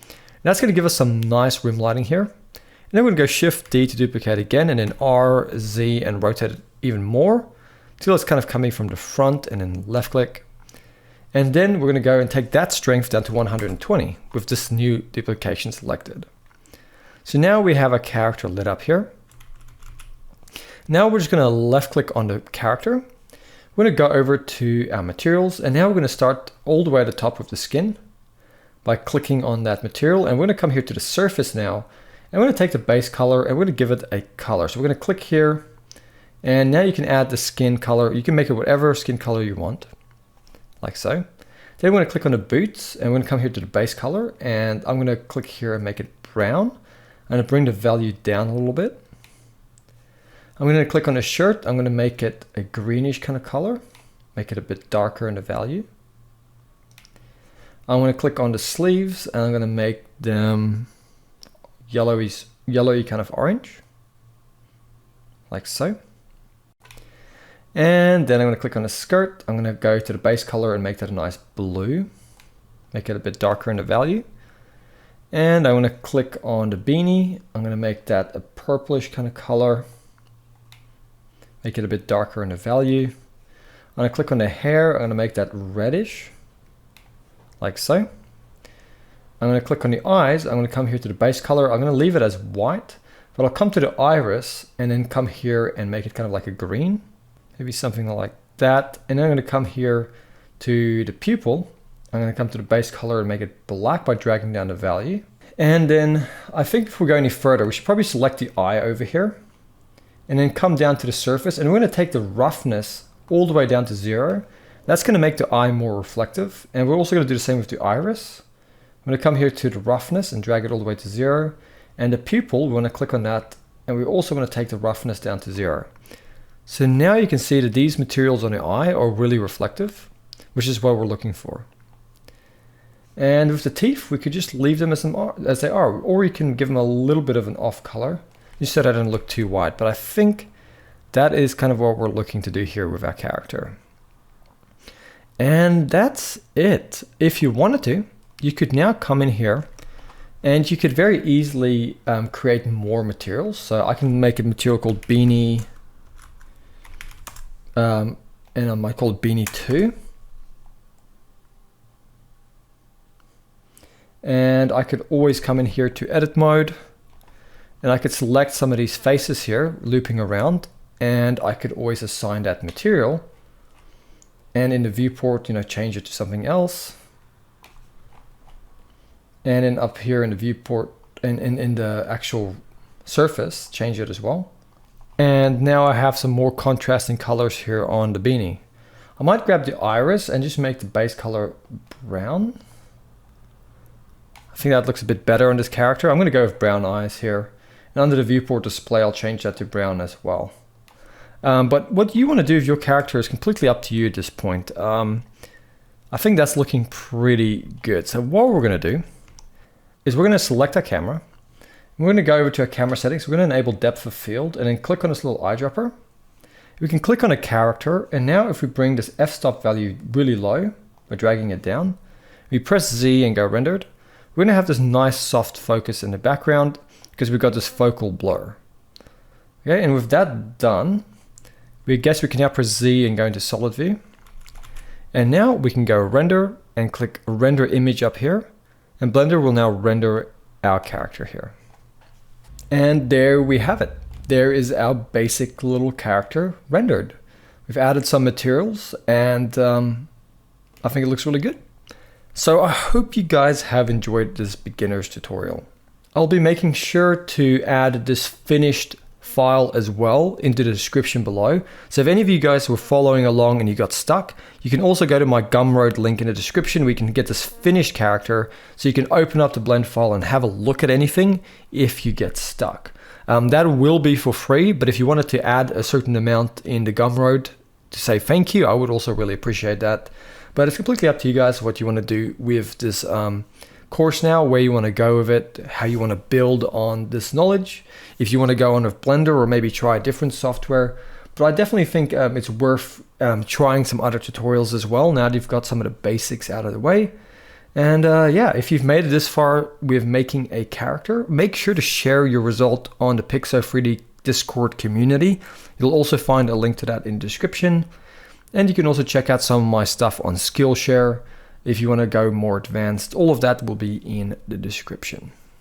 And that's going to give us some nice rim lighting here. And then we're going to go Shift D to duplicate again, and then R, Z, and rotate it even more till it's kind of coming from the front, and then left click. And then we're going to go and take that strength down to 120 with this new duplication selected. So now we have a character lit up here. Now we're just going to left click on the character. We're going to go over to our materials, and now we're going to start all the way at the top with the skin by clicking on that material. And we're going to come here to the surface now, and we're going to take the base color and we're going to give it a color. So we're going to click here, and now you can add the skin color. You can make it whatever skin color you want, like so. Then we're going to click on the boots, and we're going to come here to the base color, and I'm going to click here and make it brown. I'm going to bring the value down a little bit. I'm going to click on the shirt. I'm going to make it a greenish kind of color, make it a bit darker in the value. I'm going to click on the sleeves, and I'm going to make them yellowy kind of orange, like so. And then I'm going to click on the skirt. I'm going to go to the base color and make that a nice blue, make it a bit darker in the value. And I'm going to click on the beanie. I'm going to make that a purplish kind of color, make it a bit darker in the value. I'm going to click on the hair. I'm going to make that reddish, like so. I'm going to click on the eyes. I'm going to come here to the base color. I'm going to leave it as white, but I'll come to the iris and then come here and make it kind of like a green, maybe something like that. And then I'm going to come here to the pupil. I'm going to come to the base color and make it black by dragging down the value. And then I think if we go any further, we should probably select the eye over here. and then come down to the surface, and we're going to take the roughness all the way down to 0. That's going to make the eye more reflective, and we're also going to do the same with the iris. I'm going to come here to the roughness and drag it all the way to 0, and the pupil, we want to click on that, and we also want to take the roughness down to 0. So now you can see that these materials on the eye are really reflective, which is what we're looking for. And with the teeth, we could just leave them as they are, or you can give them a little bit of an off color, just so that it doesn't look too white. But I think that is kind of what we're looking to do here with our character. And that's it. If you wanted to, you could now come in here and you could very easily create more materials. So I can make a material called Beanie, and I might call it Beanie 2. And I could always come in here to edit mode, and I could select some of these faces here looping around, and I could always assign that material, and in the viewport, you know, change it to something else, and then up here in the viewport and in the actual surface, change it as well. And now I have some more contrasting colors here on the beanie. I might grab the iris and just make the base color brown. I think that looks a bit better on this character. I'm going to go with brown eyes here. And under the viewport display, I'll change that to brown as well. But what you want to do with your character is completely up to you at this point. I think that's looking pretty good. So what we're going to do is we're going to select our camera. We're going to go over to our camera settings. We're going to enable depth of field and then click on this little eyedropper. We can click on a character, and now if we bring this f-stop value really low by dragging it down, we press Z and go rendered. We're going to have this nice soft focus in the background because we've got this focal blur. Okay, and with that done, we guess we can now press Z and go into solid view. And now we can go render and click render image up here, and Blender will now render our character here. And there we have it. There is our basic little character rendered. We've added some materials, and I think it looks really good. So I hope you guys have enjoyed this beginner's tutorial. I'll be making sure to add this finished file as well into the description below. So if any of you guys were following along and you got stuck, you can also go to my Gumroad link in the description where you can get this finished character, so you can open up the blend file and have a look at anything if you get stuck. That will be for free, but if you wanted to add a certain amount in the Gumroad to say thank you, I would also really appreciate that. But it's completely up to you guys what you want to do with this course now, where you want to go with it, how you want to build on this knowledge, if you want to go on with Blender or maybe try a different software. But I definitely think it's worth trying some other tutorials as well, now that you've got some of the basics out of the way. And yeah, if you've made it this far with making a character, make sure to share your result on the Pixo3D Discord community. You'll also find a link to that in the description. And you can also check out some of my stuff on Skillshare if you want to go more advanced. All of that will be in the description.